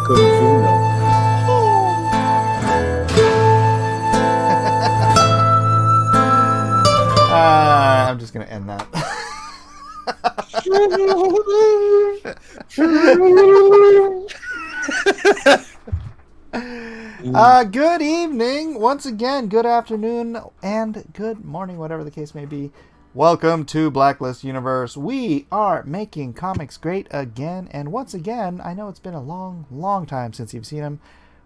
Kung Fu now. I'm just going to end that. Good evening, once again, good afternoon, and good morning, whatever the case may be. Welcome to Blacklist Universe. We are making comics great again, and once again, I know it's been a long time since you've seen him,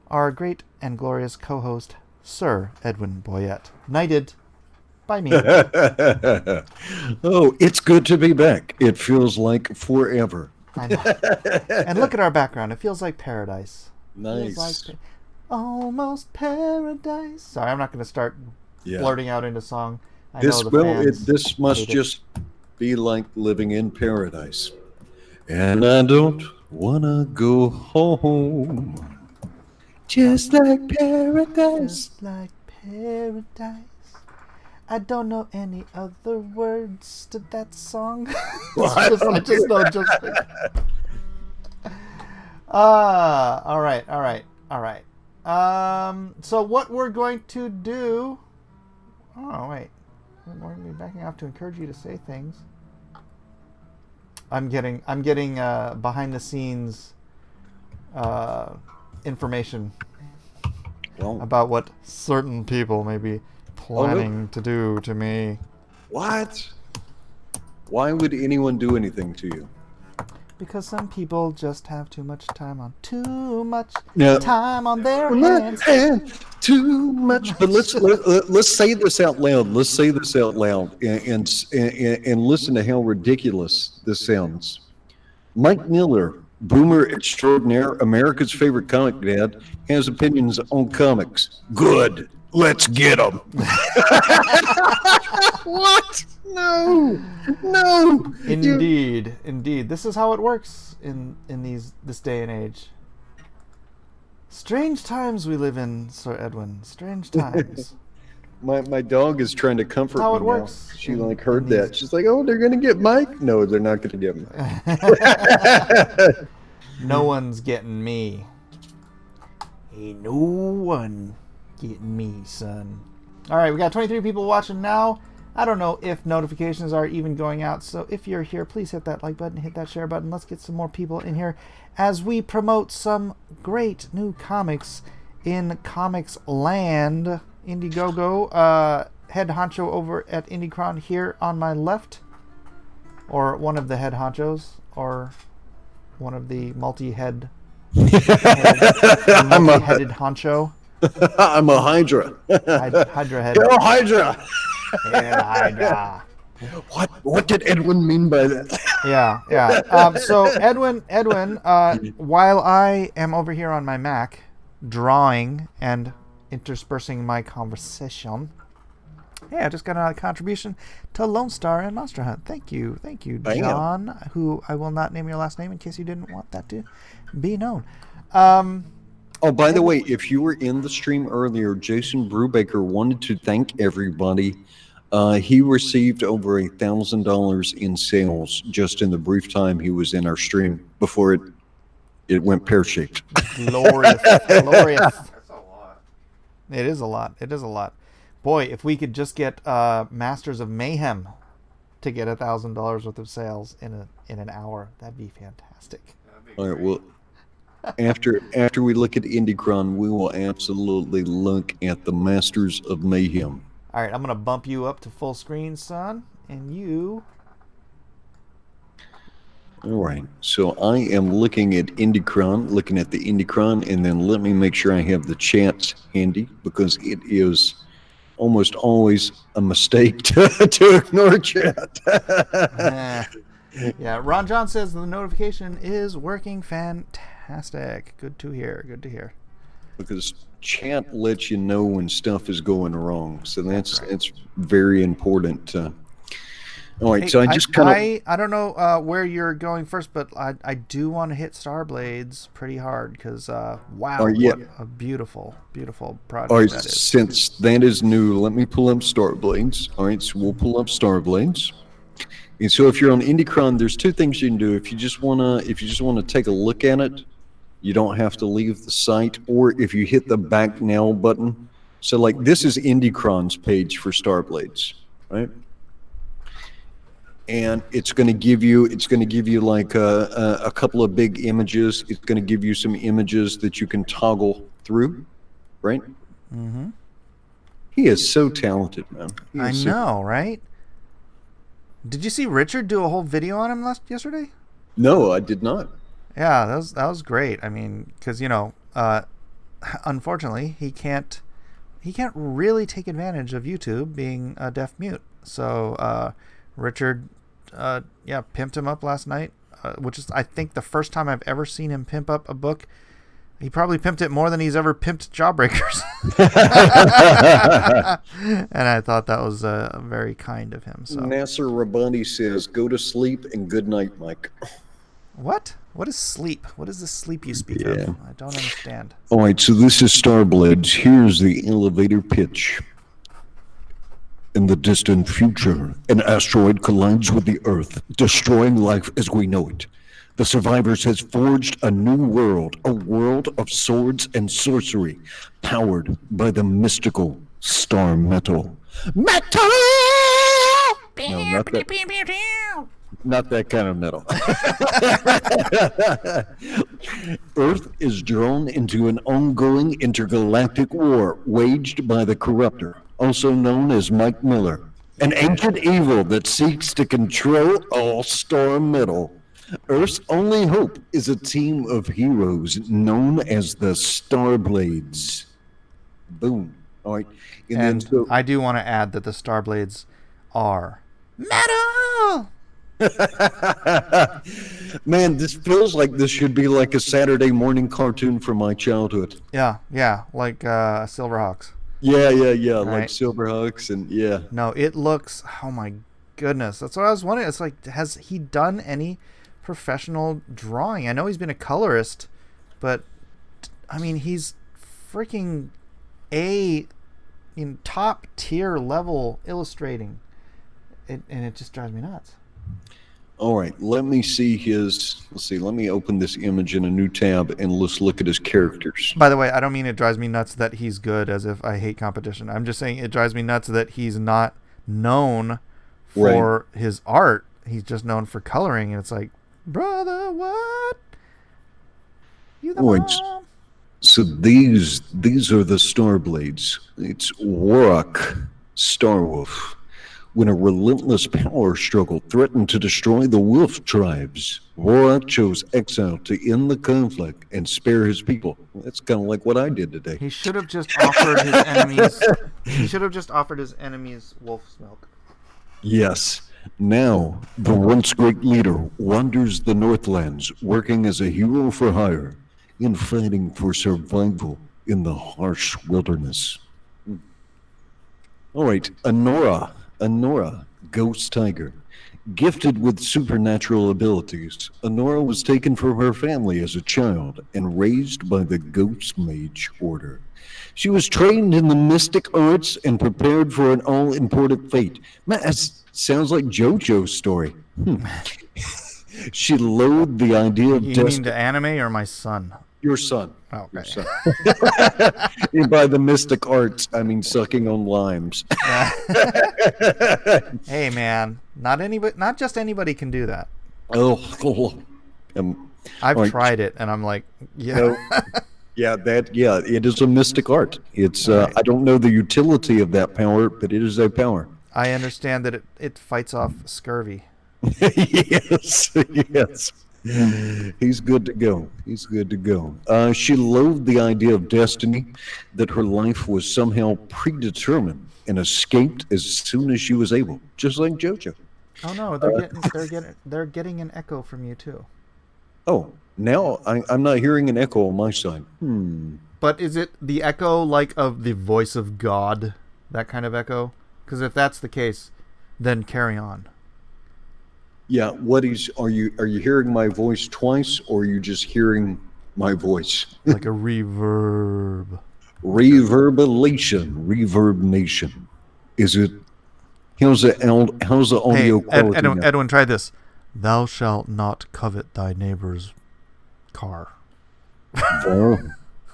our great and glorious co-host, Sir Edwin Boyette, knighted by me. Oh, it's good to be back. It feels like forever. I know. And look at our background. It feels like paradise. Nice. Feels like almost paradise. Sorry, I'm not going to start blurting out into song. This must just be like living in paradise. And I don't want to go home. Just like paradise. Just like paradise. I don't know any other words to that song. I just know all right. So what we're going to do... Oh, wait. We're going to be backing off to encourage you to say things. I'm getting behind the scenes information about what certain people may be planning to do to me. What? Why would anyone do anything to you? Because some people just have too much time on their hands. Too much. But let's say this out loud. Let's say this out loud and listen to how ridiculous this sounds. Mike Miller, boomer extraordinaire, America's favorite comic dad, has opinions on comics. Good. Let's get them. What? No. Indeed. This is how it works in this day and age. Strange times we live in, Sir Edwin. Strange times. My dog is trying to comfort me how it now. works. She heard that. She's like, "Oh, they're gonna get Mike." No, they're not gonna get me. No one's getting me. Ain't no one getting me, son. All right, we got 23 people watching now. I don't know if notifications are even going out, so if you're here, please hit that like button, hit that share button. Let's get some more people in here as we promote some great new comics in Comics Land. IndieGoGo, head honcho over at IndieCron here on my left, or one of the head honchos, or one of the multi-headed honcho. I'm a Hydra. Hydra head. You're a Hydra. Yeah, Hydra. What did Edwin mean by that? Yeah. So Edwin, while I am over here on my Mac, drawing and interspersing my conversation, I just got a contribution to Lone Star and Monster Hunt. Thank you, John, who I will not name your last name in case you didn't want that to be known. Oh, by the way, if you were in the stream earlier, Jason Brubaker wanted to thank everybody. He received over $1,000 in sales just in the brief time he was in our stream before it went pear-shaped. Glorious. That's a lot. It is a lot. Boy, if we could just get Masters of Mayhem to get $1,000 worth of sales in an hour, that'd be fantastic. All right, well, after we look at IndieCron, we will absolutely look at the Masters of Mayhem. All right, I'm going to bump you up to full screen, son, and you... All right, so I am looking at the IndieCron, and then let me make sure I have the chat handy, because it is almost always a mistake to ignore chat. Yeah, Ron John says the notification is working fantastic. Good to hear. Because chat lets you know when stuff is going wrong, so that's very important. All right, so I just I don't know where you're going first, but I do want to hit Starblades pretty hard because what a beautiful project. All right, that is. Since that is new, let me pull up Starblades. All right, so we'll pull up Starblades. And so if you're on IndieCron, there's two things you can do. If you just wanna take a look at it, You don't have to leave the site, or if you hit the back now button. So like this is Indicron's page for Starblades, right? And it's going to give you like a couple of big images. It's going to give you some images that you can toggle through, right? Mm-hmm. He is so talented, man. I know, right? Did you see Richard do a whole video on him yesterday? No, I did not. Yeah, that was great. I mean, because unfortunately, he can't really take advantage of YouTube being a deaf mute. So Richard, pimped him up last night, which is I think the first time I've ever seen him pimp up a book. He probably pimped it more than he's ever pimped Jawbreakers. And I thought that was very kind of him. So Nasser Rabbani says, "Go to sleep and good night, Mike." What? What is sleep? What is the sleep you speak of? I don't understand. All right, so this is Starblades. Here's the elevator pitch. In the distant future, an asteroid collides with the Earth, destroying life as we know it. The survivors has forged a new world, a world of swords and sorcery, powered by the mystical star metal. Metal! No, not that kind of metal. Earth is drawn into an ongoing intergalactic war waged by the Corruptor, also known as Mike Miller, an ancient evil that seeks to control all star metal. Earth's only hope is a team of heroes known as the Starblades. Boom. All right. And I do want to add that the Starblades are metal. Man, this feels like this should be like a Saturday morning cartoon from my childhood. Yeah, like Silverhawks. Yeah, right. Like Silverhawks and yeah. No, it looks, oh my goodness. That's what I was wondering. It's like, has he done any professional drawing? I know he's been a colorist, but I mean, he's freaking top tier level illustrating. And it just drives me nuts. All right, let me see let me open this image in a new tab and let's look at his characters. By the way, I don't mean it drives me nuts that he's good, as if I hate competition. I'm just saying it drives me nuts that he's not known for his art. He's just known for coloring, and it's like, brother, what? You the mom? So these are the Starblades. It's Warrock Starwolf. When a relentless power struggle threatened to destroy the wolf tribes, Warrock chose exile to end the conflict and spare his people. That's kind of like what I did today. He should have just offered his enemies. He should have just offered his enemies wolf's milk. Yes. Now, the once great leader wanders the Northlands, working as a hero for hire in fighting for survival in the harsh wilderness. All right, Anora, Ghost Tiger. Gifted with supernatural abilities, Anora was taken from her family as a child and raised by the Ghost Mage Order. She was trained in the mystic arts and prepared for an all-important fate. Man, that sounds like JoJo's story. She loathed the idea of You mean the anime or my son? Your son. Oh, okay. Your son. And by the mystic arts, I mean sucking on limes. Hey, man, not just anybody can do that. I've tried it, and I'm like, yeah. It is a mystic art. It's I don't know the utility of that power, but it is a power. I understand that it fights off scurvy. Yes. He's good to go. She loathed the idea of destiny, that her life was somehow predetermined, and escaped as soon as she was able, just like JoJo. Oh no, they're getting an echo from you too. Oh, now I'm not hearing an echo on my side. But is it the echo like of the voice of God, that kind of echo? Because if that's the case, then carry on. Yeah, are you hearing my voice twice, or are you just hearing my voice? Like a reverb. Reverbnation. Is it? How's the audio quality? Edwin, try this. Thou shalt not covet thy neighbor's car.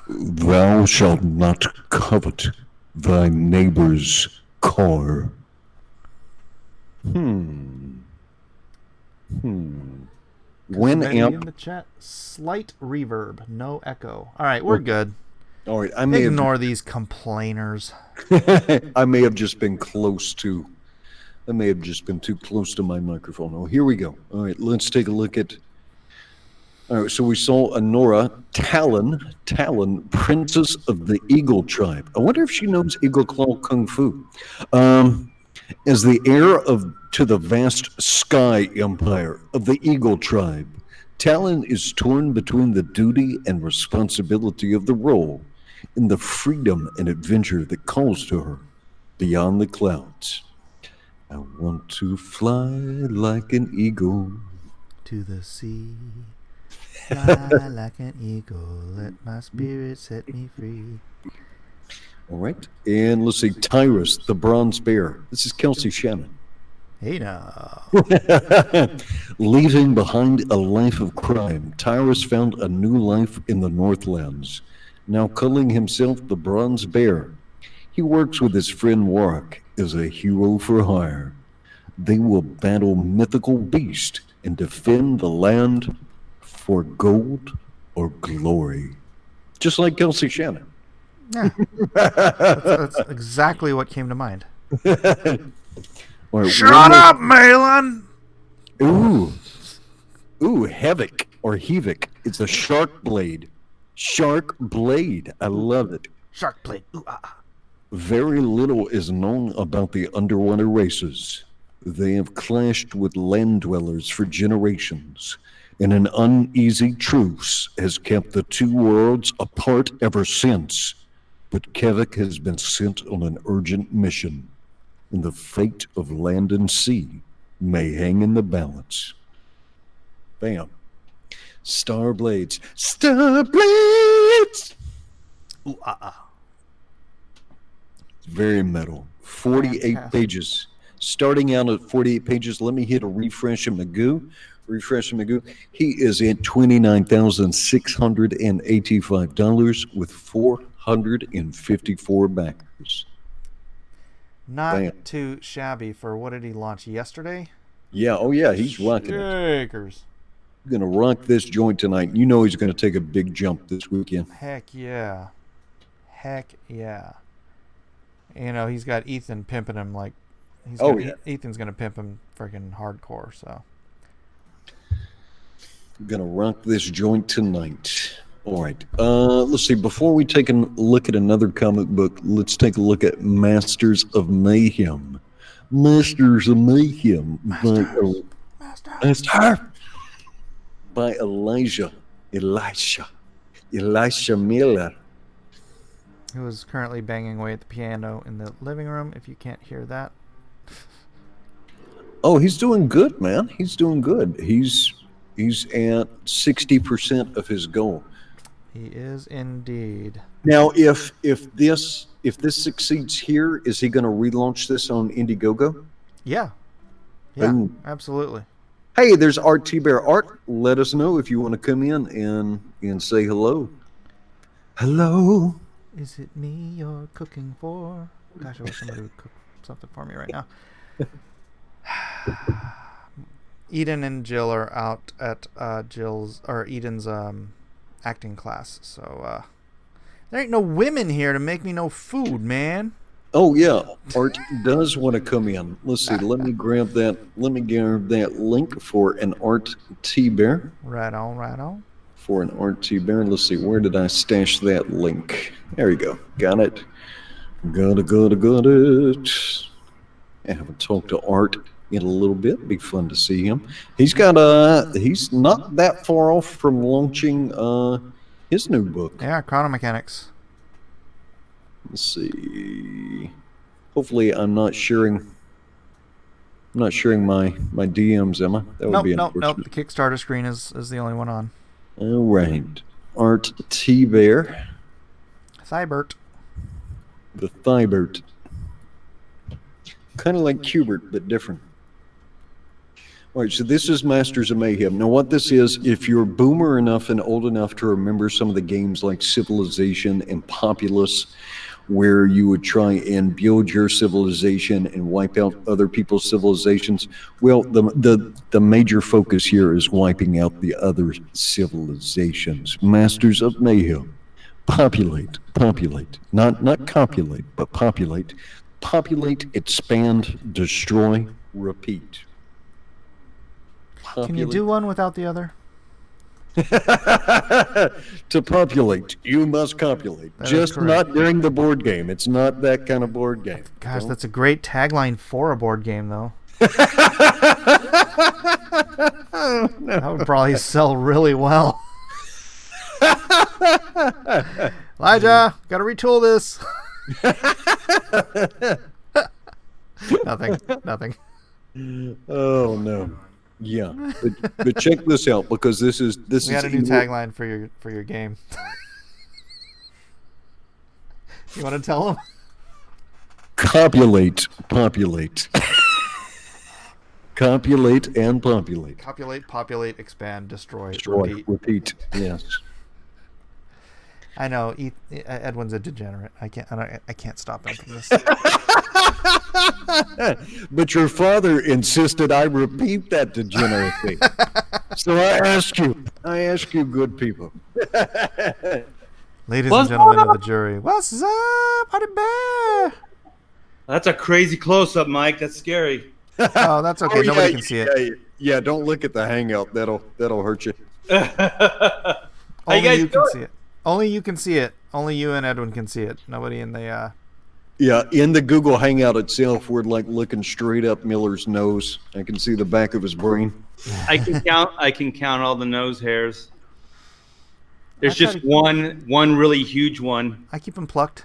Thou shalt not covet thy neighbor's car. When Somebody in amp. the chat. Slight reverb, no echo. All right, we're good. All right, Ignore these complainers. I may have just been close to. I may have just been too close to my microphone. Oh, here we go. All right, let's take a look at. All right, so we saw Honora Talon, Princess of the Eagle Tribe. I wonder if she knows Eagle Claw Kung Fu. As the heir to the vast sky empire of the Eagle Tribe, Talon is torn between the duty and responsibility of the role and the freedom and adventure that calls to her beyond the clouds. I want to fly like an eagle to the sea. Fly like an eagle, let my spirit set me free. All right, and let's see, Tyrus, the bronze bear. This is Kelsey Shannon. Hey now. Leaving behind a life of crime, Tyrus found a new life in the Northlands. Now calling himself the Bronze Bear, he works with his friend Warwick as a hero for hire. They will battle mythical beasts and defend the land for gold or glory. Just like Kelsey Shannon. Yeah. That's exactly what came to mind. Right, Shut up, Malin! Ooh, Havoc or Havoc. It's a shark blade. Shark blade. I love it. Shark blade. Ooh, ah, ah. Very little is known about the underwater races. They have clashed with land dwellers for generations, and an uneasy truce has kept the two worlds apart ever since. But Kevik has been sent on an urgent mission, and the fate of land and sea may hang in the balance. Bam. Starblades. Starblades! Ooh, ah, ah. Very metal. 48 Fantastic. pages. Starting out at 48 pages, let me hit a refresh of Magoo. He is at $29,685 with 454 backers. Not Bam. too shabby for what did he launch yesterday? Yeah, oh yeah, he's rocking it. Shakers. He's going to rock this joint tonight. You know he's going to take a big jump this weekend. Heck yeah. Heck yeah. You know, he's got Ethan pimping him like Ethan's going to pimp him freaking hardcore, so. Going to rock this joint tonight. All right. Let's see. Before we take a look at another comic book, let's take a look at Masters of Mayhem. Masters of Mayhem by Elisha Miller. Who is currently banging away at the piano in the living room, if you can't hear that. Oh, he's doing good, man. He's doing good. He's at 60% of his goal. He is indeed. Now, if this succeeds here, is he going to relaunch this on IndieGoGo? Yeah. Yeah, Ooh. absolutely. Hey, there's Art T Bear. Art, let us know if you want to come in and say hello. Hello. Is it me you're cooking for? Gosh, I wish somebody would cook something for me right now. Eden and Jill are out at Eden's acting class, so there ain't no women here to make me no food, man. Oh yeah, Art does want to come in. Let's see. Let me grab that link for an Art T Bear. Right on. For an Art T Bear. Let's see. Where did I stash that link? There we go. Got it. Got it. I haven't talked to Art in a little bit. Be fun to see him. He's not that far off from launching his new book. Yeah, Chrono Mechanics. Let's see. Hopefully, I'm not sharing my DMs, Emma. That would be unfortunate. Nope. The Kickstarter screen is the only one on. All right. Art T Bear. Thybert. The Thybert. Kind of like Cubert, but different. All right, so this is Masters of Mayhem. Now, what this is, if you're boomer enough and old enough to remember some of the games like Civilization and Populous, where you would try and build your civilization and wipe out other people's civilizations, well, the major focus here is wiping out the other civilizations. Masters of Mayhem. Populate, not copulate, but populate. Populate, expand, destroy, repeat. Can you do one without the other? To populate, you must copulate. Just not during the board game. It's not that kind of board game. Gosh, that's a great tagline for a board game, though. That would probably sell really well. Elijah, gotta retool this. Nothing. Oh no. Yeah, but check this out, because this is we got a new tagline for your game. You want to tell them? Copulate, populate. Copulate and populate. Copulate, populate, expand, destroy, repeat. Yes. I know Edwin's a degenerate. I can't stop him from this. But your father insisted I repeat that degeneracy. So I ask you, good people. Ladies and gentlemen of the jury, what's up, Honey Bear? That's a crazy close-up, Mike. That's scary. Oh, that's okay. Nobody can see it. Yeah, don't look at the hangout. That'll hurt you. Only you can see it. Only you can see it. Only you and Edwin can see it. Nobody in the. Yeah, in the Google Hangout itself, we're like looking straight up Miller's nose. I can see the back of his brain. I can count all the nose hairs. There's just one really huge one. I keep them plucked.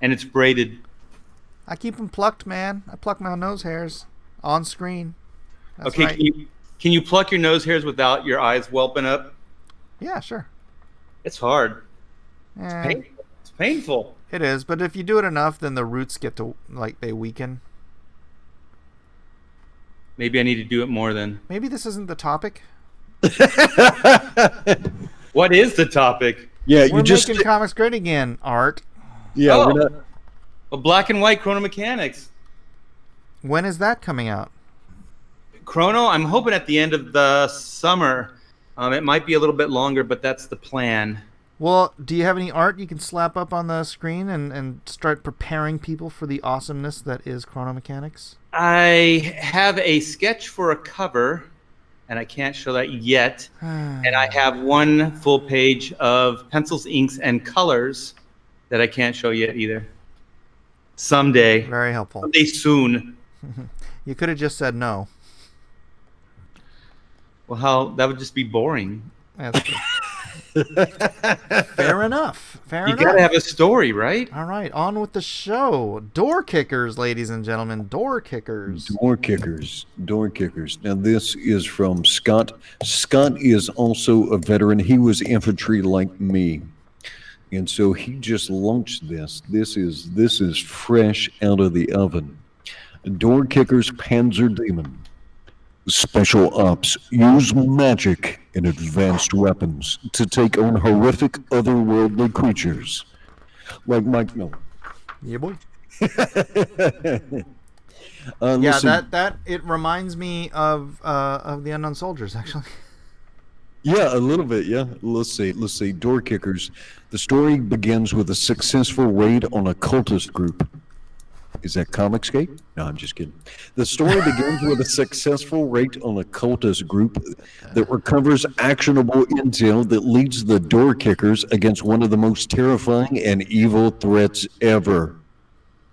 And it's braided. I keep them plucked, man. I pluck my nose hairs on screen. That's okay, right. Can you pluck your nose hairs without your eyes whelping up? Yeah, sure. It's hard. It's painful. It is, but if you do it enough, then the roots get to, they weaken. Maybe I need to do it more then. Maybe this isn't the topic. What is the topic? Yeah, we're making comics great again, Art. Yeah, we're not. Well, Black and White Chrono Mechanics. When is that coming out? Chrono, I'm hoping at the end of the summer. It might be a little bit longer, but that's the plan. Well, do you have any art you can slap up on the screen and start preparing people for the awesomeness that is Chrono Mechanics? I have a sketch for a cover, and I can't show that yet. And I have one full page of pencils, inks, and colors that I can't show yet either. Someday. Very helpful. Someday soon. You could have just said no. Well, that would just be boring. That's true. Fair enough. You gotta have a story, right? All right, on with the show. Door kickers, ladies and gentlemen. Door kickers. Door kickers. Now, this is from Scott. Scott is also a veteran. He was infantry like me. And so he just launched this. This is fresh out of the oven. Door kickers, Panzer Demon. Special ops use magic and advanced weapons to take on horrific otherworldly creatures, like Mike Miller. Yeah, boy. Listen, it reminds me of the Unknown Soldiers, actually. Yeah, a little bit. Yeah, let's see. Door kickers. The story begins with a successful raid on a cultist group. Is that Comicscape? No, I'm just kidding. The story begins with a successful raid on a cultist group that recovers actionable intel that leads the door kickers against one of the most terrifying and evil threats ever.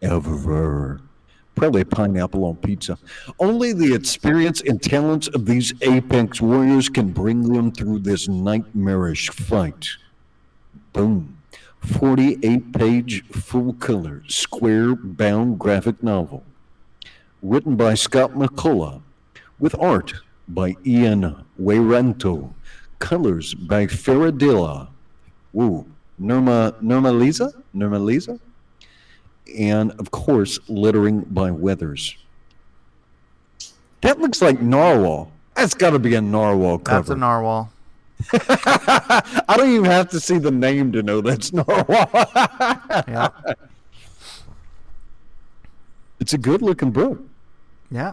Probably a pineapple on pizza. Only the experience and talents of these apex warriors can bring them through this nightmarish fight. Boom. 48-page, full-color, square-bound graphic novel. Written by Scott McCullough, with art by Ian Wayranto. Colors by Faradilla. Woo. Nirmaliza? And, of course, lettering by Weathers. That looks like Narwhal. That's got to be a narwhal cover. That's a narwhal. I don't even have to see the name to know that's narwhal. Yeah. It's a good-looking book. Yeah.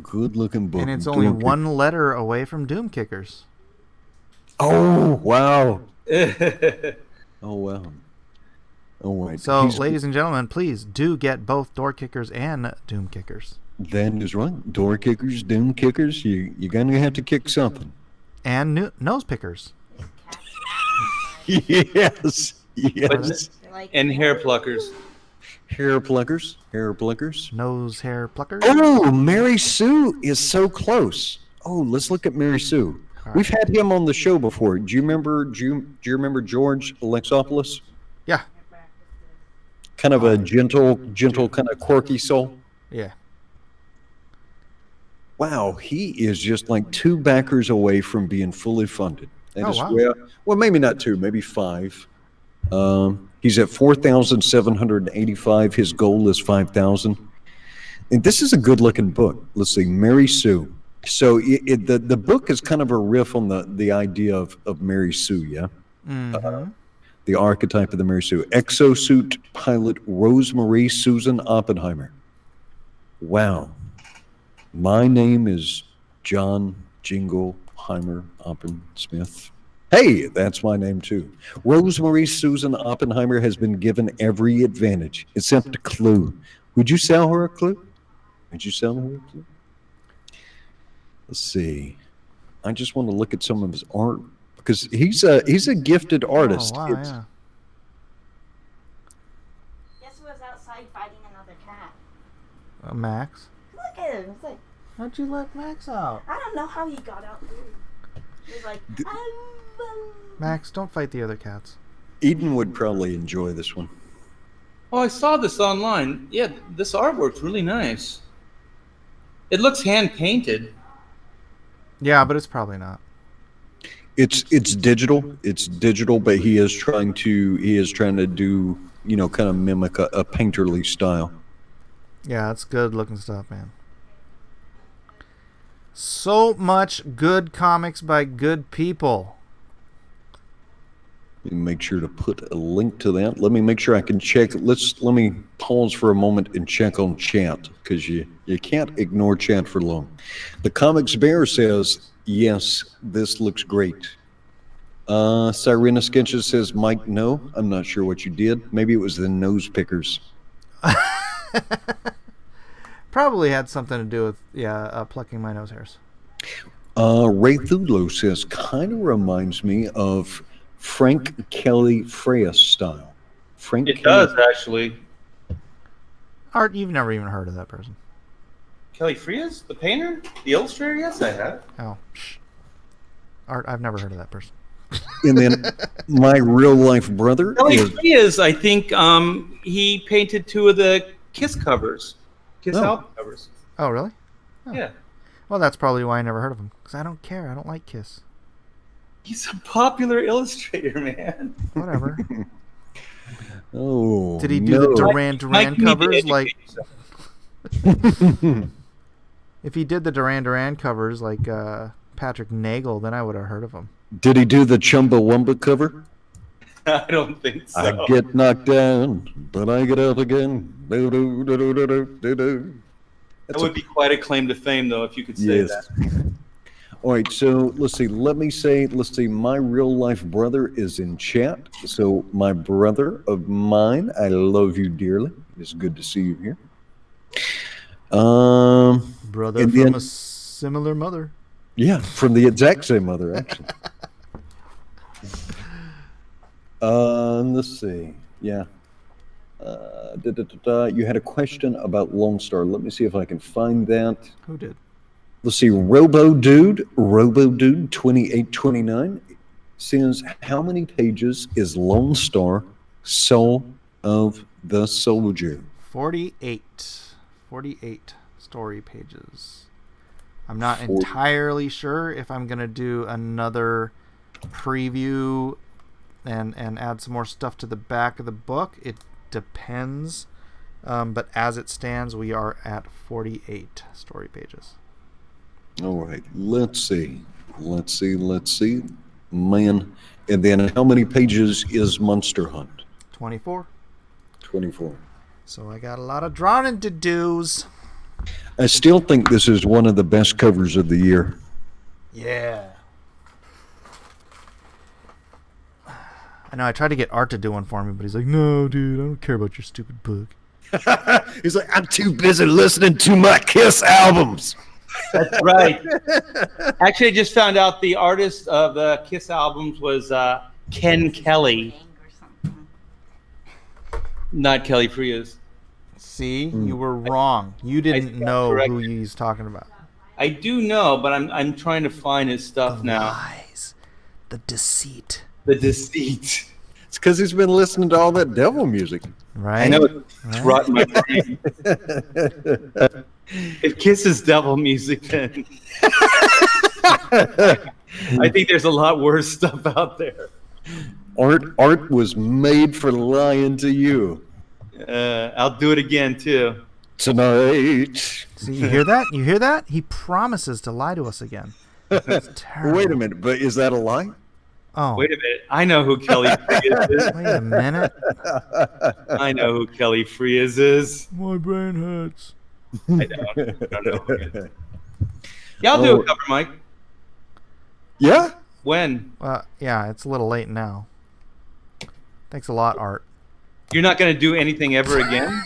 Good-looking book. And it's only one letter away from Doom Kickers. Oh, wow. Oh, wow. Oh, wait. So, ladies and gentlemen, please do get both Door Kickers and Doom Kickers. That is right. Door kickers, doom kickers. You're going to have to kick something. And nose pickers. Yes. And hair pluckers. Hair pluckers. Nose hair pluckers. Oh, Mary Sue is so close. Oh, let's look at Mary Sue. Right. We've had him on the show before. Do you remember George Alexopoulos? Yeah. Kind of a gentle, kind of quirky soul. Yeah. Wow, he is just like 2 backers away from being fully funded. That is, wow. Well, maybe not 2, maybe 5. He's at 4,785. His goal is 5,000. And this is a good-looking book. Let's see, Mary Sue. So the book is kind of a riff on the idea of Mary Sue, yeah? Mm-hmm. The archetype of the Mary Sue. Exosuit pilot Rosemarie Susan Oppenheimer. Wow. My name is John Jingleheimer Oppensmith. Hey, that's my name too. Rosemarie Susan Oppenheimer has been given every advantage except a clue. Would you sell her a clue? Let's see. I just want to look at some of his art because he's a gifted artist. Oh, wow, yeah. Guess who was outside fighting another cat? Max. Look at him. It's like, How'd you let Max out? I don't know how he got out there. He was like, Max, don't fight the other cats. Eden would probably enjoy this one. Oh, I saw this online. Yeah, this artwork's really nice. It looks hand painted. Yeah, but it's probably not. It's digital. It's digital, but he is trying to do, kind of mimic a painterly style. Yeah, it's good looking stuff, man. So much good comics by good people. Make sure to put a link to that. Let me make sure I can check. Let me pause for a moment and check on chat because you can't ignore chat for long. The Comics Bear says, yes, this looks great. Sirena Sketches says, Mike, no, I'm not sure what you did. Maybe it was the nose pickers. Probably had something to do with plucking my nose hairs. Ray Thudlow says, kind of reminds me of Frank Kelly Freya's style. It does, actually. Art, you've never even heard of that person. Kelly Frias? The painter? The illustrator? Yes, I have. Oh, shh. Art, I've never heard of that person. And then my real life brother Kelly is... Frias, I think he painted 2 of the Kiss covers. Kiss album covers. Oh, really? Oh. Yeah. Well, that's probably why I never heard of him. Because I don't care. I don't like Kiss. He's a popular illustrator, man. Whatever. Oh, Did he do the Duran Duran covers? Like, if he did the Duran Duran covers like Patrick Nagel, then I would have heard of him. Did he do the Chumbawamba cover? I don't think so. I get knocked down, but I get up again. Do, do, do, do, do, do, do. That would be quite a claim to fame, though, if you could say that. All right, so let's see. My real life brother is in chat. So my brother of mine, I love you dearly. It's good to see you here. Brother from a similar mother. Yeah, from the exact same mother, actually. Let's see. Yeah. You had a question about Lone Star. Let me see if I can find that. Who did? Let's see. RoboDude 2829 says, how many pages is Lone Star Soul of the Soldier? 48. 48 story pages. I'm not entirely sure if I'm going to do another preview and add some more stuff to the back of the book. It depends But as it stands, we are at 48 story pages. All right. Let's see. Man. And then how many pages is Monster Hunt? 24. 24. So I got a lot of drawing to do's. I still think this is one of the best covers of the year. Yeah. I know I tried to get Art to do one for me, but he's like, no, dude, I don't care about your stupid book. He's like, I'm too busy listening to my Kiss albums. That's right. Actually, I just found out the artist of the Kiss albums was Ken Kelly, Or something. not Kelly Frias. See, you were wrong. You didn't stand know who corrected. he's talking about. I do know, but I'm trying to find his stuff now. Lies. The deceit. The deceit. It's because he's been listening to all that devil music. Right? I know it's rotten my brain. If Kiss is devil music, then I think there's a lot worse stuff out there. Art was made for lying to you. I'll do it again too. Tonight. See, you hear that? You hear that? He promises to lie to us again. It's terrible. Wait a minute, but is that a lie? Oh, Wait a minute. I know who Kelly Frias is. wait a minute. I know who Kelly Frias is. My brain hurts. I don't know. Who it is. Yeah, I'll do a cover, Mike. Yeah? When? Yeah, it's a little late now. Thanks a lot, Art. You're not going to do anything ever again?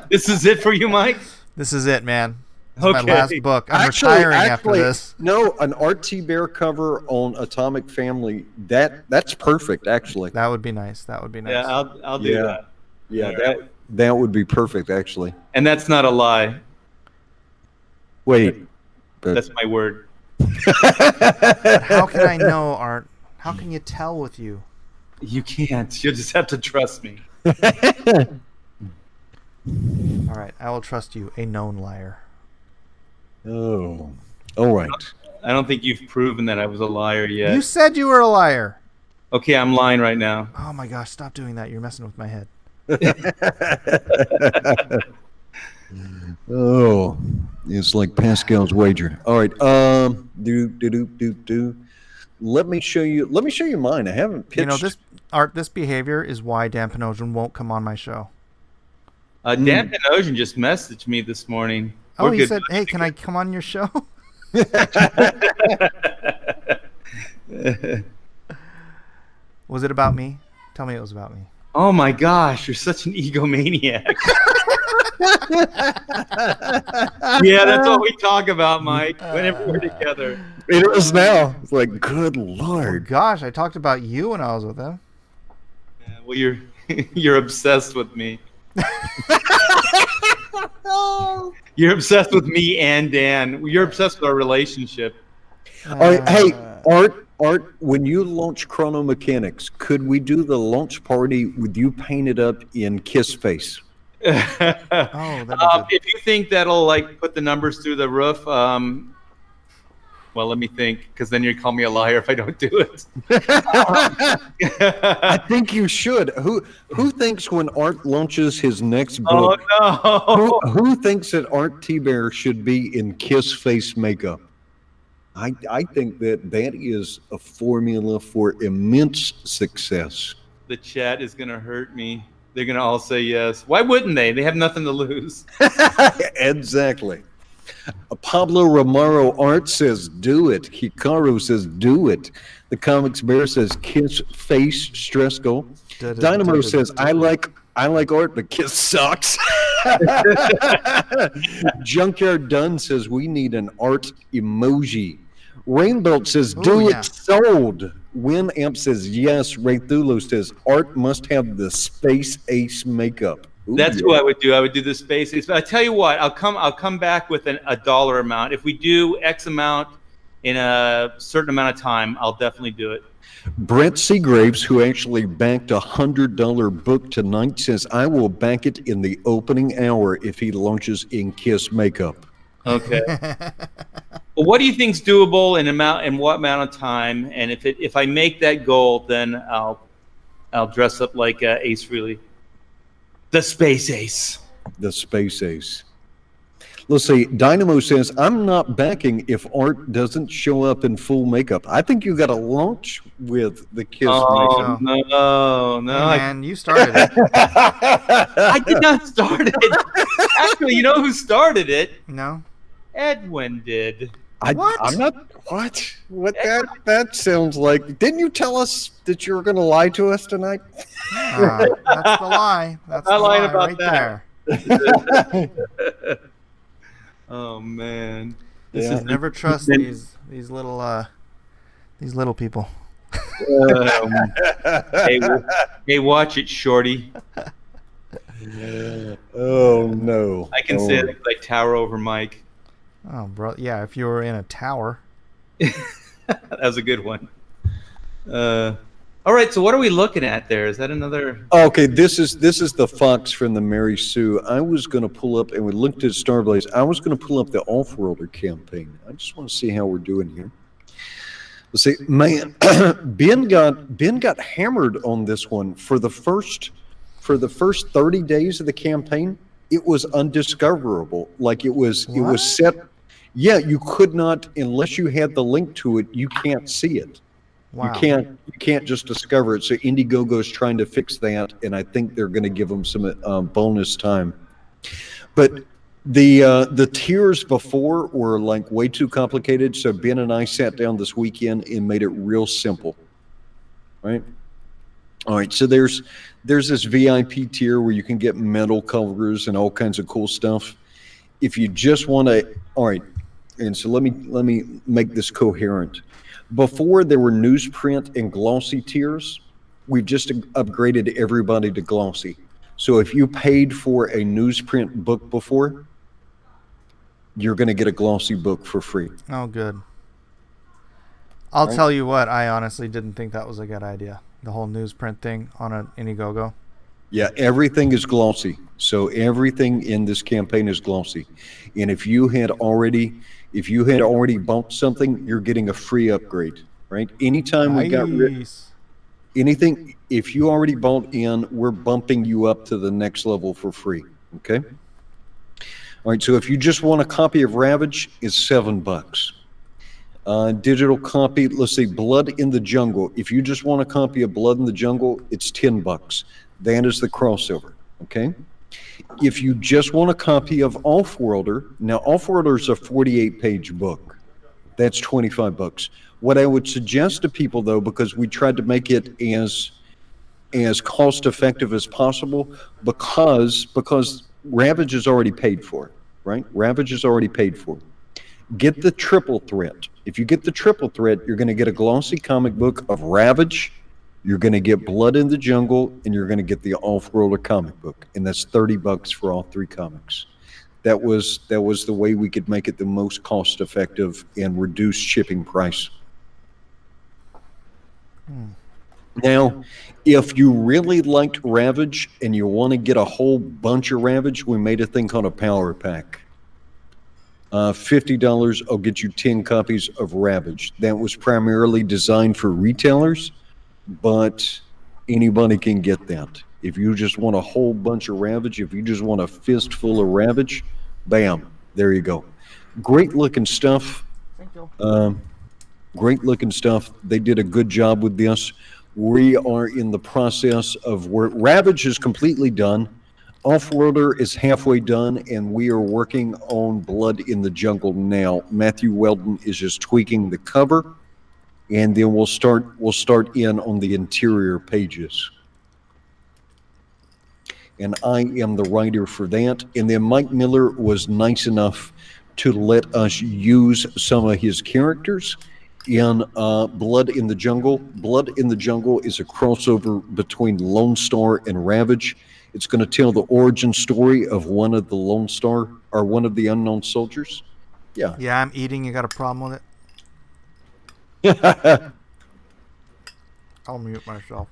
This is it for you, Mike? This is it, man. This is my Okay. last book. I'm retiring after this. No, an Art T. Bear cover on Atomic Family, that's perfect, actually. That would be nice. That would be nice. Yeah, I'll do Yeah. that. Yeah, All right. that would be perfect, actually. And that's not a lie. Wait. But, That's my word. But how can I know, Art? How can you tell with you? You can't. You'll just have to trust me. All right, I will trust you, a known liar. oh. All right. I don't think you've proven that I was a liar yet. You said you were a liar. Okay, I'm lying right now. Oh my gosh, stop doing that. You're messing with my head. Oh, it's like Pascal's wager. All right. Let me show you mine. I haven't pitched. You know, this behavior is why Dan Panosian won't come on my show. Dan Panosian just messaged me this morning. Oh, We're he good said, buddies "Hey, can I come on your show?" Was it about me? Tell me it was about me. Oh my gosh, you're such an egomaniac. Yeah, that's what we talk about, Mike, whenever we're together. It is now. It's like, good Oh Lord. gosh, I talked about you when I was with him. Well, you're obsessed with me. You're obsessed with me and Dan. You're obsessed with our relationship. All right, hey, Art, when you launch Chrono Mechanics, could we do the launch party with you painted up in Kiss face? Oh, that'd be good. If you think that'll like put the numbers through the roof, well, let me think, because then you'd call me a liar if I don't do it. I think you should. Who thinks when Art launches his next Oh book, no! who thinks that Art T. Bear should be in Kiss face makeup? I think that is a formula for immense success. The chat is gonna hurt me. They're gonna all say yes. Why wouldn't they? They have nothing to lose. Exactly. Pablo Romero Art says, do it. Hikaru says, do it. The Comics Bear says, Kiss face stress goal. Dynamo says, I like Art, but Kiss sucks. Junkyard Dunn says, we need an Art emoji. Rainbelt says, do Ooh, yeah. it, sold. Winamp says, yes. Ray Thulo says, Art must have the Space Ace makeup. Ooh, That's yeah. who I would do. I would do the space. But I tell you what, I'll come back with a dollar amount. If we do X amount in a certain amount of time, I'll definitely do it. Brett Seagraves, who actually backed a $100 book tonight, says, I will back it in the opening hour if he launches in Kiss makeup. Okay. Well, what do you think's doable in what amount of time? And if I make that goal, then I'll dress up like Ace Frehley. The Space Ace. The Space Ace. Let's see. Dynamo says, I'm not backing if Art doesn't show up in full makeup. I think you got to launch with the Kiss Oh, makeup. no. Hey, man, you started it. I did not start it. Actually, you know who started it? No? Edwin did. What? I'm not. What? What? That sounds like. Didn't you tell us that you were going to lie to us tonight? That's the lie. That's I the lied lie about right that. there. Oh man, This You is never trust these little people. hey, watch it, Shorty. Oh no! I can say it like tower over Mike. Oh, bro. Yeah, if you were in a tower. That was a good one. All right, so what are we looking at there? Is that another? Okay, this is the Fox from the Mary Sue. I was going to pull up, and we looked at Starblaze. I was going to pull up the Off-Worlder campaign. I just want to see how we're doing here. Let's see, man. Ben got hammered on this one for the first 30 days of the campaign. It was undiscoverable. Like it was set. Yeah, you could not, unless you had the link to it. You can't see it. Wow. You can't just discover it. So IndieGoGo is trying to fix that, and I think they're going to give them some bonus time. But the tiers before were like way too complicated. So Ben and I sat down this weekend and made it real simple. Right. All right. So there's this VIP tier where you can get metal covers and all kinds of cool stuff. If you just want to, all right. And so let me make this coherent. Before there were newsprint and glossy tiers, we've just upgraded everybody to glossy. So if you paid for a newsprint book before, you're going to get a glossy book for free. Oh, good. I'll tell you what, I honestly didn't think that was a good idea. The whole newsprint thing on an IndieGoGo. Yeah, everything is glossy. So everything in this campaign is glossy. And if you had already bought something, you're getting a free upgrade, right? Anytime we got anything, if you already bought in, we're bumping you up to the next level for free, okay? All right, so if you just want a copy of Ravage, it's $7. Digital copy, let's see, Blood in the Jungle. If you just want a copy of Blood in the Jungle, it's $10. That is the crossover, okay? If you just want a copy of Off-Worlder, now Off-Worlder is a 48-page book. That's $25. What I would suggest to people, though, because we tried to make it as cost-effective as possible, because Ravage is already paid for, right? Ravage is already paid for. Get the triple threat. If you get the triple threat, you're going to get a glossy comic book of Ravage, you're going to get Blood in the Jungle, and you're going to get the Off-Worlder comic book, and that's $30 for all three comics. That was the way we could make it the most cost-effective and reduce shipping price. Now, if you really liked Ravage and you want to get a whole bunch of Ravage, we made a thing called a Power Pack. $50, I'll get you 10 copies of Ravage. That was primarily designed for retailers, but anybody can get that. If you just want a whole bunch of Ravage, if you just want a fistful of Ravage, bam, there you go. Great looking stuff. Thank you. Great looking stuff. They did a good job with this. We are in the process of work. Ravage is completely done. Off-Worlder is halfway done, and we are working on Blood in the Jungle now. Matthew Weldon is just tweaking the cover, and then we'll start in on the interior pages. And I am the writer for that. And then Mike Miller was nice enough to let us use some of his characters in Blood in the Jungle. Blood in the Jungle is a crossover between Lone Star and Ravage. It's going to tell the origin story of one of the Lone Star, or one of the unknown soldiers. Yeah. Yeah, I'm eating. You got a problem with it? I'll mute myself.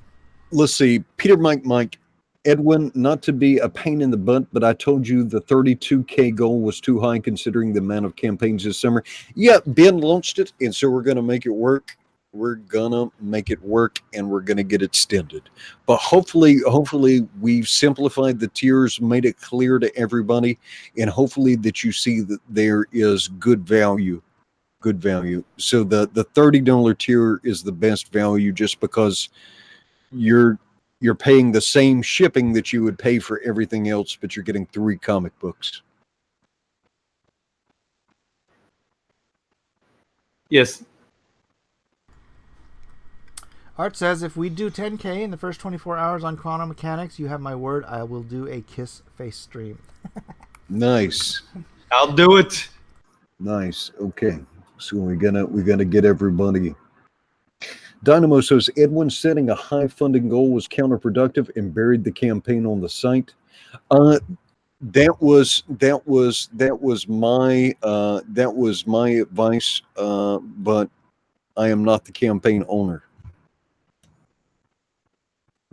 Let's see. Peter Mike, Edwin, not to be a pain in the butt, but I told you the 32K goal was too high considering the amount of campaigns this summer. Yeah, Ben launched it, and so we're going to make it work. We're gonna make it work, and we're gonna get it extended. But hopefully, we've simplified the tiers, made it clear to everybody, and hopefully that you see that there is good value. Good value. So the $30 tier is the best value, just because you're paying the same shipping that you would pay for everything else, but you're getting 3 comic books. Yes. Art says, if we do 10K in the first 24 hours on Chrono Mechanics, you have my word, I will do a kiss face stream. Nice. I'll do it. Nice. Okay. So we're gonna get everybody. Dynamo says Edwin setting a high funding goal was counterproductive and buried the campaign on the site. That was my advice. But I am not the campaign owner.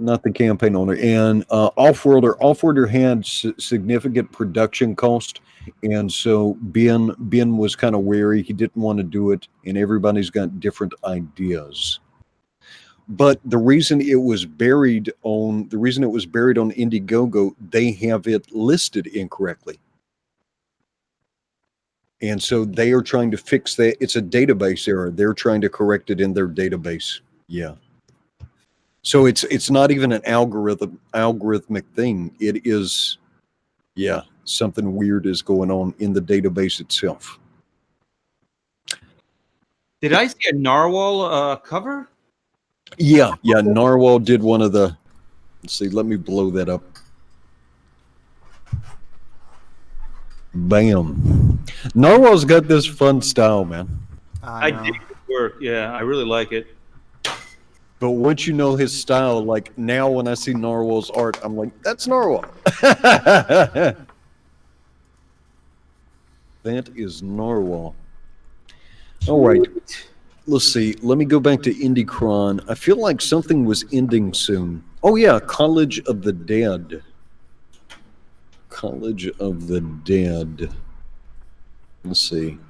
Not the campaign owner. And Offworlder had significant production cost, and so Ben was kind of wary. He didn't want to do it, and everybody's got different ideas. But the reason it was buried on IndieGoGo, they have it listed incorrectly. And so they are trying to fix that. It's a database error. They're trying to correct it in their database. Yeah. So it's not even an algorithmic thing. It is, yeah, something weird is going on in the database itself. Did I see a narwhal cover? Yeah. Narwhal did one of the. Let's see. Let me blow that up. Bam. Narwhal's got this fun style, man. I dig his work. Yeah, I really like it. But once you know his style, like now when I see Narwhal's art, I'm like, that's Narwhal. That is Narwhal. All right. Let's see. Let me go back to IndieCron. I feel like something was ending soon. Oh, yeah. College of the Dead. College of the Dead. Let's see.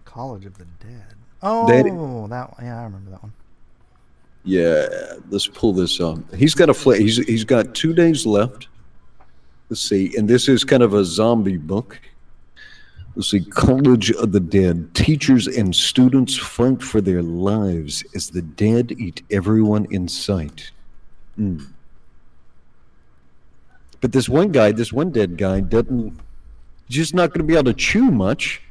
College of the Dead. Oh, that one. Yeah, I remember that one. Yeah, let's pull this up. He's got he's got 2 days left. Let's see, and this is kind of a zombie book. Let's see, College of the Dead. Teachers and students fight for their lives as the dead eat everyone in sight. But this one dead guy doesn't. He's just not going to be able to chew much.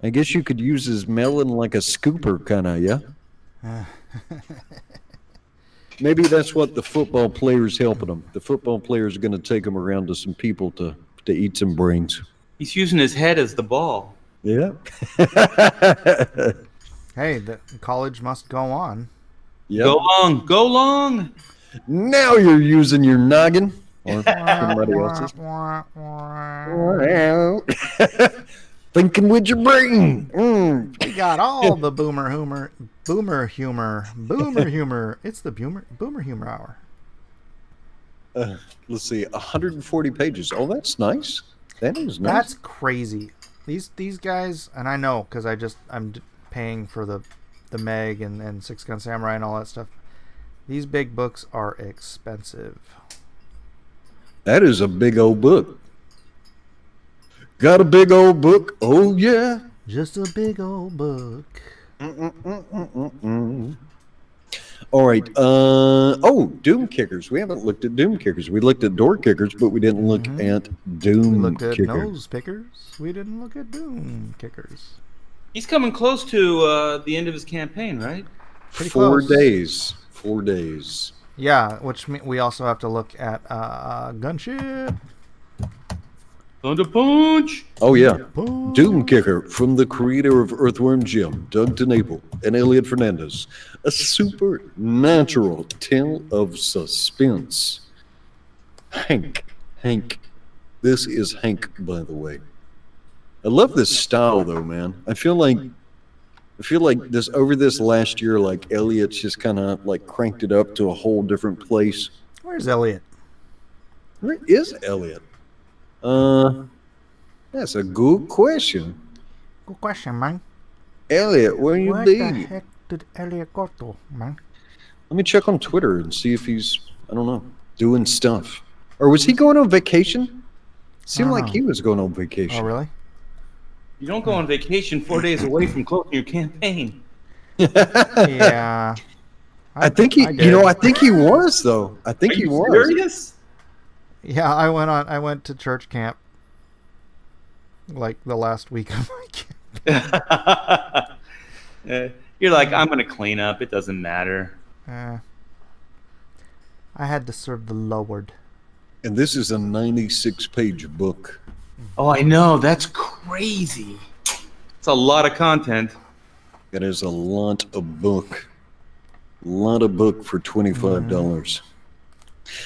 I guess you could use his melon like a scooper, kind of, yeah. Maybe that's what the football player's helping him. The football player's going to take him around to some people to eat some brains. He's using his head as the ball. Yeah. Hey, the college must go on. Yep. Go long. Now you're using your noggin. Or somebody else's. Thinking with your brain. We got all the boomer humor. It's the boomer humor hour. Let's see, 140 pages. Oh, that's nice. That is nice. That's crazy. These guys, and I know because I'm paying for the Meg and Six Gun Samurai and all that stuff. These big books are expensive. That is a big old book. Got a big old book. Oh, yeah. Just a big old book. All right. Doom Kickers. We haven't looked at Doom Kickers. We looked at Door Kickers, but we didn't look at Doom We looked at Kickers. Nose Pickers. We didn't look at Doom Kickers. He's coming close to the end of his campaign, right? Pretty 4 close. days. 4 days. Yeah, which we also have to look at Gunship. Thunder Punch. Oh, yeah. Doom Kicker from the creator of Earthworm Jim, Doug DeNapel, and Elliot Fernandez. A supernatural tale of suspense. Hank. This is Hank, by the way. I love this style, though, man. I feel like this over this last year, like Elliot's just kind of like cranked it up to a whole different place. Where's Elliot? Where is Elliot? That's a good question. Good question, man. Elliot, where you Where be? the heck did Elliot go to, man? Let me check on Twitter and see if he's, I don't know, doing stuff. Or was he going on vacation? Seemed don't like know. he was going on vacation. Oh, really? You don't go on vacation 4 days away from closing your campaign. Yeah. I think he, did. I think he was though. I think Are he you was. serious? Yeah, I went to church camp like the last week of my camp. You're like, I'm gonna clean up. It doesn't matter. I had to serve the Lord. And this is a 96-page book. Oh, I know. That's crazy. It's a lot of content. That is a lot of book. A lot of book for $25.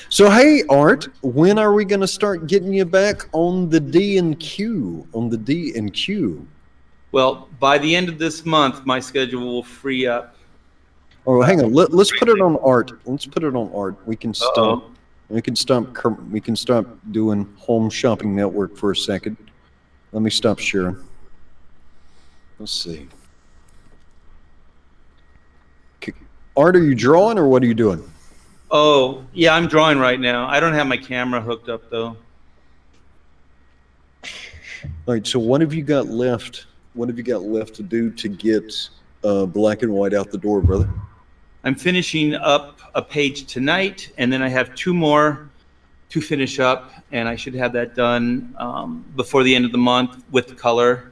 So hey, Art, when are we going to start getting you back on the D and Q? On the D and Q? Well, by the end of this month, my schedule will free up. Oh, hang on. Let's put it on Art. Let's put it on Art. We can stop. Uh-oh. We can stop doing Home Shopping Network for a second. Let me stop sharing. Let's see. Art, are you drawing or what are you doing? Oh, yeah, I'm drawing right now. I don't have my camera hooked up, though. All right, so what have you got left? What have you got left to do to get Black and White out the door, brother? I'm finishing up a page tonight, and then I have 2 more to finish up, and I should have that done before the end of the month with color.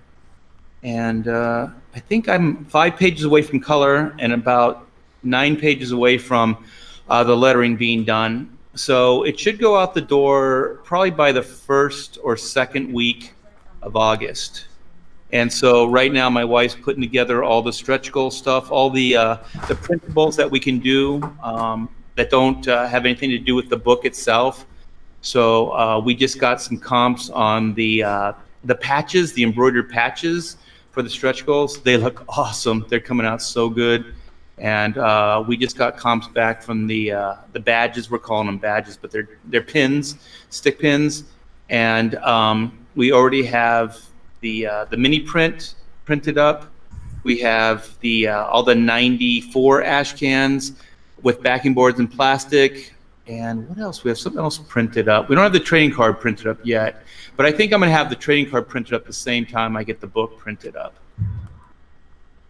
And I think I'm 5 pages away from color and about 9 pages away from the lettering being done. So it should go out the door probably by the 1st or 2nd week of August. And so right now my wife's putting together all the stretch goal stuff, all the printables that we can do that don't have anything to do with the book itself. So we just got some comps on the patches, the embroidered patches for the stretch goals. They look awesome. They're coming out so good. And we just got comps back from the badges. We're calling them badges, but they're pins, stick pins. And we already have the mini print printed up. We have the all the 94 ash cans with backing boards and plastic. And what else? We have something else printed up. We don't have the trading card printed up yet, but I think I'm going to have the trading card printed up the same time I get the book printed up.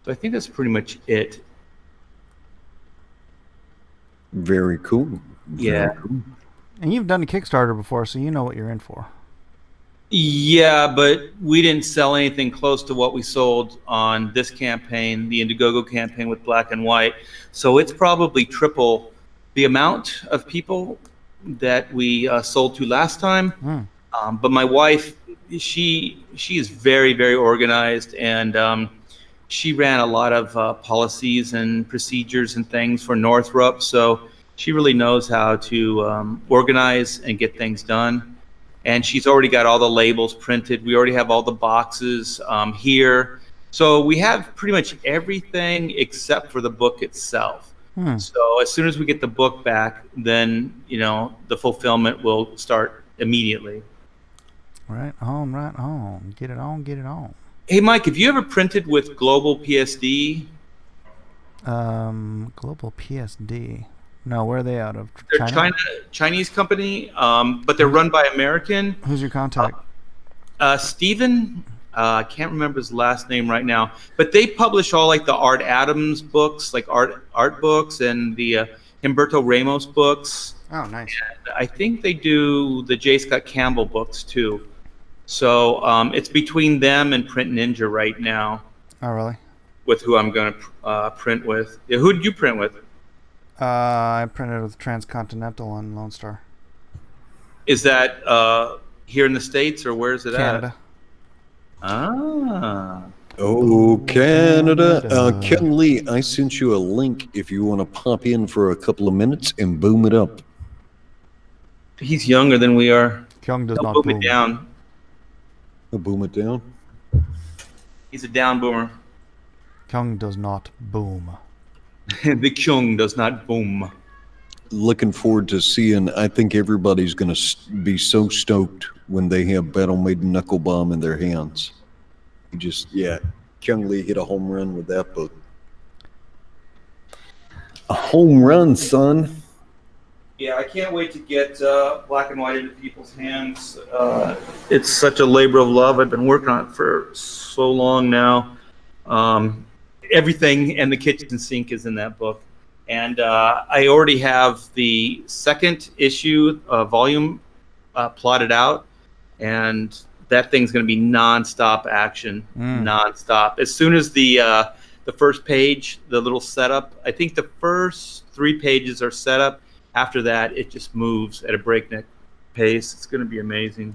So I think that's pretty much it. Very cool. Yeah. Very cool. And you've done a Kickstarter before, so you know what you're in for. Yeah, but we didn't sell anything close to what we sold on this campaign, the IndieGoGo campaign with Black and White. So it's probably triple the amount of people that we sold to last time. But my wife, she is very, very organized, and she ran a lot of policies and procedures and things for Northrop. So she really knows how to organize and get things done. And she's already got all the labels printed. We already have all the boxes here. So we have pretty much everything except for the book itself. So as soon as we get the book back, then, the fulfillment will start immediately. Right on. Get it on. Hey, Mike, have you ever printed with Global PSD? Global PSD. No, where are they out of? They're Chinese company, but they're run by American. Who's your contact? Steven, I can't remember his last name right now, but they publish all like the Art Adams books, like art books, and the Humberto Ramos books. Oh, nice. And I think they do the J. Scott Campbell books too. So it's between them and Print Ninja right now. Oh, really? With who I'm going to print with. Yeah, who did you print with? I printed with Transcontinental on Lone Star. Is that here in the States, or where is it Canada. at? Ah. Oh, Canada. Ken Lee, I sent you a link if you want to pop in for a couple of minutes and boom it up. He's younger than we are. Kyung does Don't not boom boom. it down. Boom it down. He's a down boomer. Kyung does not boom. The Kyung does not boom. Looking forward to seeing. I think everybody's going to be so stoked when they have Battle Maiden Knuckle Bomb in their hands. Kyung Lee hit a home run with that book. A home run, son. Yeah, I can't wait to get Black and White into people's hands. It's such a labor of love. I've been working on it for so long now. Everything and the kitchen sink is in that book. And I already have the second issue volume plotted out. And that thing's going to be nonstop action, nonstop. As soon as the first page, the little setup, I think the first 3 pages are set up. After that, it just moves at a breakneck pace. It's going to be amazing.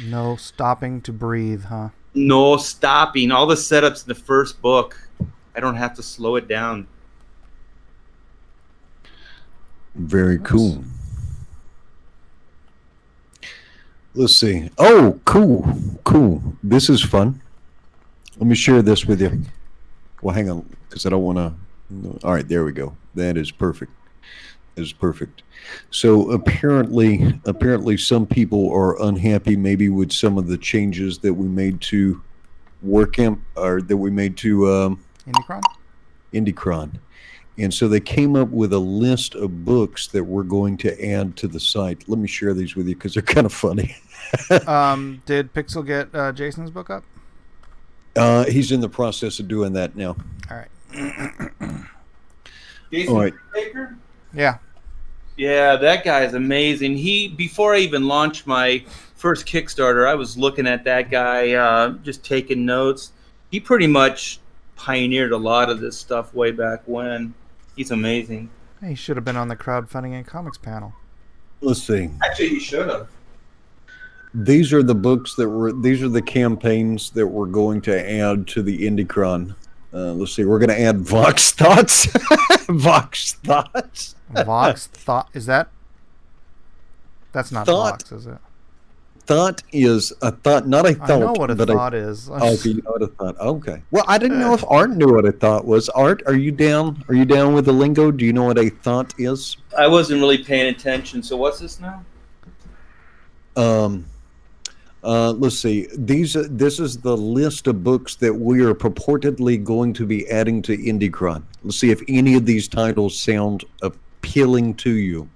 No stopping to breathe, huh? No stopping. All the setups in the first book, I don't have to slow it down. Very cool. Let's see. Oh, cool. This is fun. Let me share this with you. Well, hang on, because I don't want to. All right, there we go. That is perfect. So apparently some people are unhappy maybe with some of the changes that we made to WordCamp, or that we made to IndieCron. And so they came up with a list of books that we're going to add to the site. Let me share these with you because they're kind of funny. Did Pixel get Jason's book up? He's in the process of doing that now. All right. Jason All right. Baker? Yeah. Yeah, that guy is amazing. Before I even launched my first Kickstarter, I was looking at that guy, just taking notes. He pretty much pioneered a lot of this stuff way back when. He's amazing. He should have been on the crowdfunding and comics panel. Let's see. Actually, he should have. These are the books these are the campaigns that we're going to add to the IndieCron. Let's see. We're going to add Vox Thoughts. Vox Thoughts. Vox Thought, is that? That's not Thought. Vox, is it? Thought is a thought, not a thought. I know what a thought is. Okay, you know what a thought. Okay. Well, I didn't know if Art knew what a thought was. Art, are you down? Are you down with the lingo? Do you know what a thought is? I wasn't really paying attention. So what's this now? Let's see. This is the list of books that we are purportedly going to be adding to IndieCron. Let's see if any of these titles sound appealing to you.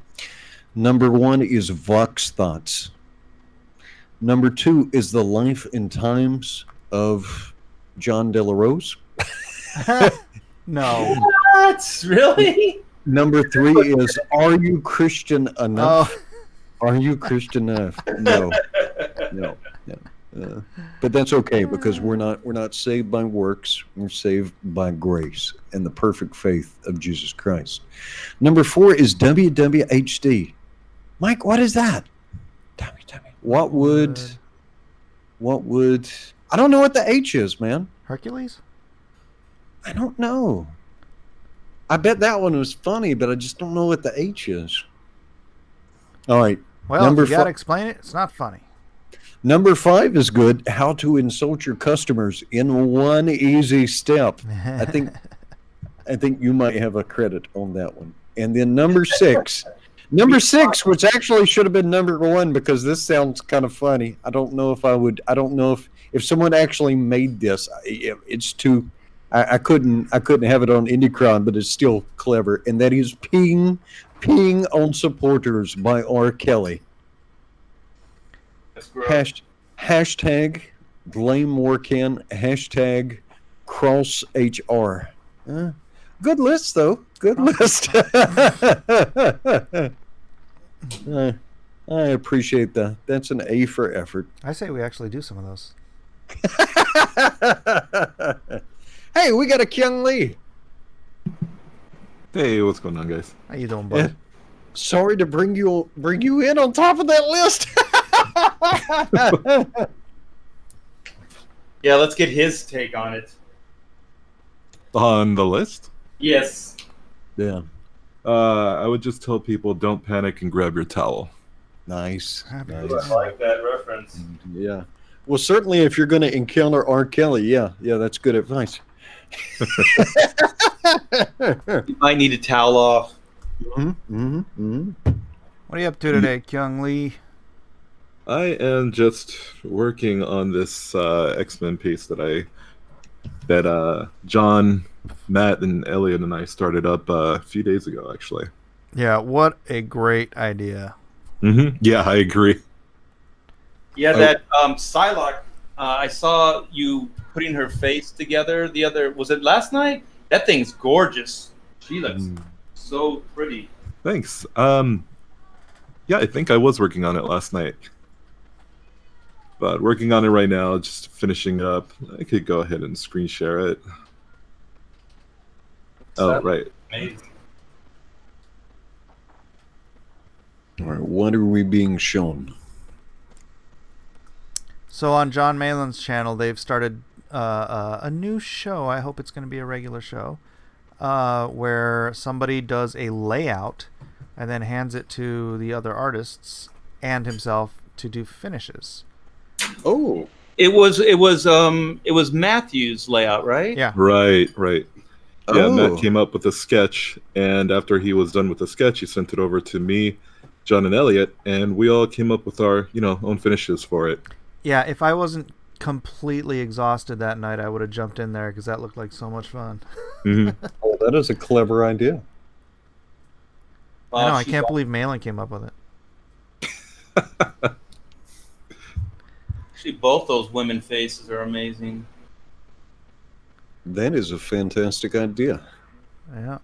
Number 1 is Vox Thoughts. Number 2 is The Life and Times of John De La Rose. No. What? Really? Number 3 is Are You Christian Enough? Oh. Are You Christian Enough? No. But that's okay, because we're not saved by works. We're saved by grace and the perfect faith of Jesus Christ. Number 4 is WWHD. Mike, what is that? What would I don't know what the H is, man. Hercules? I don't know. I bet that one was funny, but I just don't know what the H is. All right. Well, if you got to explain it, it's not funny. Number 5 is good. How to insult your customers in one easy step. I think you might have a credit on that one. And then number 6. Number 6, which actually should have been number 1, because this sounds kind of funny. I don't know if someone actually made this. It's too. I couldn't have it on IndieCron, but it's still clever. And that is peeing on supporters by R. Kelly. Hashtag blame Warcan. Hashtag cross HR. Good list, though. Good list. I appreciate that. That's an A for effort. I say we actually do some of those. Hey, we got a Kyung Lee. Hey, what's going on, guys? How you doing, bud? Sorry to bring you in on top of that list. Yeah, let's get his take on it. On the list? Yes. Yeah. I would just tell people, don't panic and grab your towel. Nice. I like that reference. Yeah. Well, certainly if you're going to encounter R. Kelly, yeah, that's good advice. You might need a towel off. What are you up to today, Kyung Lee? I am just working on this X-Men piece that I that John, Matt, and Elliot and I started up a few days ago, actually. Yeah, what a great idea. Yeah, I agree. Yeah, that Psylocke, I saw you putting her face together was it last night? That thing's gorgeous. She looks so pretty. Thanks. Yeah, I think I was working on it last night. But working on it right now, just finishing up. I could go ahead and screen share it. Oh, right. Amazing. All right, what are we being shown? So on John Malin's channel, they've started a new show. I hope it's going to be a regular show, where somebody does a layout and then hands it to the other artists and himself to do finishes. Oh, It was Matthew's layout, right? Yeah. Right. Yeah, Oh. Matt came up with a sketch, and after he was done with the sketch, he sent it over to me, John, and Elliot, and we all came up with our, own finishes for it. Yeah, if I wasn't completely exhausted that night, I would have jumped in there because that looked like so much fun. Oh, that is a clever idea. I know, I can't believe Malin came up with it. Actually, both those women faces are amazing. That is a fantastic idea. Yeah.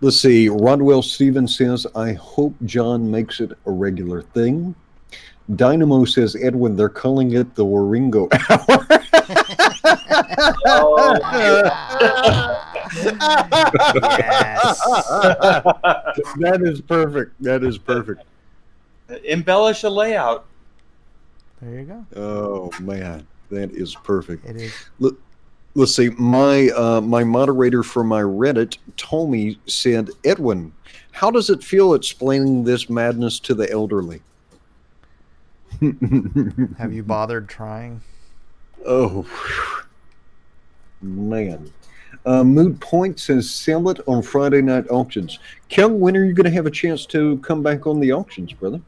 Let's see. Rodwell Stevens says, I hope John makes it a regular thing. Dynamo says, Edwin, they're calling it the Waringo Hour. Yes. That is perfect. That is perfect. Embellish a layout. There you go. Oh, man. That is perfect. It is. Let's see. My moderator for my Reddit, Tommy, said, Edwin, how does it feel explaining this madness to the elderly? Have you bothered trying? Oh, man. Mood Point says, sell it on Friday night auctions. Kel, when are you going to have a chance to come back on the auctions, brother?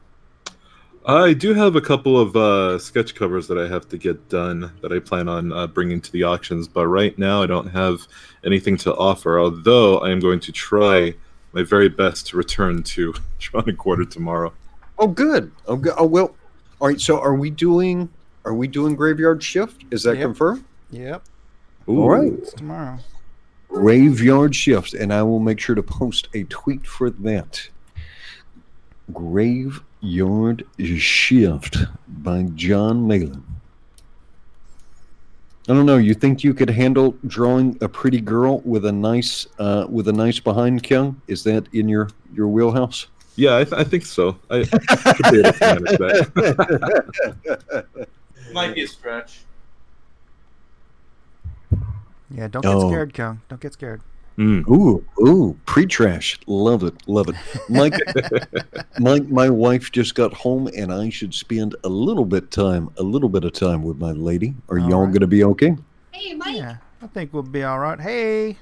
I do have a couple of sketch covers that I have to get done that I plan on bringing to the auctions, but right now I don't have anything to offer, although I am going to try my very best to return to Drawn and Quarter tomorrow. Oh, good. Oh, good. Oh, well. All right. So, are we doing Graveyard Shift? Is that Yep. confirmed? Yep. All right. It's tomorrow. Graveyard Shift, and I will make sure to post a tweet for that. Graveyard Shift by John Malin. I don't know. You think you could handle drawing a pretty girl with a nice behind, Kel? Is that in your wheelhouse? Yeah, I think so. I should be able to manage that. Might be a stretch. Yeah, don't get scared, Kung. Don't get scared. Ooh, pre-trash. Love it. Mike, my wife just got home, and I should spend a little bit of time with my lady. Are All y'all right. gonna be okay? Hey, Mike. Yeah, I think we'll be all right. Hey.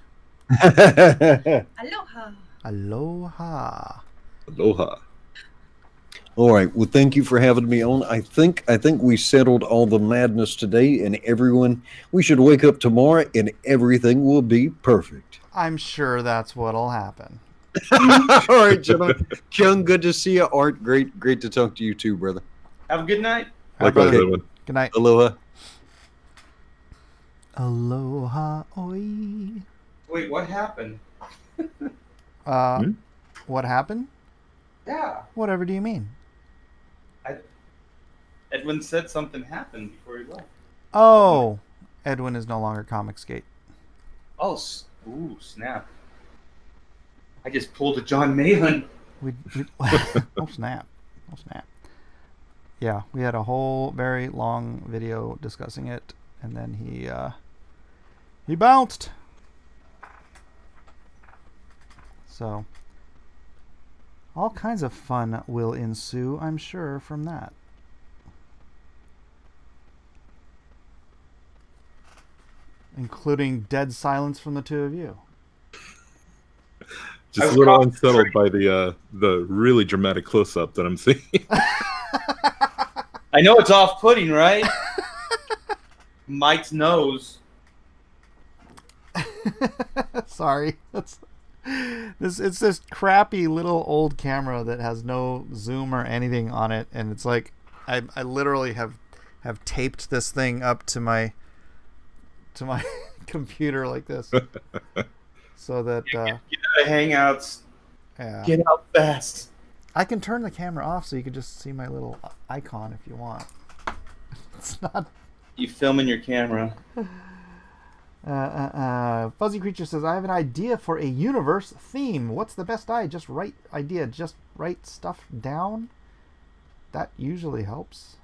Aloha. Aloha. Aloha. All right. Well, thank you for having me on. I think we settled all the madness today, and everyone. We should wake up tomorrow, and everything will be perfect. I'm sure that's what'll happen. All right, gentlemen. Kyung, good to see you. Art, great to talk to you too, brother. Have a good night. Likewise, Okay. Edwin. Good night. Aloha. Aloha, oi. Wait, what happened? What happened? Yeah. Whatever do you mean? Edwin said something happened before he left. Oh, Edwin is no longer Comicsgate. Oh, ooh, snap. I just pulled a John Malin. Oh snap! Oh snap! Yeah, we had a whole very long video discussing it, and then he bounced. So all kinds of fun will ensue, I'm sure, from that. Including dead silence from the two of you. Just a little unsettled by the really dramatic close-up that I'm seeing. I know it's off-putting, right? Mike's nose. Sorry. It's this crappy little old camera that has no zoom or anything on it, and it's like I literally have taped this thing up to my computer like this, so that Get out of Hangouts. yeah. Get out fast. I can turn the camera off so you can just see my little icon if you want. It's not. You filming your camera. Fuzzy Creature says, I have an idea for a universe theme. What's the best idea? Just write stuff down. That usually helps.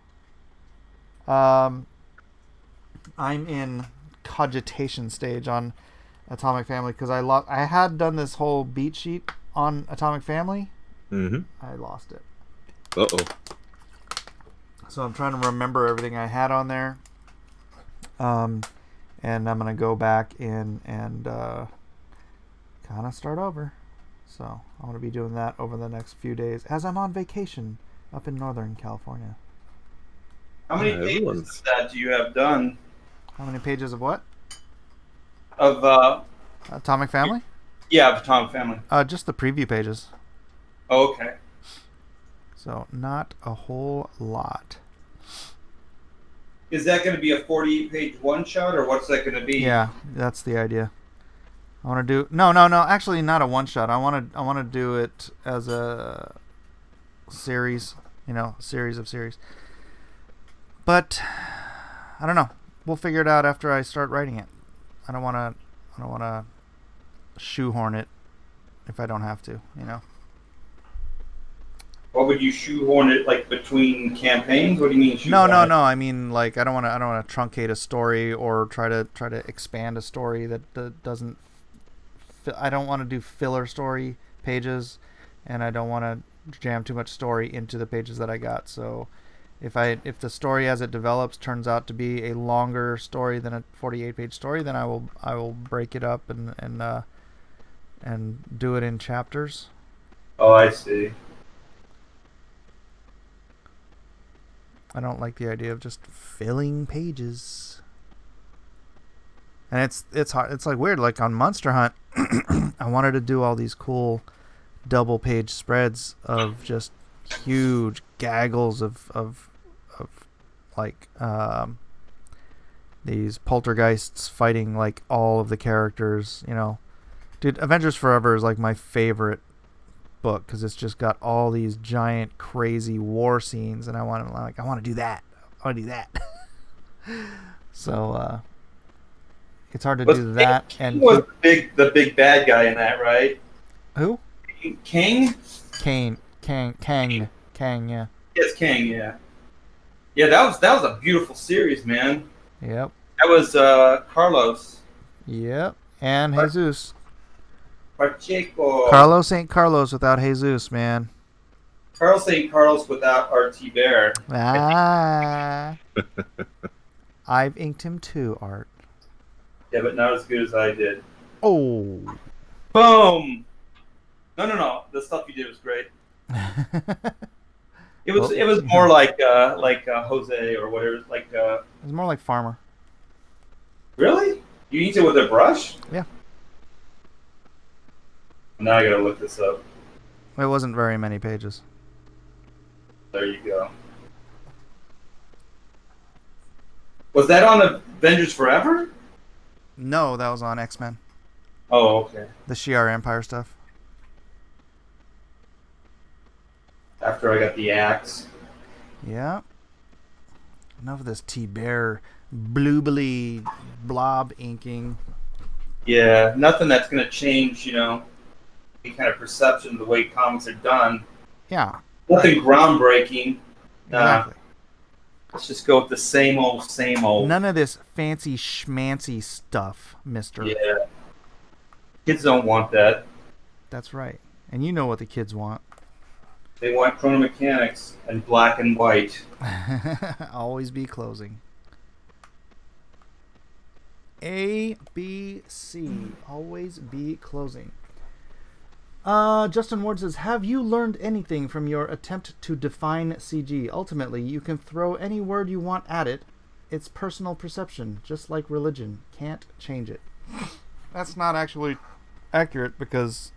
I'm in cogitation stage on Atomic Family because I had done this whole beat sheet on Atomic Family. Mm-hmm. I lost it. Uh-oh. So I'm trying to remember everything I had on there. And I'm going to go back in and kind of start over. So I'm going to be doing that over the next few days as I'm on vacation up in Northern California. How many pages of that do you have done? How many pages of what? Of Atomic Family? Yeah, of Atomic Family. Just the preview pages. Oh, okay. So not a whole lot. Is that going to be a 48-page one-shot, or what's that going to be? Yeah, that's the idea. I want to do no. Actually, not a one-shot. I want to do it as a series. Series of series. But I don't know. We'll figure it out after I start writing it. I don't want to shoehorn it if I don't have to. What would you shoehorn it like between campaigns? What do you mean shoehorn? No. I mean, like I don't want to truncate a story or try to expand a story that doesn't. I don't want to do filler story pages, and I don't want to jam too much story into the pages that I got. So, if the story as it develops turns out to be a longer story than a 48-page story, then I will break it up and do it in chapters. Oh, I see. I don't like the idea of just filling pages. And it's hard. It's like weird. Like on Monster Hunt, I wanted to do all these cool double page spreads of just huge gaggles of like these poltergeists fighting like all of the characters. Dude, Avengers Forever is like my favorite book because it's just got all these giant crazy war scenes, and I want to do that. So it's hard to do that. King And was the big bad guy in that, right? who? King? Kang. Yeah. Yes, King. Yeah. Yeah, that was a beautiful series, man. Yep. That was Carlos Yep. And Jesus. Pacheco. Carlos ain't Carlos without Jesus, man. Carlos ain't Carlos without RT Bear. Ah. I've inked him too, Art. Yeah, but not as good as I did. Oh. Boom. No. The stuff you did was great. It was more like Jose or whatever. Like It's more like Farmer. really? You inked it with a brush? Yeah. Now I gotta look this up. It wasn't very many pages. There you go. Was that on Avengers Forever? No, that was on X-Men. Oh, okay. The Shi'ar Empire stuff. After I got the axe. Yeah. Enough of this T-Bear bloobly blob inking. Yeah, nothing that's gonna change, any kind of perception of the way comics are done. Yeah. Nothing groundbreaking. Exactly. Let's just go with the same old. None of this fancy schmancy stuff, mister. Yeah. Kids don't want that. That's right. And you know what the kids want. They want chrono mechanics and black and white. Always be closing. A, B, C. Always be closing. Justin Ward says, have you learned anything from your attempt to define CG? Ultimately, you can throw any word you want at it, It's personal perception, just like religion. Can't change it. That's not actually accurate because,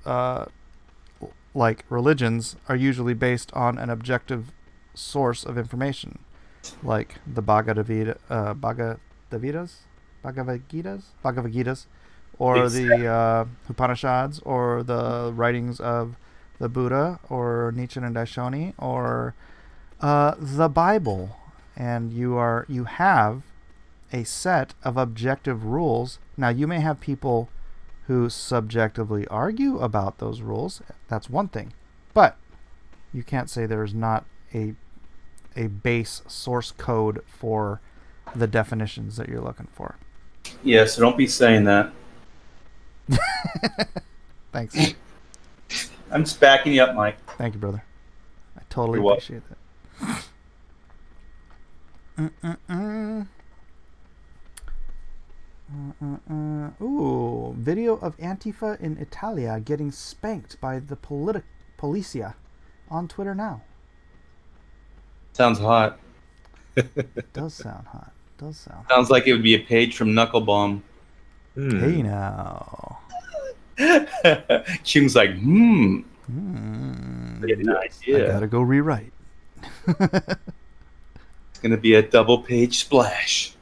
like religions, are usually based on an objective source of information, like the Bhagavad Gitas, or the Upanishads, or the writings of the Buddha, or Nichiren and Daishonin, or the Bible. And you have a set of objective rules. Now, you may have people who subjectively argue about those rules. That's one thing. But you can't say there's not a base source code for the definitions that you're looking for. Yeah, so don't be saying that. Thanks. I'm just backing you up, Mike. Thank you, brother. I totally You're welcome. appreciate that. Ooh, video of Antifa in Italia getting spanked by the Policia on Twitter now. Sounds hot. Does sound hot. Sounds like it would be a page from Knucklebomb. Hey now. Chung's like, Hmm. Get an I idea. gotta go rewrite. It's going to be a double-page splash.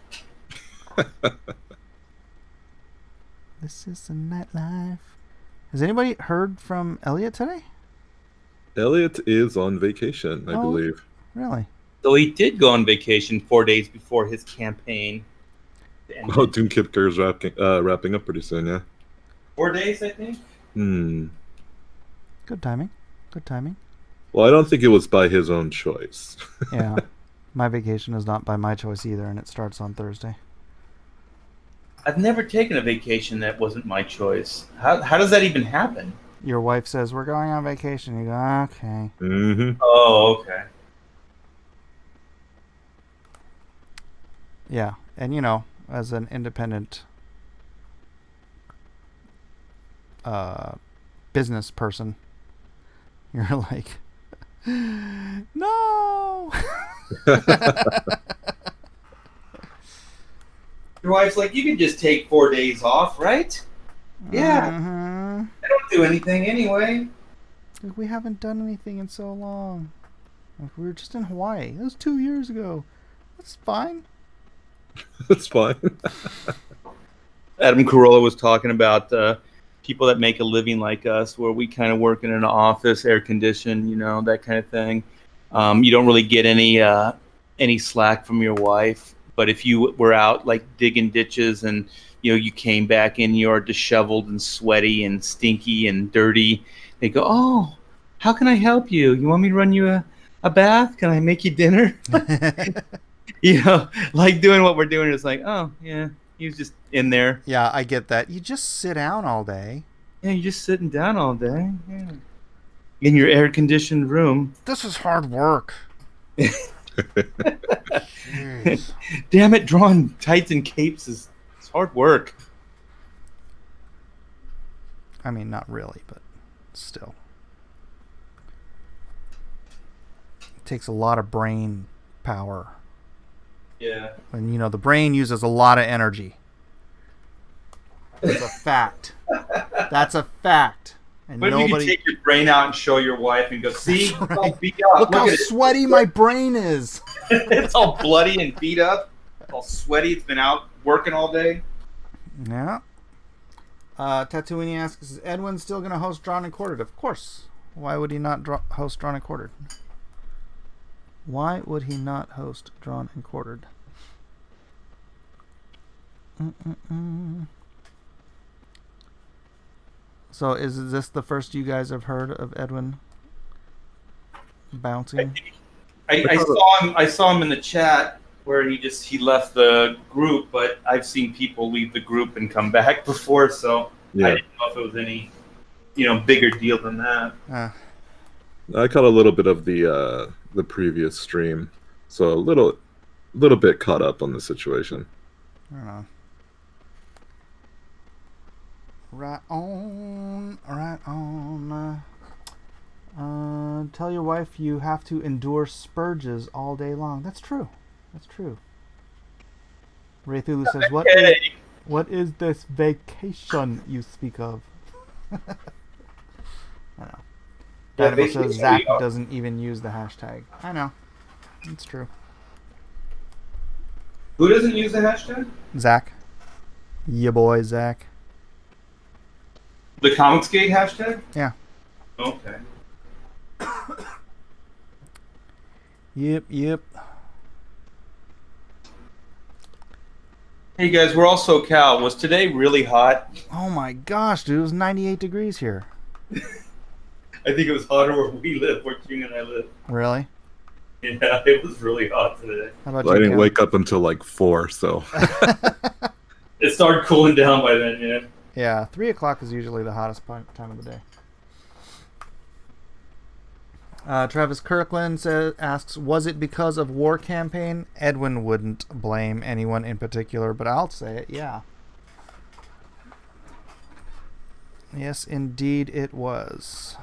This is the nightlife. Has anybody heard from Elliot today? Elliot is on vacation, I Oh. believe. Really? So he did go on vacation 4 days before his campaign ended. Oh, Doom Kipker is wrapping up pretty soon, yeah. 4 days, I think. Good timing. Well, I don't think it was by his own choice. Yeah. My vacation is not by my choice either, and it starts on Thursday. I've never taken a vacation that wasn't my choice. How does that even happen? Your wife says, we're going on vacation. You go, okay. Mm-hmm. Oh, okay. Yeah. And, as an independent business person, you're like, no! Your wife's like, you can just take 4 days off, right? Yeah. Mhm. I don't do anything anyway. Like, we haven't done anything in so long. Like, we were just in Hawaii. That was 2 years ago. That's fine. That's fine. Adam Carolla was talking about people that make a living like us, where we kind of work in an office, air conditioned, that kind of thing. You don't really get any slack from your wife. But if you were out like digging ditches and you came back in, you're disheveled and sweaty and stinky and dirty, they go, "Oh, how can I help you? You want me to run you a bath? Can I make you dinner?" Like doing what we're doing is like, "Oh yeah, he was just in there." Yeah, I get that. You just sit down all day. Yeah, you're just sitting down all day. Yeah. In your air conditioned room. This is hard work. Damn it, drawing tights and capes is hard work. I mean, not really, but still. It takes a lot of brain power. Yeah. And, the brain uses a lot of energy. That's a fact. And But you can take your brain out and show your wife and go, "See, That's it's all right. beat up. Look how at it. sweaty my brain is." It's all bloody and beat up. It's all sweaty. It's been out working all day." Yeah. Tatooine asks, is Edwin still going to host Drawn and Quartered? Of course. Why would he not host Drawn and Quartered? Why would he not host Drawn and Quartered? So is this the first you guys have heard of Edwin bouncing? I saw him in the chat where he left the group, but I've seen people leave the group and come back before, so Yeah. I didn't know if it was any bigger deal than that. I caught a little bit of the previous stream, so a little bit caught up on the situation. I don't know. Right on. Tell your wife you have to endure spurges all day long. That's true. Ray Thulu says, Okay. what is this vacation you speak of? I know. Yeah, Dynamo says vacation, Zach yeah. doesn't even use the hashtag. I know. It's true. Who doesn't use the hashtag? Zach. Ya boy, Zach. The Comicsgate hashtag? Yeah. Okay. Yep. Hey guys, we're all SoCal. Was today really hot? Oh my gosh, dude. It was 98 degrees here. I think it was hotter where we live, where King and I live. Really? Yeah, it was really hot today. How about Well, I you, didn't Ken? wake up until like 4, so. It started cooling down by then, yeah. Yeah, 3 o'clock is usually the hottest time of the day. Travis Kirkland asks, was it because of war campaign? Edwin wouldn't blame anyone in particular, but I'll say it, yeah. Yes, indeed it was.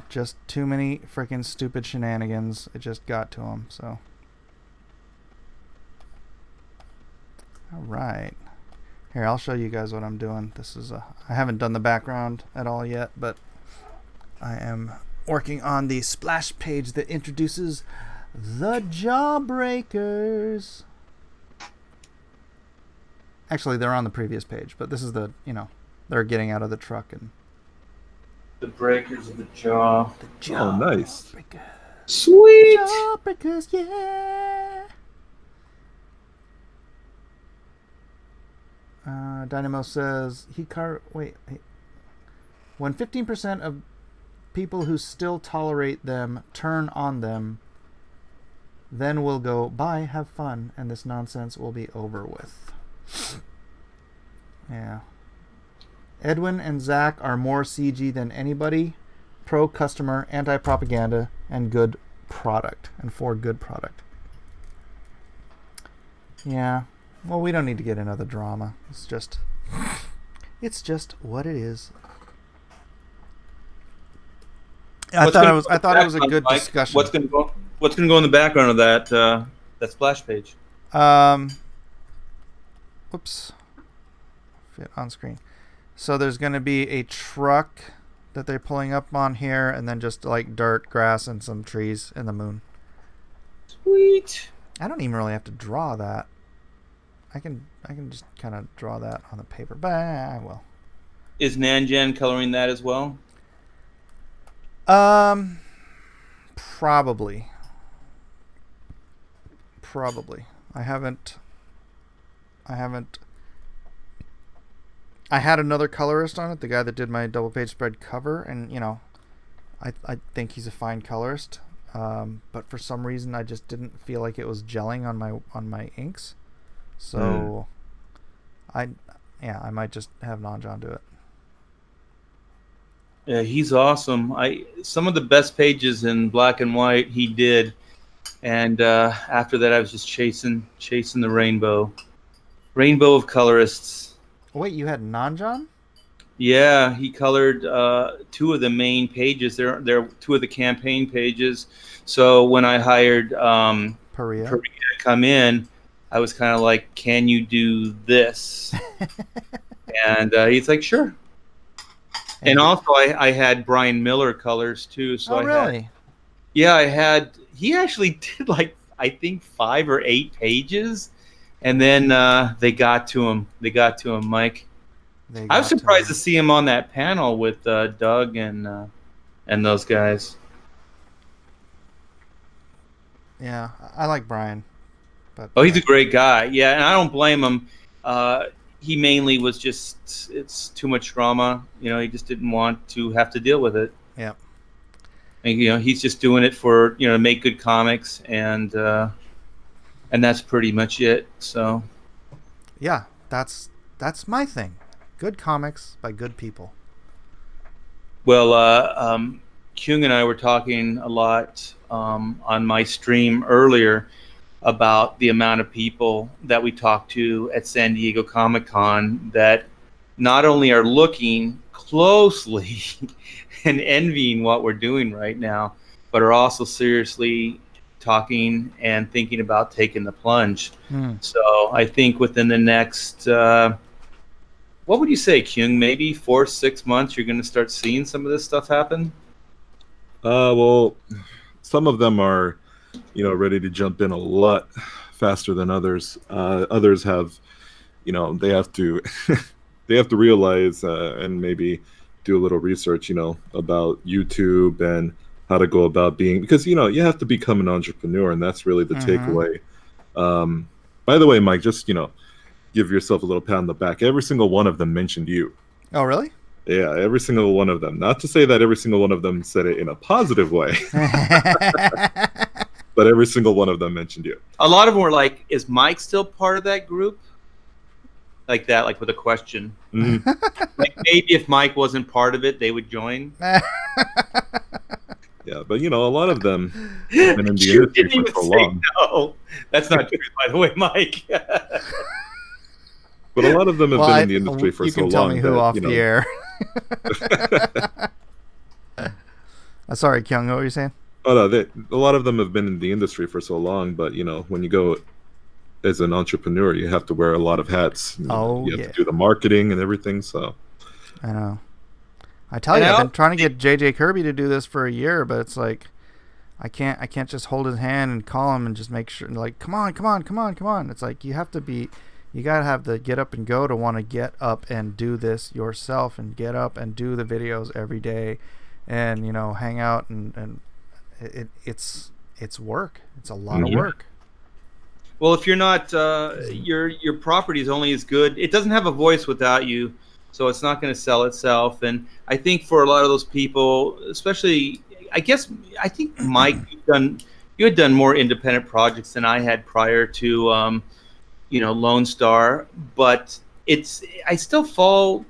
Just too many freaking stupid shenanigans. It just got to him, so. All right. Here, I'll show you guys what I'm doing. This is I haven't done the background at all yet, but I am working on the splash page that introduces the Jawbreakers. Actually, they're on the previous page, but this is the, they're getting out of the truck and The breakers of the jaw. the Oh, nice. Jawbreakers. Sweet! Jawbreakers, yeah. Dynamo says when 15% of people who still tolerate them turn on them, then we'll go, bye, have fun, and this nonsense will be over with. Yeah. Edwin and Zach are more CG than anybody. Pro-customer, anti-propaganda, and good product. And for good product. Yeah. Well, we don't need to get into the drama. It's just what it is. I thought it was a good discussion. What's gonna go in the background of that splash page? Whoops. Fit on screen. So there's going to be a truck that they're pulling up on here, and then just like dirt, grass, and some trees in the moon. Sweet. I don't even really have to draw that. I can just kind of draw that on the paper, but I will. Is Nanjan coloring that as well? Probably. I had another colorist on it, the guy that did my double page spread cover, and I think he's a fine colorist. But for some reason I just didn't feel like it was gelling on my inks. So I might just have Nanjan do it. Yeah, he's awesome. Some of the best pages in black and white he did, and after that I was just chasing the rainbow of colorists. Wait, you had Nanjan? Yeah, he colored 2 of the main pages. They're 2 of the campaign pages. So when I hired Perea to come in, I was kind of like, "Can you do this?" And he's like, "Sure." And also, I had Brian Miller colors too. So really? He actually did I think 5 or 8 pages, and then they got to him. Mike. I was surprised to see him on that panel with Doug and those guys. Yeah, I like Brian. But he's a great guy. Yeah, and I don't blame him. He mainly was it's too much drama. He just didn't want to have to deal with it. Yeah. And he's just doing it for to make good comics, and that's pretty much it. So. Yeah, that's my thing. Good comics by good people. Well, Kyung and I were talking a lot on my stream earlier about the amount of people that we talked to at San Diego Comic-Con that not only are looking closely and envying what we're doing right now, but are also seriously talking and thinking about taking the plunge. Hmm. So I think within the next, what would you say, Kyung? Maybe 4-6 months, you're going to start seeing some of this stuff happen? Well, some of them are, ready to jump in a lot faster than others. Others have, they have to, they have to realize and maybe do a little research, about YouTube and how to go about being, because, you have to become an entrepreneur, and that's really the takeaway. By the way, Mike, just, give yourself a little pat on the back. Every single one of them mentioned you. Oh, really? Yeah, every single one of them. Not to say that every single one of them said it in a positive way, but every single one of them mentioned you. A lot of them were like, is Mike still part of that group? Like that, like with a question. Mhm. Like maybe if Mike wasn't part of it, they would join. Yeah, but a lot of them have been in the You industry didn't for so even say long. no. That's not true, by the way, Mike. But a lot of them have Well, been in the industry for you so can tell long. me who that, off the air. Sorry, Kyung, what were you saying? Oh no, a lot of them have been in the industry for so long, but when you go as an entrepreneur, you have to wear a lot of hats. Oh, you have yeah. to do the marketing and everything. So I know. I tell you, I've been trying to get JJ Kirby to do this for a year, but it's like I can't just hold his hand and call him and just make sure, like, come on. It's like you gotta have the get up and go to want to get up and do this yourself and get up and do the videos every day and hang out and it's work. It's a lot of work. Well, if you're not, your property is only as good. It doesn't have a voice without you, so it's not going to sell itself. And I think for a lot of those people, especially, I think Mike, you had done more independent projects than I had prior to, Lone Star. But I still fall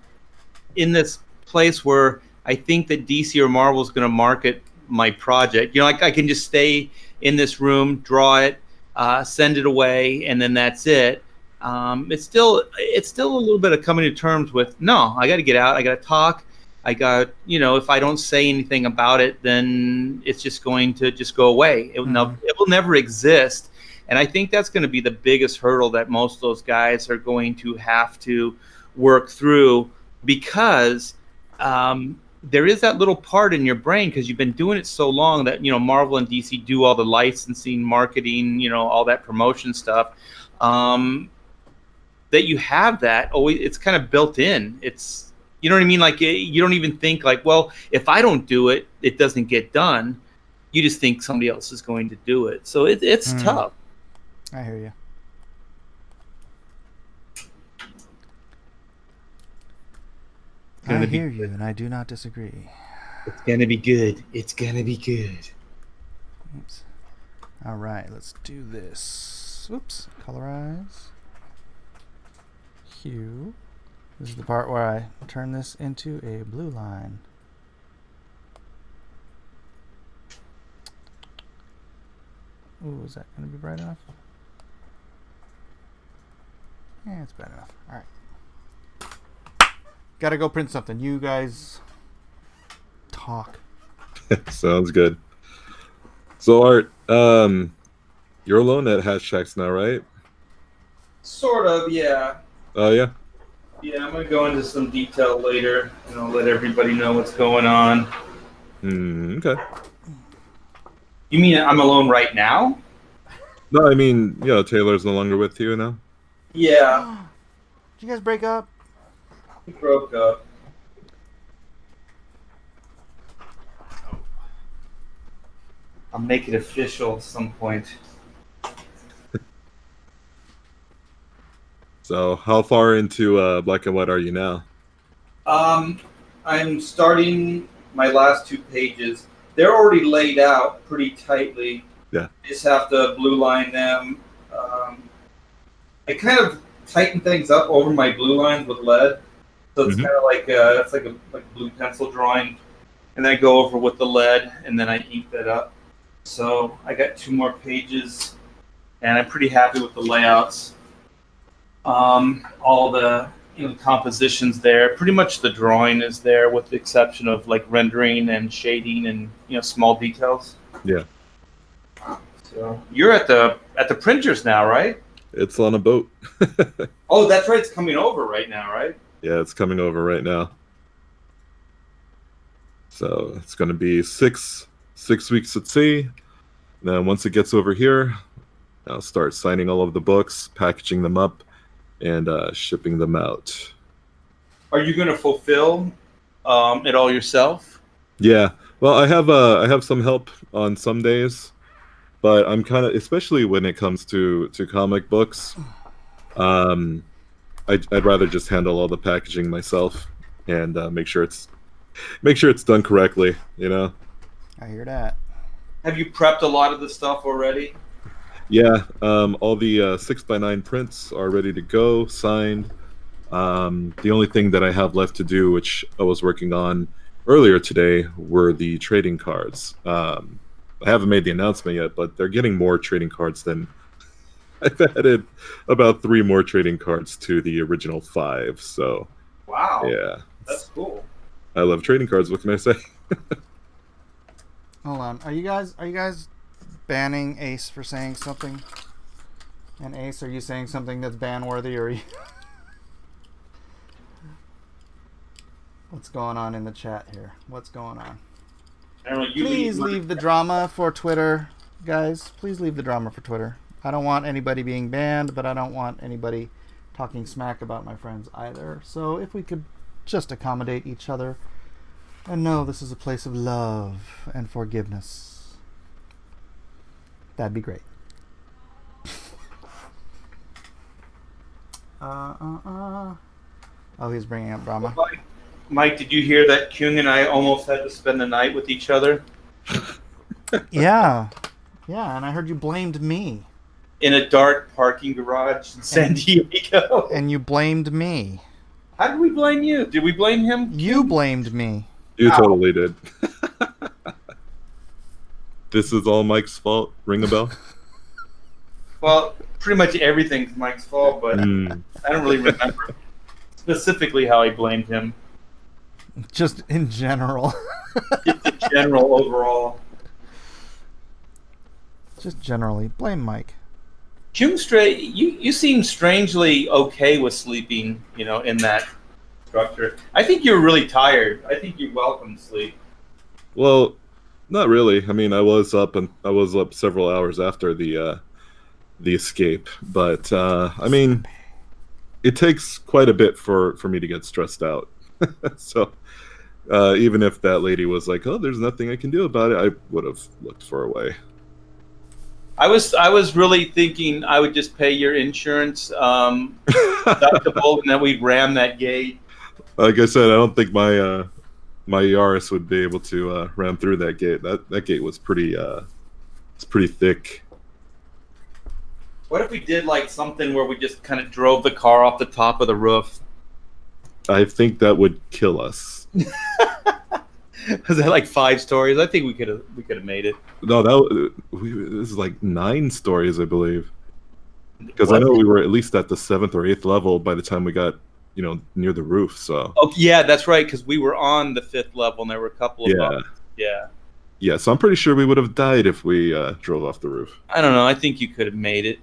in this place where I think that DC or Marvel is going to market my project. Like I can just stay in this room, draw it, send it away, and then that's it. It's still a little bit of coming to terms with, no, I got to get out, I got to talk, I got, if I don't say anything about it, then it's just going to just go away. It will never exist. And I think that's going to be the biggest hurdle that most of those guys are going to have to work through, because there is that little part in your brain, because you've been doing it so long, that Marvel and DC do all the licensing, marketing, all that promotion stuff, that you have that always. It's kind of built in. It's, you know what I mean? Like you don't even think like, well, if I don't do it, it doesn't get done. You just think somebody else is going to do it. So it's tough. I hear you. I hear you, and I do not disagree. It's gonna be good. It's gonna be good. Oops. All right, let's do this. Oops, colorize. Hue. This is the part where I turn this into a blue line. Ooh, is that going to be bright enough? Yeah, it's bright enough. All right. Gotta go print something. You guys talk. sounds good. So Art, you're alone at Hashtracks now, right? Sort of, yeah. Oh yeah. Yeah, I'm gonna go into some detail later, and I'll let everybody know what's going on. Okay. You mean I'm alone right now? No, I mean, Taylor's no longer with you now. Yeah, Did you guys break up? we broke up. I'll make it official at some point. So how far into Black and White are you now? I'm starting my last 2 pages. They're already laid out pretty tightly. Yeah. I just have to blue line them. I kind of tighten things up over my blue lines with lead, so it's kind of like it's like a blue pencil drawing, and then I go over with the lead, and then I ink that up. So I got 2 more pages, and I'm pretty happy with the layouts. All the compositions there. Pretty much the drawing is there, with the exception of like rendering and shading and small details. Yeah. So you're at the printers now, right? It's on a boat. Oh, that's right. It's coming over right now, right? Yeah, it's coming over right now. So it's going to be six weeks at sea. Then once it gets over here, I'll start signing all of the books, packaging them up, and shipping them out. Are you going to fulfill it all yourself? Yeah. Well, I have some help on some days, but I'm kind of, especially when it comes to comic books, I'd rather just handle all the packaging myself and make sure it's done correctly. You know. I hear that. Have you prepped a lot of the stuff already? Yeah. All the 6x9 prints are ready to go, signed. The only thing that I have left to do, which I was working on earlier today, were the trading cards. I haven't made the announcement yet, but they're getting more trading cards than I've added about 3 more trading cards to the original 5. So, Wow. yeah, That's cool. I love trading cards. What can I say? Hold on. Are you guys banning Ace for saying something? And Ace, are you saying something that's ban worthy, or are you... What's going on in the chat here? What's going on? I don't know, you Please leave the drama for Twitter, guys. Please leave the drama for Twitter. I don't want anybody being banned, but I don't want anybody talking smack about my friends either. So if we could just accommodate each other and know this is a place of love and forgiveness, that'd be great. Oh, he's bringing up drama. Mike, did you hear that Kyung and I almost had to spend the night with each other? Yeah, and I heard you blamed me. In a dark parking garage in San Diego. And you blamed me. How did we blame you? Did we blame him? You blamed me. You totally did. This is all Mike's fault. Ring a bell? Well, pretty much everything's Mike's fault, but I don't really remember specifically how I blamed him. Just in general. Just in general, overall. Just generally. Blame Mike. Kyung, you seem strangely okay with sleeping, in that structure. I think you're really tired. I think you welcome sleep. Well, not really. I mean, I was up several hours after the escape, but I mean, it takes quite a bit for me to get stressed out. So even if that lady was like, "Oh, there's nothing I can do about it," I would have looked for a way. I was really thinking I would just pay your insurance deductible and then we'd ram that gate. Like I said, I don't think my Yaris would be able to ram through that gate. That gate was pretty thick. What if we did like something where we just kind of drove the car off the top of the roof? I think that would kill us. Was that like 5 stories? I think we could have made it. No, this is like 9 stories, I believe. Because I know we were at least at the 7th or 8th level by the time we got, near the roof. So. Oh yeah, that's right. Because we were on the 5th level, and there were a couple of bugs. Yeah. Yeah, so I'm pretty sure we would have died if we drove off the roof. I don't know. I think you could have made it.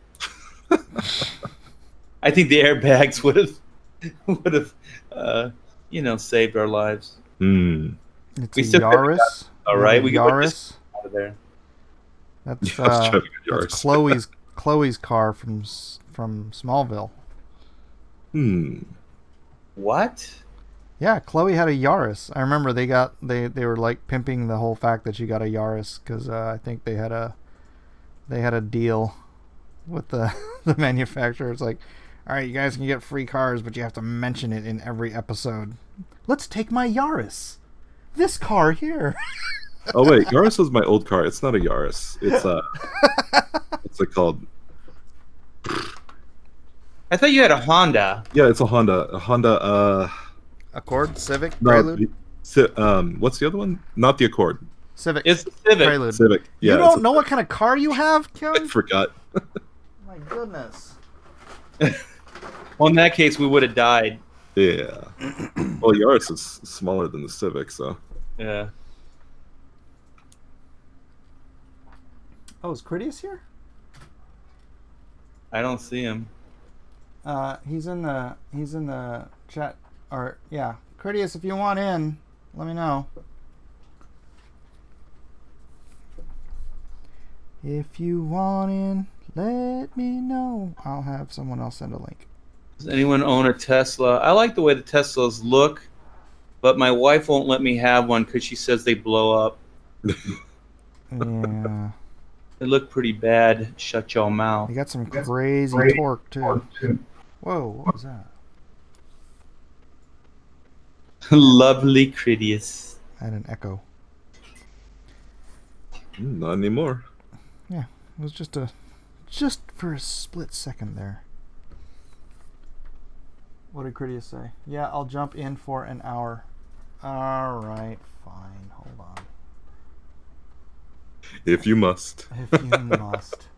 I think the airbags would have, saved our lives. Hmm. It's We a still could've Yaris. All right, we got Yaris. out of there. That's, Yeah, I was driving a that's Yaris. Chloe's car from Smallville. What? Yeah, Chloe had a Yaris. I remember they were like pimping the whole fact that she got a Yaris because I think they had a deal with the manufacturer. It's like, all right, you guys can get free cars, but you have to mention it in every episode. Let's take my Yaris. This car here. Oh wait, Yaris was my old car. It's not a Yaris. It's what's it called? I thought you had a Honda. Yeah, it's a Honda. A Honda. Accord, Civic, No, Prelude. What's the other one? Not the Accord. Civic. It's the Civic. Prelude. Civic. Yeah. You don't know what kind of car you have, I Kyung? forgot. My goodness. Well, in that case, we would have died. Yeah. Well, Yaris is smaller than the Civic, so. Yeah. Oh, is Critias here? I don't see him. He's in the chat. Or yeah, Critias, if you want in, let me know. If you want in, let me know. I'll have someone else send a link. Does anyone own a Tesla? I like the way the Teslas look, but my wife won't let me have one because she says they blow up. Yeah. They look pretty bad. Shut your mouth. They got some crazy torque too. Whoa, what was that? Lovely Critias. I had an echo. Not anymore. Yeah, it was just for a split second there. What did Critias say? Yeah, I'll jump in for an hour. All right, fine. Hold on. If you must. If you must.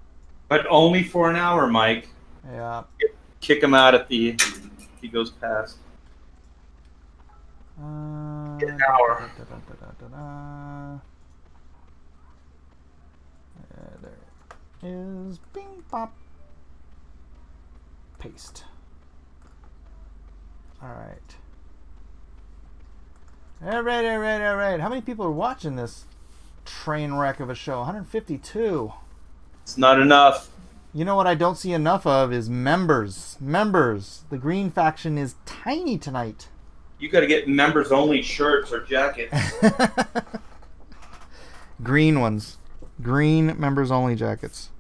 But only for an hour, Mike. Yeah. Kick him out if he goes past. An hour. There it is. Bing bop. Paste. All right. All right. How many people are watching this train wreck of a show? 152. It's not enough. You know what I don't see enough of is members. Members. The green faction is tiny tonight. You got to get members only shirts or jackets. Green ones. Green members only jackets.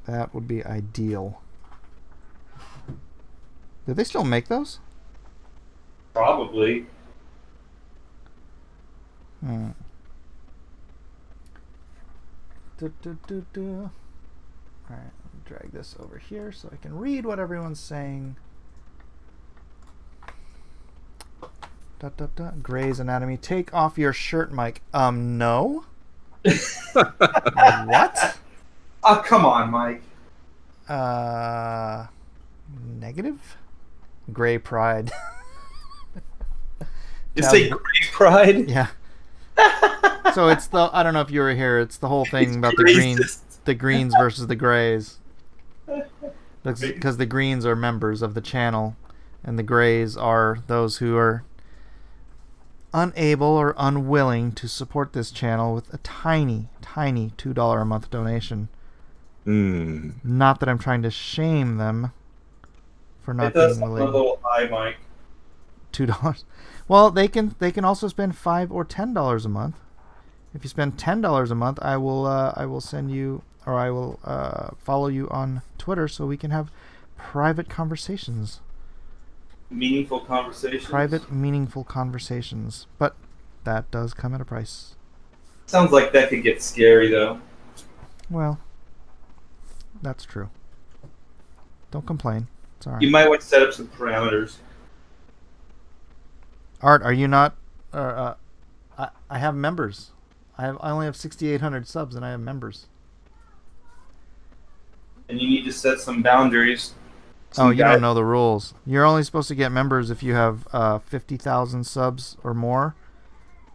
That would be ideal. Do they still make those? Probably. Hmm. Alright, drag this over here so I can read what everyone's saying. Grey's Anatomy. Take off your shirt, Mike. No? What? Oh, come on, Mike. Negative? Grey Pride. You say Grey Pride? Yeah. So it's the, I don't know if you were here, it's the whole thing about the greens versus the grays. Because the greens are members of the channel and the grays are those who are unable or unwilling to support this channel with a tiny $2 a month donation. Not that I'm trying to shame them for not being willing. A little high, Mike. $2. Well, they can also spend $5 or $10 a month. If you spend $10 a month, I will send you, or I will follow you on Twitter so we can have private conversations. Meaningful conversations. Private, meaningful conversations. But that does come at a price. Sounds like that could get scary, though. Well, that's true. Don't complain. It's all right. You might want to set up some parameters. Art, are you not? I have members. I only have 6,800 subs, and I have members. And you need to set some boundaries. Oh, you don't know the rules. You're only supposed to get members if you have 50,000 subs or more,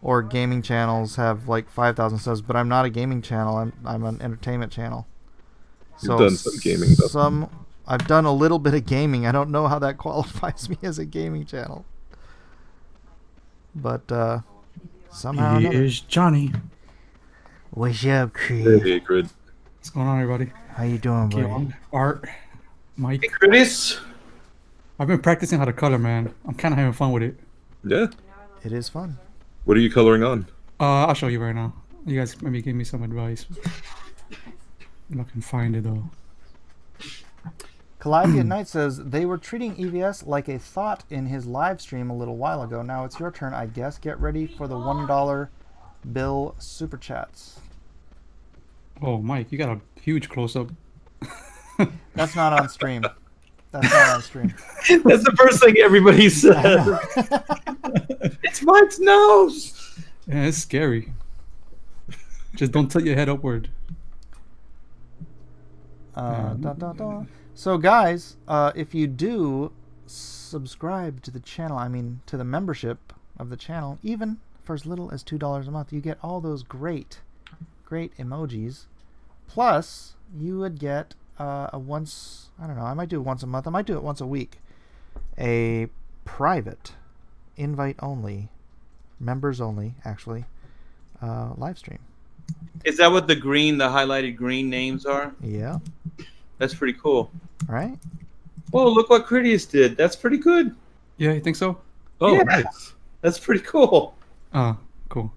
or gaming channels have like 5,000 subs. But I'm not a gaming channel. I'm an entertainment channel. You've done some gaming, though. I've done a little bit of gaming. I don't know how that qualifies me as a gaming channel. But somehow. Here's Johnny. What's up, Creed? Hey, Grid. What's going on, everybody? How you doing, buddy? Keon, Art, Mike. Hey, Curtis. I've been practicing how to color, man. I'm kind of having fun with it. Yeah. It is fun. What are you coloring on? I'll show you right now. You guys maybe give me some advice. If I can find it, though. Calliope at Night says, they were treating EVS like a thought in his live stream a little while ago. Now it's your turn, I guess. Get ready for the $1 bill super chats. Oh, Mike, you got a huge close-up. That's not on stream. That's not on stream. That's the first thing everybody says. It's Mike's nose. Yeah, it's scary. Just don't tilt your head upward. So guys, if you do subscribe to the channel, I mean to the membership of the channel, even for as little as $2 a month, you get all those great emojis Plus, you would get a once, I don't know, I might do it once a month. I might do it once a week. A private, invite only, members only, actually, live stream. Is that what the highlighted green names are? Yeah. That's pretty cool. Right? Whoa, look what Critias did. That's pretty good. Yeah, you think so? Oh, Yeah. nice. That's pretty cool. Ah, cool.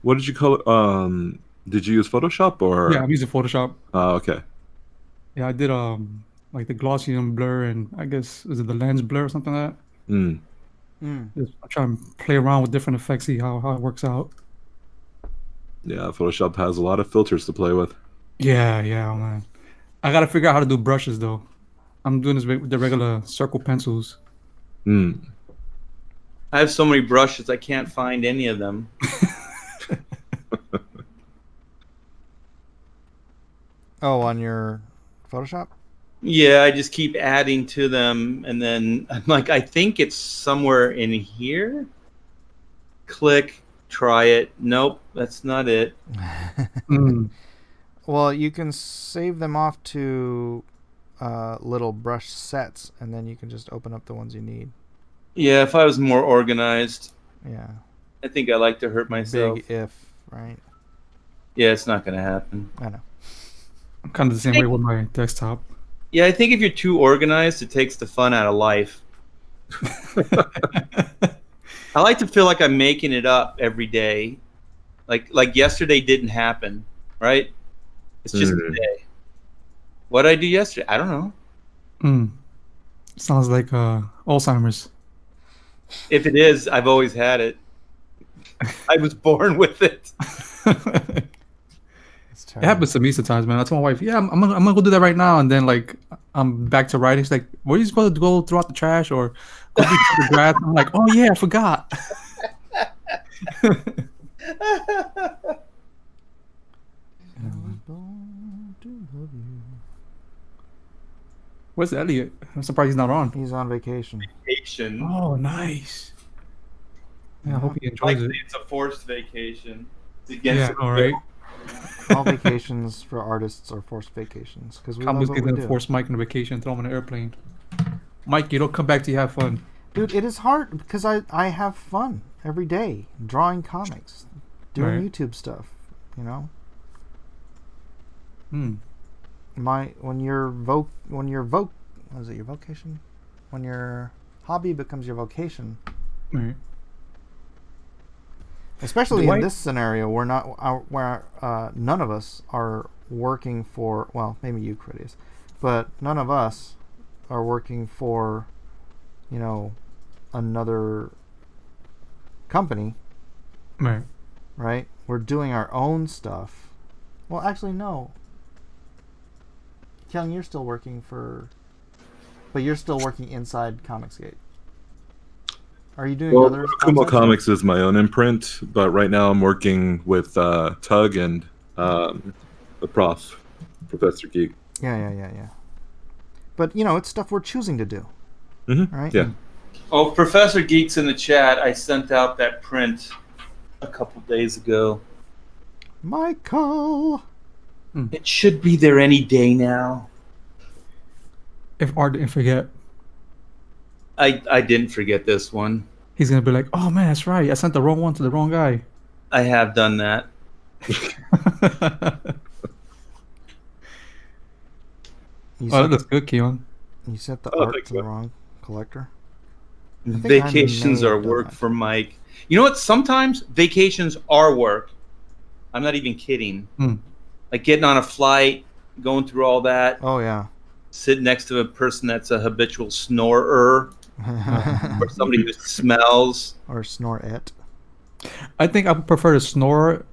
What did you call it? Did you use Photoshop or? Yeah, I'm using Photoshop. Okay. Yeah, I did like the Gaussian blur and I guess is it the lens blur or something like that? Mm. Just trying to play around with different effects, see how it works out. Yeah, Photoshop has a lot of filters to play with. Yeah, man. I gotta figure out how to do brushes though. I'm doing this with the regular circle pencils. Mm. I have so many brushes, I can't find any of them. Oh, on your Photoshop? Yeah, I just keep adding to them, and then I'm like, I think it's somewhere in here. Click, try it. Nope, that's not it. Well, you can save them off to little brush sets, and then you can just open up the ones you need. Yeah, if I was more organized, Yeah. I think I like to hurt myself. Big if, right? Yeah, it's not going to happen. I know. I'm kind of the same way with my desktop. Yeah, I think if you're too organized, it takes the fun out of life. I like to feel like I'm making it up every day. Like yesterday didn't happen, right? It's just a day. What did I do yesterday? I don't know. Sounds like Alzheimer's. If it is, I've always had it. I was born with it. It happens to me sometimes, man. I tell my wife, "Yeah, I'm gonna go do that right now," and then like I'm back to writing. She's like, "Were you supposed to go throw out the trash or go to the grass?" I'm like, "Oh yeah, I forgot." Where's Elliot? I'm surprised he's not on. He's on vacation. Vacation. Oh, nice. Yeah, I hope he Like enjoys it. it's a forced vacation. It's Yeah, against all right. All vacations for artists are forced vacations because we love Combos what we gonna do. force Mike on a vacation, throw him on an airplane. Mike, you don't come back till you have fun. Dude, it is hard because I have fun every day drawing comics, doing Right. YouTube stuff. You know, when your what is it, your vocation? When your hobby becomes your vocation, Right. especially Do in I- this scenario, where none of us are working for. Well, maybe you, Critias, but none of us are working for, you know, another company. Right. Right? We're doing our own stuff. Well, actually, no. Kyung, you're still working for... But you're still working inside Comicsgate. Are you doing Well, other... Kumo outside Comics is my own imprint, but right now I'm working with Tug and the prof, Professor Geek. stuff? Yeah. But, you know, it's stuff we're choosing to do. Mm-hmm. Right? Yeah. Oh, Professor Geek's in the chat. I sent out that print a couple days ago. Michael! It should be there any day now. If Art didn't forget, I didn't forget this one. he's gonna be like, "Oh man, that's right. I sent the wrong one to the wrong guy." I have done that. You Oh, that sent, looks good, Keon. you sent the Oh, art thanks, to the man. wrong collector? I think I Vacations may are have done work that. for Mike. You know what? Sometimes vacations are work. I'm not even kidding. Like getting on a flight, going through all that, Oh, yeah. sitting next to a person that's a habitual snorer or somebody who smells. Or snore it. I think I would prefer to snore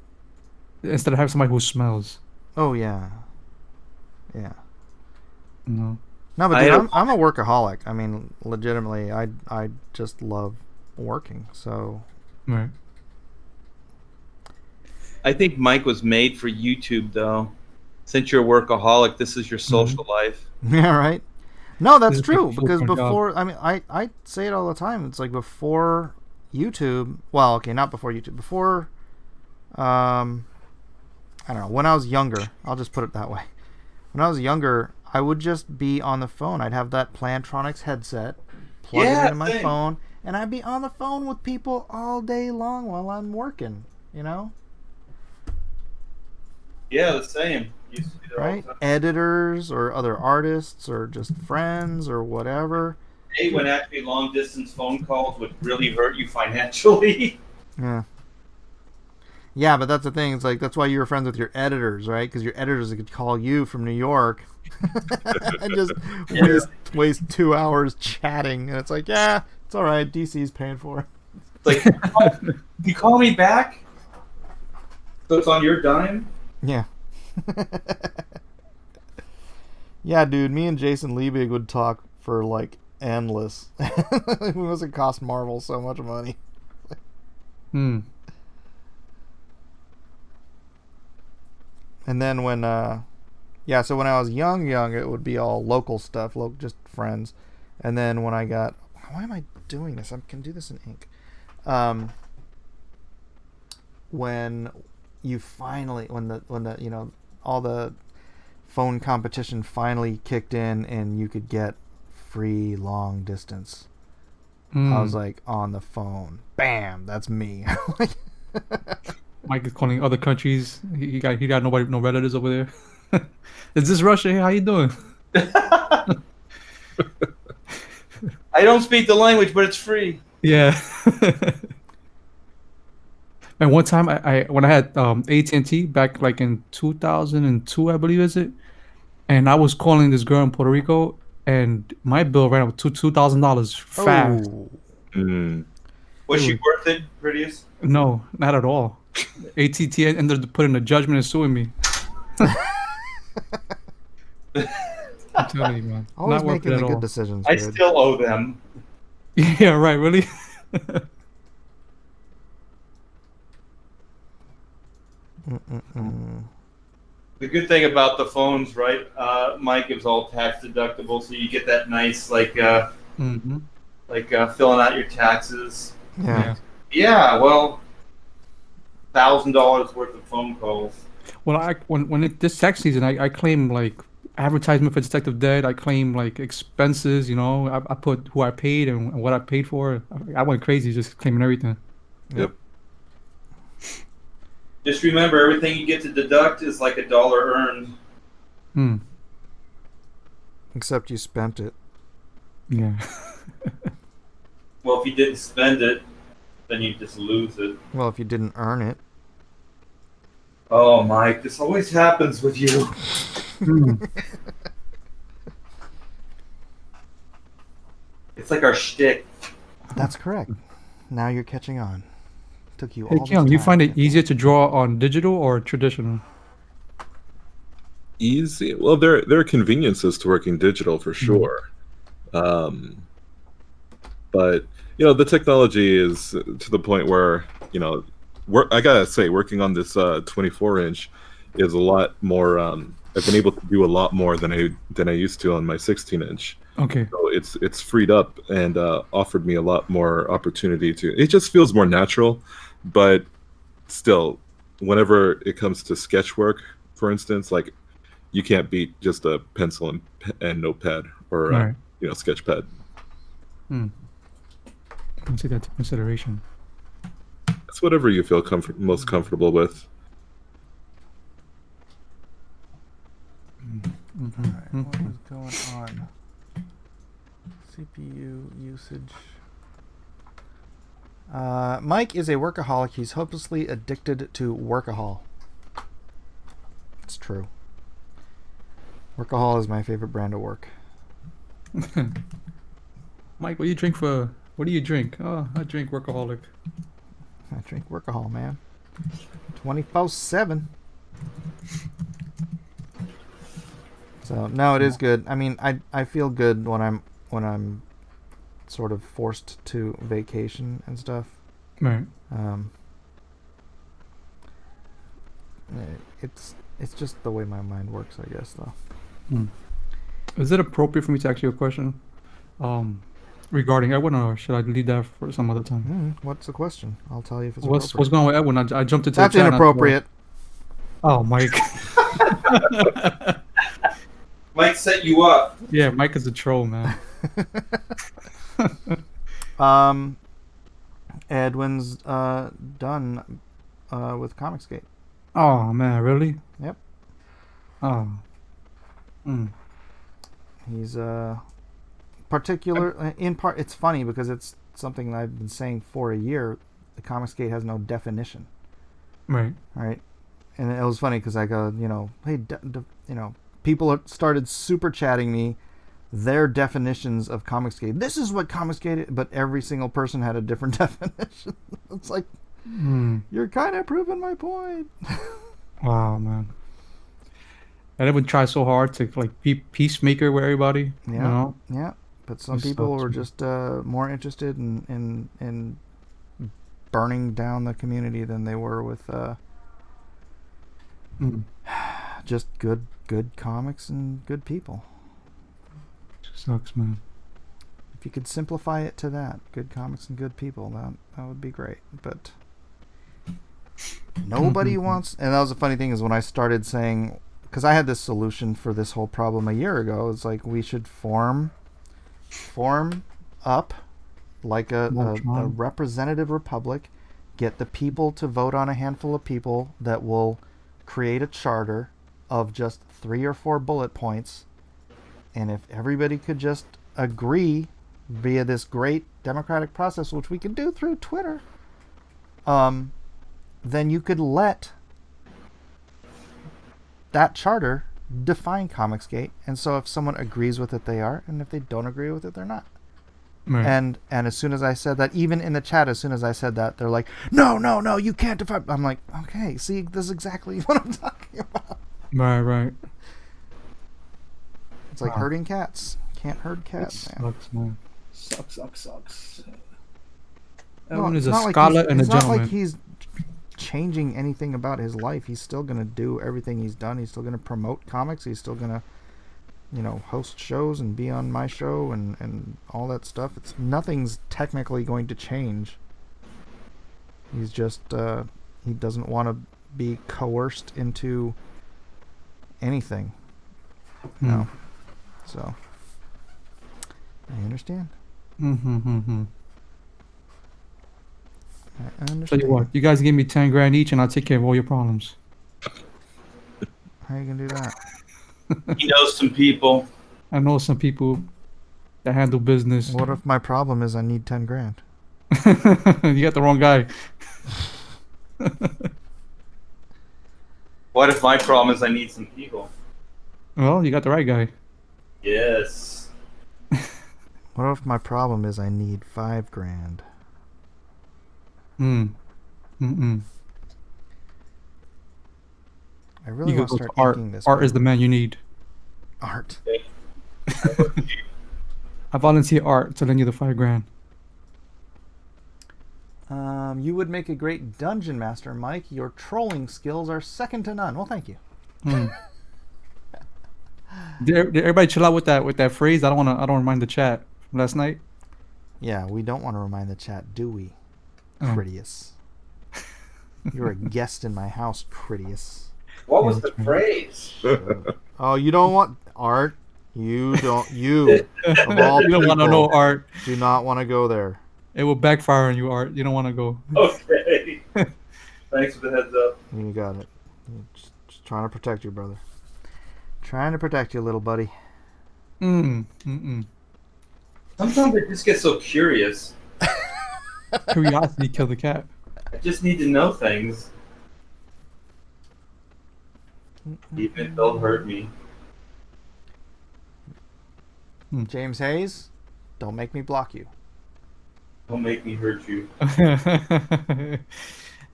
instead of have somebody who smells. Oh, yeah. Yeah. No. No, but I dude, had I'm a workaholic. I mean, legitimately, I just love working. So Right. I think Mike was made for YouTube, though. Since you're a workaholic, this is your social life. yeah, right. No, that's This is like true a because full-time job. before, I mean, I say it all the time. It's like before YouTube. Well, okay, not before YouTube. Before I don't know. When I was younger, I'll just put it that way. When I was younger, I would just be on the phone. I'd have that Plantronics headset, plug it into my phone, and I'd be on the phone with people all day long while I'm working, you know? Yeah, the same. Used to be there all the Right? time. Editors or other artists or just friends or whatever. I hate when actually long distance phone calls would really hurt you financially. Yeah. Yeah, but that's the thing. It's like that's why you were friends with your editors, right? Because your editors could call you from New York and just waste 2 hours chatting, and it's like, yeah, it's all right. DC's paying for it. It's like, you call me back, so it's on your dime. Yeah. Yeah, dude. Me and Jason Liebig would talk for like endless. It must cost Marvel so much money. Hmm. And then when, so when I was young, it would be all local stuff, just friends. And then when I got, why am I doing this? I can do this in ink. When you finally, when the you know, all the phone competition finally kicked in and you could get free long distance, I was like on the phone. Bam, that's me. Mike is calling other countries. He got no relatives over there. Is this Russia? Hey, how you doing? I don't speak the language, but it's free. Yeah. And one time, I when I had AT&T back like in 2002, I believe is it, and I was calling this girl in Puerto Rico, and my bill ran up to $2,000 fast. Oh. Mm. Was she worth it, Prettiest? No, not at all. AT&T ended up putting a judgment and suing me. I'm telling you, man. Always Not worth making it the at good all. decisions. I Dude. still owe them. Yeah, right. Really. The good thing about the phones, right, Mike, is all tax deductible, so you get that nice, Mm-hmm. filling out your taxes. Yeah. Yeah, well, $1,000 worth of phone calls. Well, this tax season, I claim like advertisement for Detective Dead. I claim like expenses. You know, I put who I paid and what I paid for. I went crazy just claiming everything. Yep. Just remember, everything you get to deduct is like $1 earned. Hmm. Except you spent it. Yeah. Well, if you didn't spend it, then you just lose it. Well, if you didn't earn it. Oh, Mike, this always happens with you. It's like our shtick. That's correct. Now you're catching on. Took you Hey, all this Keon, you time find to it get easier to draw on digital or traditional? Easy. Well, there are conveniences to working digital for sure. But the technology is to the point where I gotta say, working on this 24-inch is a lot more. I've been able to do a lot more than I used to on my 16-inch. Okay. So it's freed up and offered me a lot more opportunity to. It just feels more natural, but still, whenever it comes to sketch work, for instance, like you can't beat just a pencil and notepad or Right. sketch pad. I'll take that into consideration. It's whatever you feel most comfortable with. Alright, what is going on? CPU usage. Mike is a workaholic. He's hopelessly addicted to workahol. It's true. Workahol is my favorite brand of work. Mike, what do you drink? Oh, I drink Workaholic. I drink workahol, man. 24/7. So no, it is good. I mean, I feel good when I'm sort of forced to vacation and stuff. Right. It's just the way my mind works, I guess, though. Is it appropriate for me to ask you a question? Regarding Edwin, or should I leave that for some other time? What's the question? I'll tell you if it's What's appropriate. going on with Edwin? I jumped into That's the chat. inappropriate. Oh, Mike. Mike set you up. Yeah, Mike is a troll, man. Edwin's done with Comicsgate. Oh man, really? Yep. Oh. Mm. He's particular in part. It's funny because it's something that I've been saying for a year. The Comicsgate has no definition, Right. right? And it was funny because I go, hey, people started super chatting me their definitions of Comicsgate. This is what Comicsgate is, but every single person had a different definition. It's like, you're kind of proving my point. Wow, man. And everyone tries so hard to like be peacemaker with everybody. Yeah, You know? yeah. But some It people sucks, were man. just more interested in burning down the community than they were with just good comics and good people. Sucks, man. If you could simplify it to that, good comics and good people, that would be great. But nobody wants. And that was the funny thing is when I started saying, because I had this solution for this whole problem a year ago. It's like we should form up like a representative republic, get the people to vote on a handful of people that will create a charter of just 3 or 4 bullet points. And if everybody could just agree via this great democratic process, which we can do through Twitter, then you could let that charter define Comicsgate. And so if someone agrees with it, they are. And if they don't agree with it, they're not. Right. And as soon as I said that, even in the chat, as soon as I said that, they're like, no, you can't define. I'm like, okay, see, this is exactly what I'm talking about. Right. It's like Wow. herding cats. Can't herd cats, man. Sucks, man. Sucks. Everyone is it's a not like scholar he's- and a it's not gentleman. like he's changing anything about his life. He's still going to do everything he's done. He's still going to promote comics. He's still going to, host shows and be on my show and all that stuff. Nothing's technically going to change. He's just, he doesn't want to be coerced into anything. No. So, I understand. Mm-hmm. I understand. Tell you what, you guys give me 10 grand each, and I'll take care of all your problems. How you gonna do that? He knows some people. I know some people that handle business. What if my problem is I need 10 grand? You got the wrong guy. What if my problem is I need some people? Well, you got the right guy. Yes. What if my problem is I need 5 grand? Mm. I really You want go to to start art. inking this. Art is the man you need. Art. I volunteer Art to lend you the 5 grand. You would make a great dungeon master, Mike. Your trolling skills are second to none. Well, thank you. Did everybody chill out with that phrase? I don't remind the chat from last night. Yeah, we don't want to remind the chat, do we? Oh. Critius. You're a guest in my house, Critius. What was the phrase? Oh, you don't want Art? You don't. You of all You don't want to people, know Art. do not want to go there. It will backfire on you, Art. You don't want to go. Okay. Thanks for the heads up. You got it. Just trying to protect you, brother. Trying to protect you, little buddy. Sometimes I just get so curious. Curiosity killed the cat. I just need to know things. Even if they'll hurt me. James Hayes, don't make me block you. Don't make me hurt you.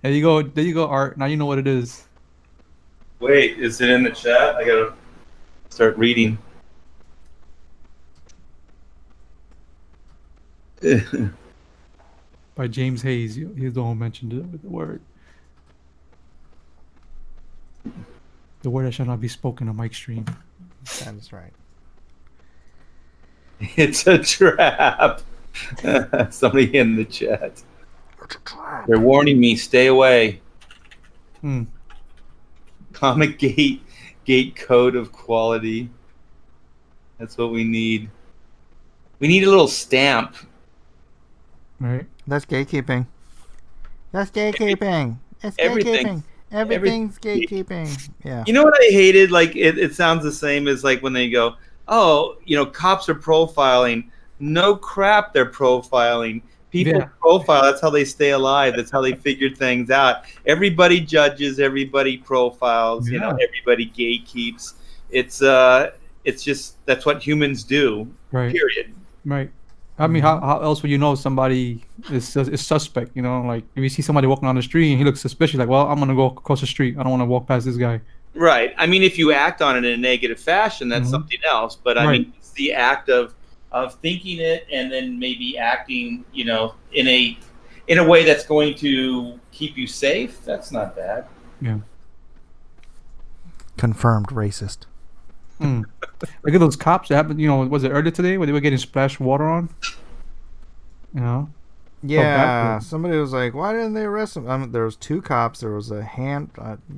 There you go, Art. Now you know what it is. Wait, is it in the chat? I gotta start reading. By James Hayes. He's the one who mentioned it with the word. The word that shall not be spoken on Mike's stream. That is right. It's a trap. Somebody in the chat. It's a trap. They're warning me, stay away. comic gate code of quality. That's what we need. We need a little stamp. Right. That's gatekeeping. That's gatekeeping. It's Everything. gatekeeping. Everything's gatekeeping. Yeah. You know what I hated? Like it sounds the same as like when they go, oh, cops are profiling. No crap, they're profiling. People profile. That's how they stay alive. That's how they figure things out. Everybody judges. Everybody profiles. Yeah. Everybody gatekeeps. It's just that's what humans do. Right. Period. Right. I mean, how else would you know somebody is suspect? Like if you see somebody walking on the street and he looks suspicious, like, well, I'm gonna go across the street. I don't want to walk past this guy. Right. I mean, if you act on it in a negative fashion, that's something else. But I mean, it's the act of thinking it and then maybe acting, in a way that's going to keep you safe. That's not bad. Yeah. Confirmed racist. Look at those cops that happened. Was it earlier today where they were getting splashed water on? Yeah, somebody was like, "Why didn't they arrest him?" There was 2 cops. There was a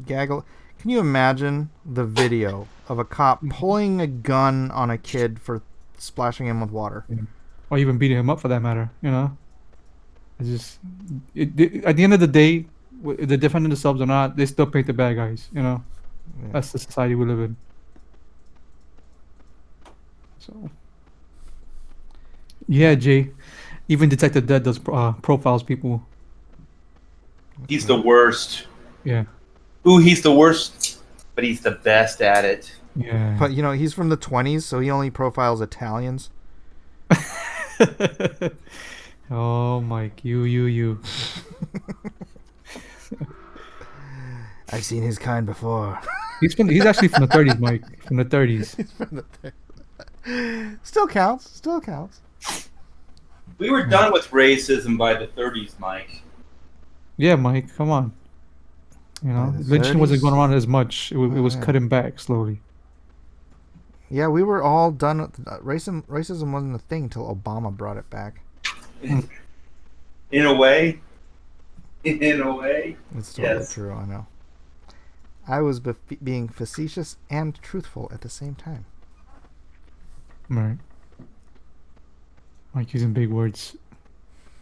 gaggle. Can you imagine the video of a cop pulling a gun on a kid for splashing him with water, or even beating him up for that matter? It's just at the end of the day, if they're defending themselves or not, they still paint the bad guys. That's the society we live in. So, yeah, Jay. Even Detective Dead does profiles people. He's the worst. Yeah. Ooh, he's the worst, but he's the best at it. Yeah. but he's from the 20s, so he only profiles Italians. Oh, Mike, you. I've seen his kind before. He's actually from the 30s, Mike. From the 30s. He's from the 30s. Still counts. We were done with racism by the 30s, Mike. Yeah, Mike, come on. Lynching wasn't going around as much. It was cutting back slowly. Yeah, we were all done with racism wasn't a thing till Obama brought it back. In a way. It's totally true, I know. I was being facetious and truthful at the same time. Right. Mike using big words.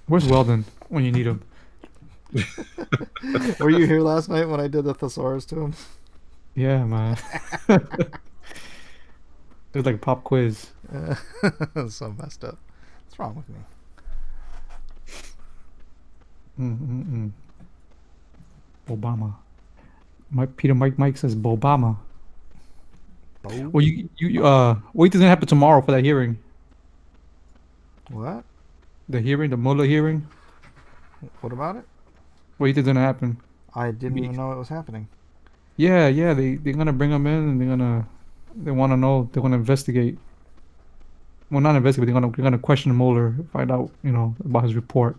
Where's Weldon when you need him? Were you here last night when I did the thesaurus to him? Yeah, man. It was like a pop quiz. So messed up. What's wrong with me? Obama. Mike says Bobama. Well, what do you think gonna happen tomorrow for that hearing? What? The Mueller hearing? What about it? What do you think's gonna happen? I didn't even know it was happening. Yeah, they're gonna bring him in and they want to know, they want to investigate. Well, not investigate. They're gonna question Mueller, find out about his report.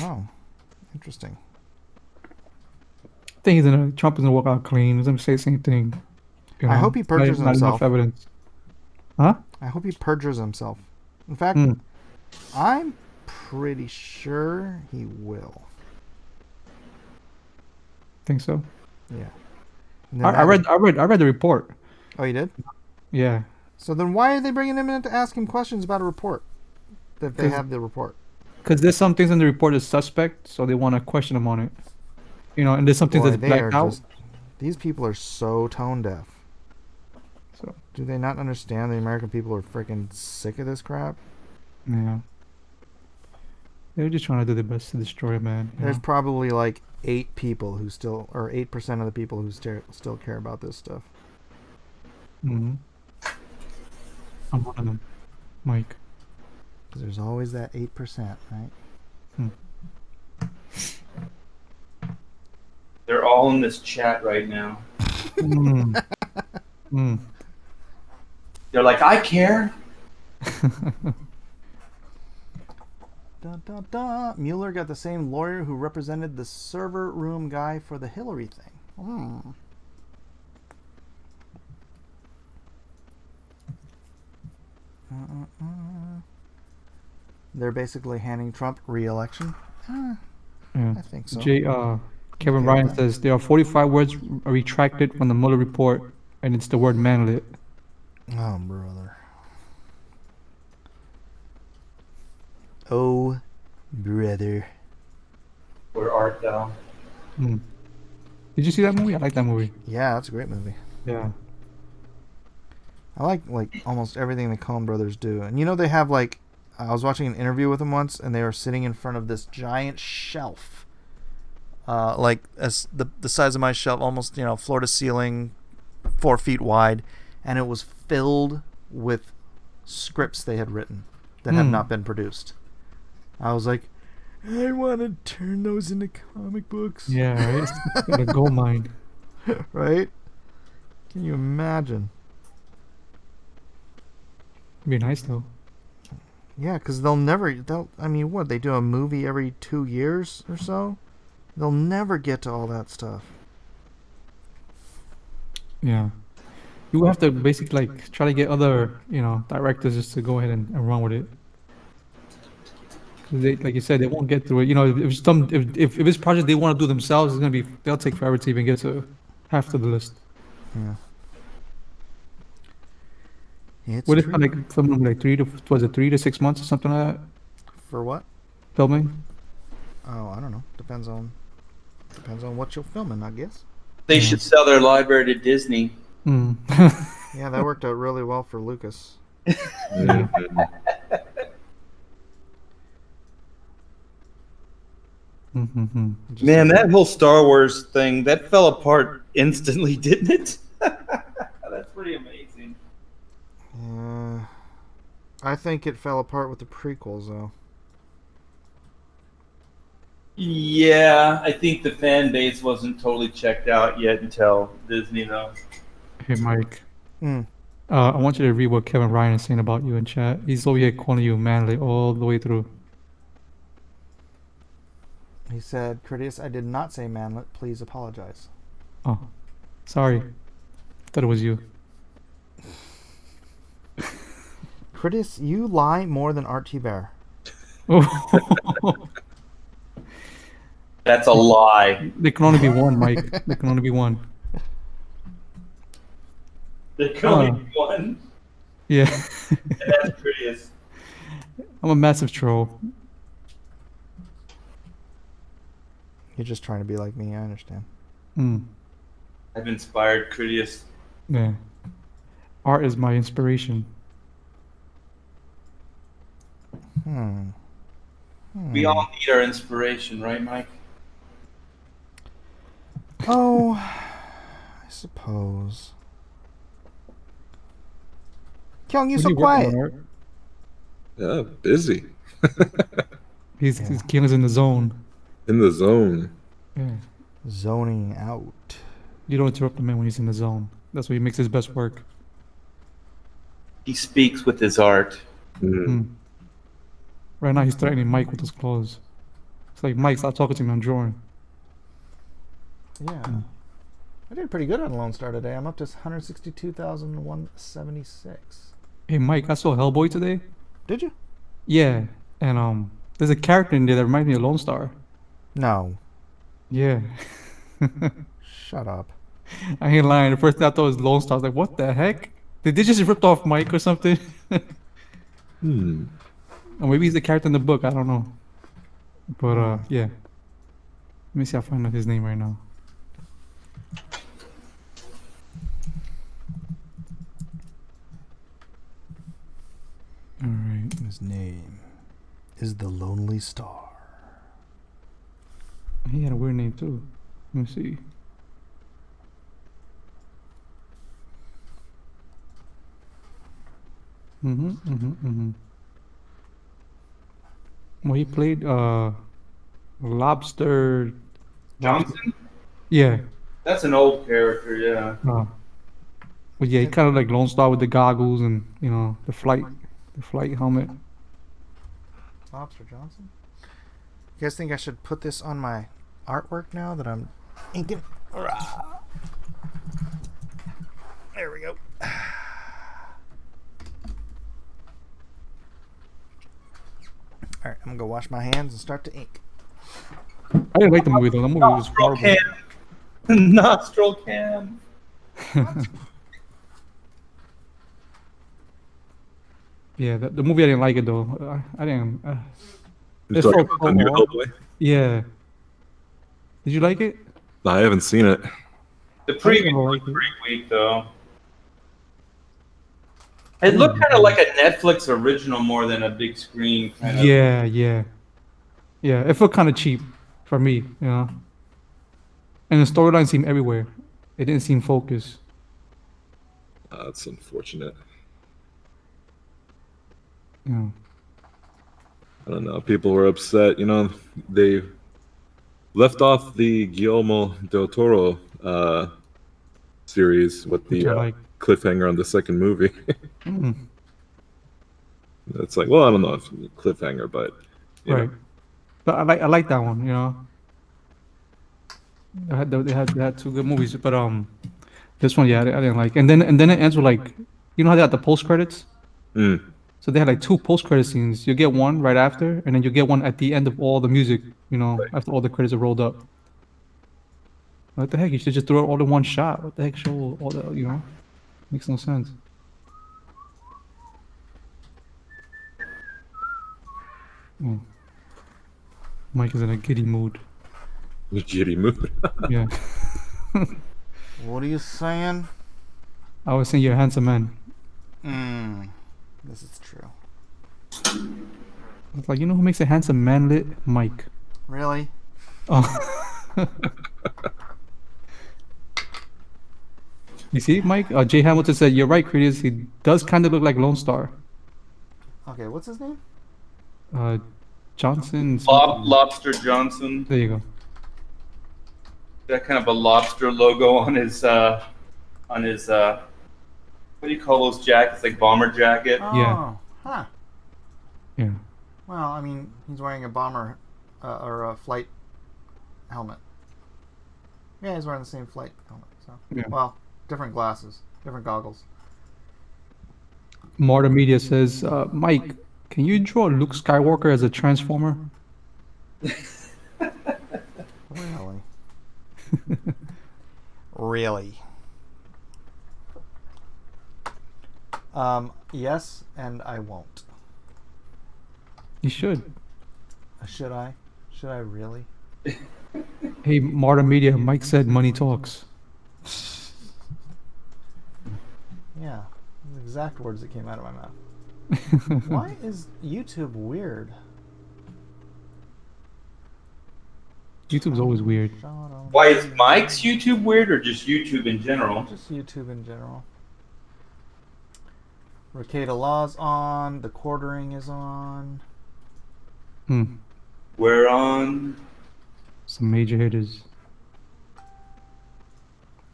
Oh, interesting. I think Trump is gonna walk out clean. He's gonna say the same thing. I hope he perjures not himself. Enough evidence. Huh? I hope he perjures himself. In fact, I'm pretty sure he will. Think so? Yeah. I read the report. Oh, you did? Yeah. So then why are they bringing him in to ask him questions about a report? If they have the report. Because there's some things in the report that's suspect, so they want to question him on it. And there's some things that's blacked out. These people are so tone deaf. So do they not understand the American people are freaking sick of this crap? Yeah. They're just trying to do their best to destroy it, man. There's probably like 8% of the people who still care about this stuff. I'm one of them, Mike. Because there's always that 8%, right? They're all in this chat right now. They're like, I care. Dun, dun, dun. Mueller got the same lawyer who represented the server room guy for the Hillary thing. They're basically handing Trump re-election. Yeah. I think so. Jay, Kevin Ryan says there are 45 words retracted from the Mueller report, and it's the word manlet. Oh, brother. Oh, brother. Where art thou? Hmm. Did you see that movie? I like that movie. Yeah, that's a great movie. Yeah. I like almost everything the Coen brothers do. And you know they have like, I was watching an interview with them once, and they were sitting in front of this giant shelf, like as the size of my shelf, almost floor to ceiling, 4 feet wide, and it was filled with scripts they had written that have not been produced. I was like, I want to turn those into comic books. Yeah, right. Got a gold mine. Right? Can you imagine? Be nice though. Yeah, because they'll I mean, what, they do a movie every 2 years or so? They'll never get to all that stuff. Yeah. You have to basically like try to get other, directors just to go ahead and run with it. 'Cause they, like you said, they won't get through it. If this project they want to do themselves, they'll take forever to even get to half of the list. Yeah. It's What if true. like filming like 3 to 6 months or something like that? For what? Filming? Oh, I don't know. Depends on what you're filming, I guess. They should sell their library to Disney. Mm. Yeah, that worked out really well for Lucas. Yeah. Mm-hmm. Man, that whole Star Wars thing, that fell apart instantly, didn't it? That's pretty amazing. I think it fell apart with the prequels, though. Yeah, I think the fan base wasn't totally checked out yet until Disney, though. Hey, Mike. Mm. I want you to read what Kevin Ryan is saying about you in chat. He's over here calling you manly all the way through. He said, Curtis, I did not say manlet. Please apologize. Oh, sorry. Thought it was you. Curtis, you lie more than Archie Bear. That's a lie. There can only be one, Mike. There can only be one. There can only be one, Yeah. and that's Critias. I'm a massive troll. You're just trying to be like me, I understand. Mm. I've inspired Critias. Yeah. Art is my inspiration. We all need our inspiration, right, Mike? Oh, I suppose. Kyung, you're What so are you working quiet. on, Art? Yeah, busy. He's Keelan's in the zone. In the zone. Yeah. Zoning out. You don't interrupt the man when he's in the zone. That's where he makes his best work. He speaks with his art. Mm. Right now he's threatening Mike with his claws. It's like, Mike, stop talking to me, I'm drawing. Yeah. I did pretty good on Lone Star today. I'm up to 162,176. Hey Mike, I saw Hellboy today. Did you? Yeah. And there's a character in there that reminds me of Lone Star. No. Yeah. Shut up. I ain't lying. The first thing I thought was Lone Star. I was like, what the heck? Did they just rip off Mike or something? Or maybe he's the character in the book. I don't know. But yeah. Let me see. I'll find out his name right now. All right. His name is the Lonely Star. He had a weird name too. Let me see. Well, he played Lobster. Johnson? Yeah. That's an old character, yeah. But yeah, he kind of like Lone Star with the goggles and the flight helmet. Lobster Johnson? You guys think I should put this on my artwork now that I'm inking? There we go. Alright, I'm gonna go wash my hands and start to ink. I didn't like the movie though. The movie was Nostril horrible. cam. Nostril cam. Yeah, the movie I didn't like it though. I didn't. You're It talking felt about the new so odd. Hellboy? Yeah. Did you like it? No, I haven't seen it. The preview never looked liked it. pretty weak, though. It looked kind of like a Netflix original more than a big screen kind of. Yeah, yeah, yeah. It felt kind of cheap for me, you know. And the storyline seemed everywhere. It didn't seem focused. That's unfortunate. Yeah. I don't know. People were upset. You know, they left off the Guillermo del Toro series with Which the I like. cliffhanger on the second movie. Mm, It's like, well, I don't know if cliffhanger, but you right. know. But I like that one, you know. They had two good movies, but this one, yeah, I didn't like. And then it ends with like, you know how they had the post credits. Mm. So they had like two post credit scenes. You get one right after, and then you get one at the end of all the music. You know, after all the credits are rolled up. What the heck? You should just throw it all in one shot. What the heck? Show all the, you know, makes no sense. Hmm. Mike is in a giddy mood. Giddy mood. Yeah. What are you saying? I was saying you're a handsome man. This is true. It's like, you know who makes a handsome man lit? Mike. Really? Oh. You see, Mike? Jay Hamilton said, you're right, Critias. He does kind of look like Lone Star. Okay, what's his name? Johnson. Lobster Johnson. There you go. That kind of a lobster logo on his what do you call those jackets? Like bomber jacket. Oh, Yeah. Huh. Yeah. Well, I mean, he's wearing a bomber or a flight helmet. Yeah, he's wearing the same flight helmet. So, Yeah. well, different glasses, different goggles. Marta Media says, Mike, can you draw Luke Skywalker as a Transformer? Really? Really? Yes, and I won't. You should. Should I? Should I really? Hey, Marta Media, Mike said money talks. Yeah, the exact words that came out of my mouth. Why is YouTube weird? YouTube's always weird. Why is Mike's YouTube weird, or just YouTube in general? Just YouTube in general. Ricada Law's on. The quartering is on. Hmm. We're on. Some major hitters.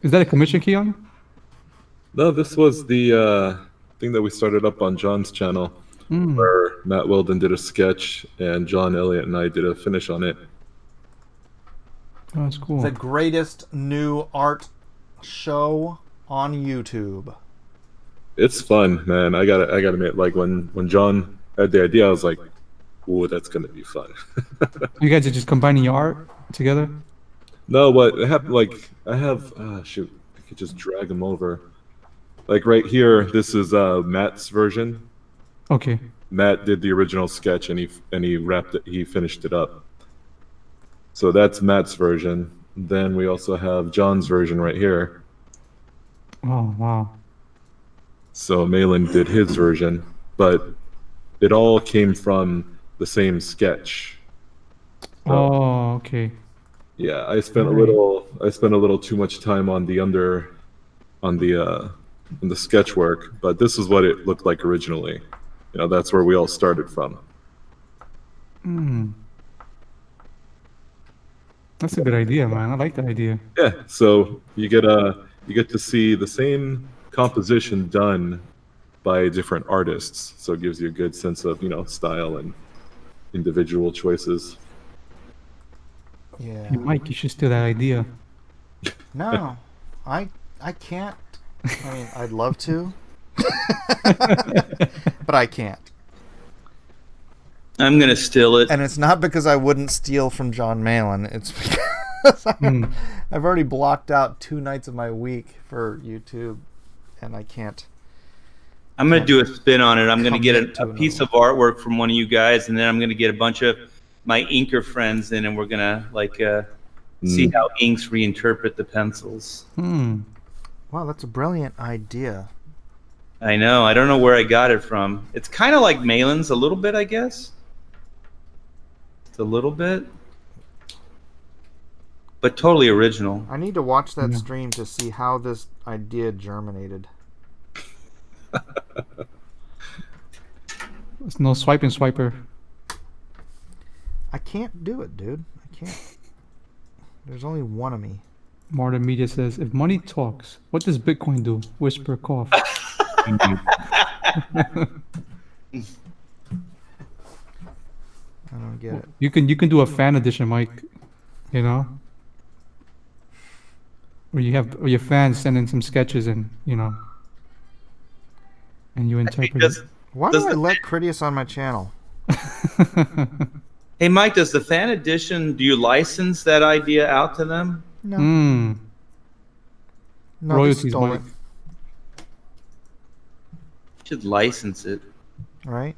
Is that a commission key on? No, this was the thing that we started up on John's channel, where Matt Weldon did a sketch and John Elliott and I did a finish on it. Oh, that's cool. The greatest new art show on YouTube. It's fun, man. I gotta admit, like when John had the idea, I was like, "Ooh, that's gonna be fun." You guys are just combining your art together? No, but I have shoot, I could just drag them over. Like right here, this is Matt's version. Okay. Matt did the original sketch and he wrapped it. He finished it up. So that's Matt's version. Then we also have John's version right here. Oh, wow. So Malin did his version, but it all came from the same sketch. So, Oh, okay. yeah, I spent a little too much time on the sketch work, but this is what it looked like originally. You know, that's where we all started from. That's a good idea, man. I like that idea. Yeah, so you get to see the same composition done by different artists, so it gives you a good sense of, you know, style and individual choices. Yeah. Hey, Mike, you should steal that idea. No, I can't. I mean, I'd love to, but I can't. I'm gonna steal it. And it's not because I wouldn't steal from John Malin. It's because I've already blocked out 2 nights of my week for YouTube, and I can't. I'm gonna do a spin on it. I'm gonna get Commit to a piece another of artwork from one of you guys, and then I'm gonna get a bunch of my inker friends in, and we're gonna see how inks reinterpret the pencils. Wow, that's a brilliant idea. I know. I don't know where I got it from. It's kind of like Malin's a little bit, I guess. It's a little bit, but totally original. I need to watch that stream to see how this idea germinated. There's no swiping swiper. I can't do it, dude. I can't. There's only one of me. Martin Media says, if money talks, what does Bitcoin do? Whisper, cough. I don't get it. You can do a fan edition, Mike. You know, where your fans send in some sketches and and you interpret it. Why do I let Critias on my channel? Hey, Mike, does the fan edition, do you license that idea out to them? No. No, No, royalties, they stole Mike. it, You should license it. right?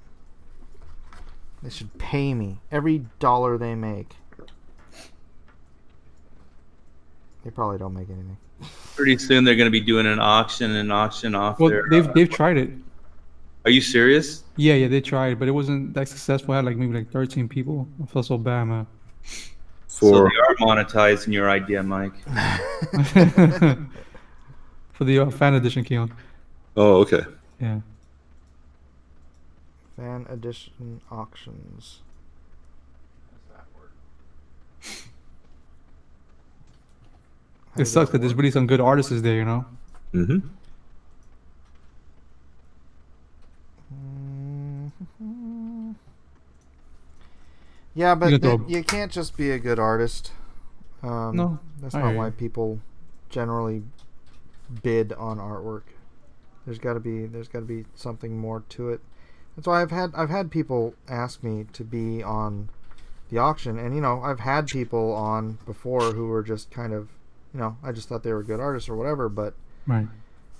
They should pay me every dollar they make. They probably don't make anything. Pretty soon they're going to be doing an auction off Well, their... they've tried it. Are you serious? Yeah, they tried, but it wasn't that successful. I had maybe 13 people. I felt so bad, man. So For they are monetizing your idea, Mike. For the fan edition, Keon. oh, okay. Yeah. Fan edition auctions. It sucks because there's really some good artists there, you know. Mm-hmm. Yeah, but You can throw- you can't just be a good artist. No, That's I not hear why you. people generally bid on artwork. There's got to be something more to it. That's why I've had people ask me to be on the auction, and I've had people on before who were just kind of, I just thought they were good artists or whatever, but Right.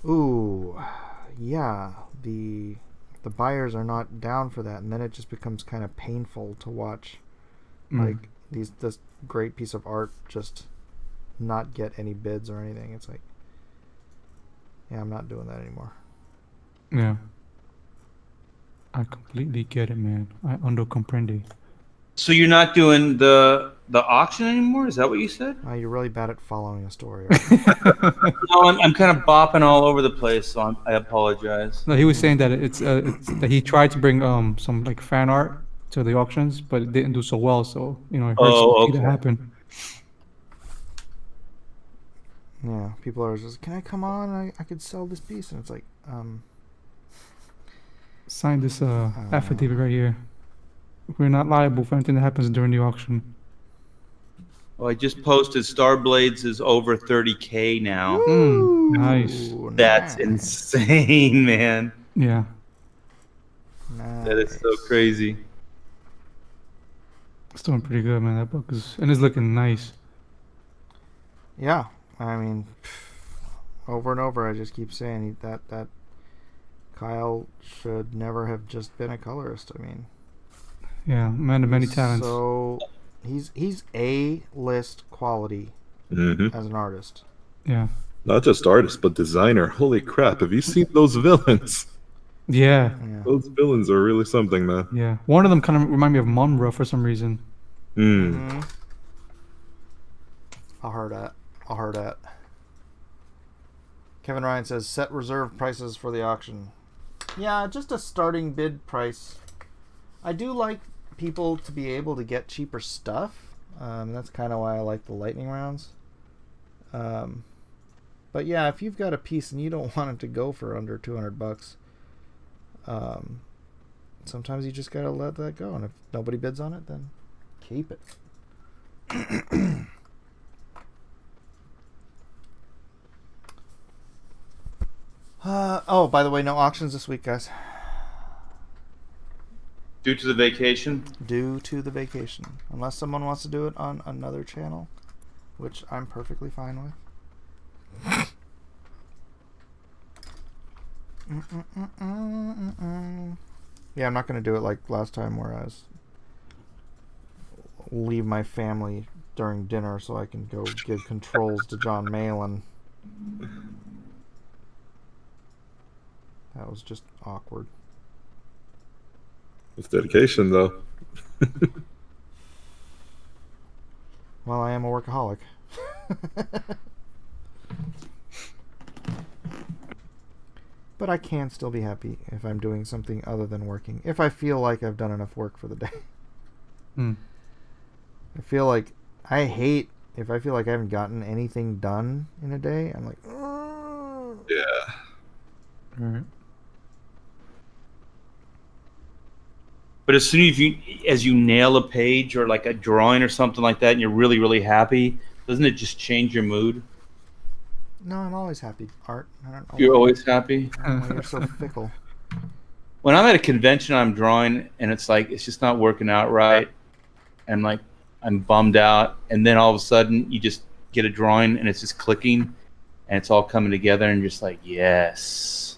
ooh, yeah, the buyers are not down for that, and then it just becomes kind of painful to watch, like this great piece of art just not get any bids or anything. It's like, yeah, I'm not doing that anymore. Yeah. I completely get it, man. I comprende. So you're not doing the auction anymore? Is that what you said? You're really bad at following a story. No, I'm kind of bopping all over the place, so I apologize. No, he was saying that it's that he tried to bring some fan art to the auctions, but it didn't do so well. So it hurts to see that okay. happen. Yeah, people are just, can I come on? I could sell this piece, and it's like, Sign this affidavit right here. We're not liable for anything that happens during the auction. Well, I just posted Starblades is over 30K now. Nice. ooh, That's nice, insane, man. Yeah. That is so crazy. It's doing pretty good, man. That book is looking nice. Yeah, I mean, over and over, I just keep saying that Kyle should never have just been a colorist. I mean, Yeah, man of many talents. so he's A-list quality Mm-hmm. as an artist. Yeah. Not just artist, but designer. Holy crap! Have you seen those villains? Yeah. Yeah. Those villains are really something, man. Yeah. One of them kind of remind me of Munro for some reason. Mm. I'll heard that. Kevin Ryan says set reserve prices for the auction. Yeah, just a starting bid price. I do like people to be able to get cheaper stuff. That's kind of why I like the lightning rounds. But yeah, if you've got a piece and you don't want it to go for under $200, sometimes you just gotta let that go. And if nobody bids on it, then keep it. Oh, by the way, no auctions this week, guys. Due to the vacation. Due to the vacation. Unless someone wants to do it on another channel, which I'm perfectly fine with. Yeah, I'm not going to do it like last time where I was leave my family during dinner so I can go give controls to John Malin. That was just awkward. It's dedication, though. Well, I am a workaholic. But I can still be happy if I'm doing something other than working. If I feel like I've done enough work for the day. I feel like if I feel like I haven't gotten anything done in a day, I'm like, "Ugh." Yeah. All right. But as soon as you nail a page or like a drawing or something like that, and you're really, really happy, doesn't it just change your mood? No, I'm always happy, Art. I don't know You're why. always happy. I don't know why you're so fickle. When I'm at a convention, I'm drawing, and it's like it's just not working out right, and like I'm bummed out, and then all of a sudden you just get a drawing, and it's just clicking, and it's all coming together, and you're just like, yes.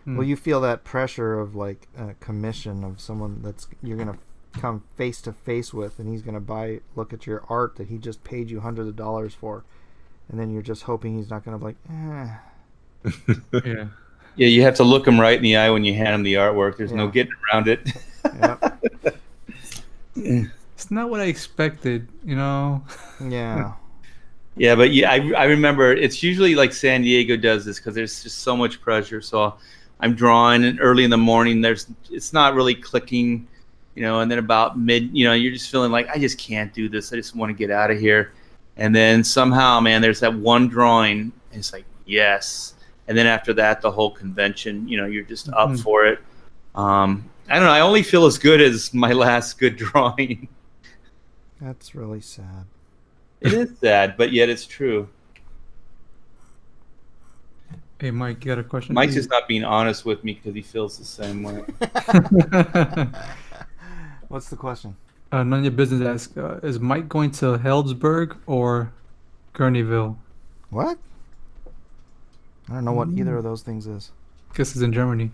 Well, you feel that pressure of like a commission of someone that's you're gonna come face to face with, and he's gonna look at your art that he just paid you hundreds of dollars for, and then you're just hoping he's not gonna be like, Yeah. Yeah, you have to look him right in the eye when you hand him the artwork. There's no getting around it. Yep. It's not what I expected, you know. Yeah. Yeah, but yeah, I remember it's usually like San Diego does this because there's just so much pressure. So I'm drawing, and early in the morning, it's not really clicking, and then about mid, you're just feeling like I just can't do this. I just want to get out of here. And then somehow, man, there's that one drawing, and it's like, yes. And then after that, the whole convention, you're just up for it. I don't know. I only feel as good as my last good drawing. That's really sad. It is sad, but yet it's true. Hey, Mike, you got a question? Mike's just not being honest with me because he feels the same way. What's the question? None of your business. Ask: is Mike going to Heldsburg or Gurneyville? What? I don't know what either of those things is. Guess it's in Germany.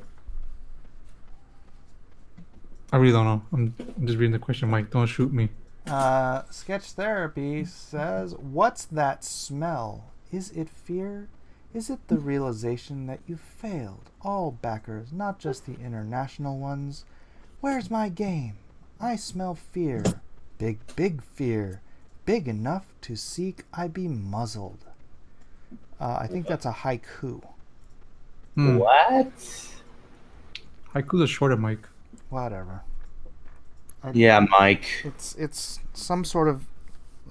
I really don't know. I'm just reading the question, Mike. Don't shoot me. Sketch Therapy says, "What's that smell? Is it fear? Is it the realization that you failed all backers, not just the international ones? Where's my game? I smell fear. Big, big fear. Big enough to seek I be muzzled." I think that's a haiku. What? Haiku's a shorter, Mike. Whatever. Yeah, Mike. It's some sort of,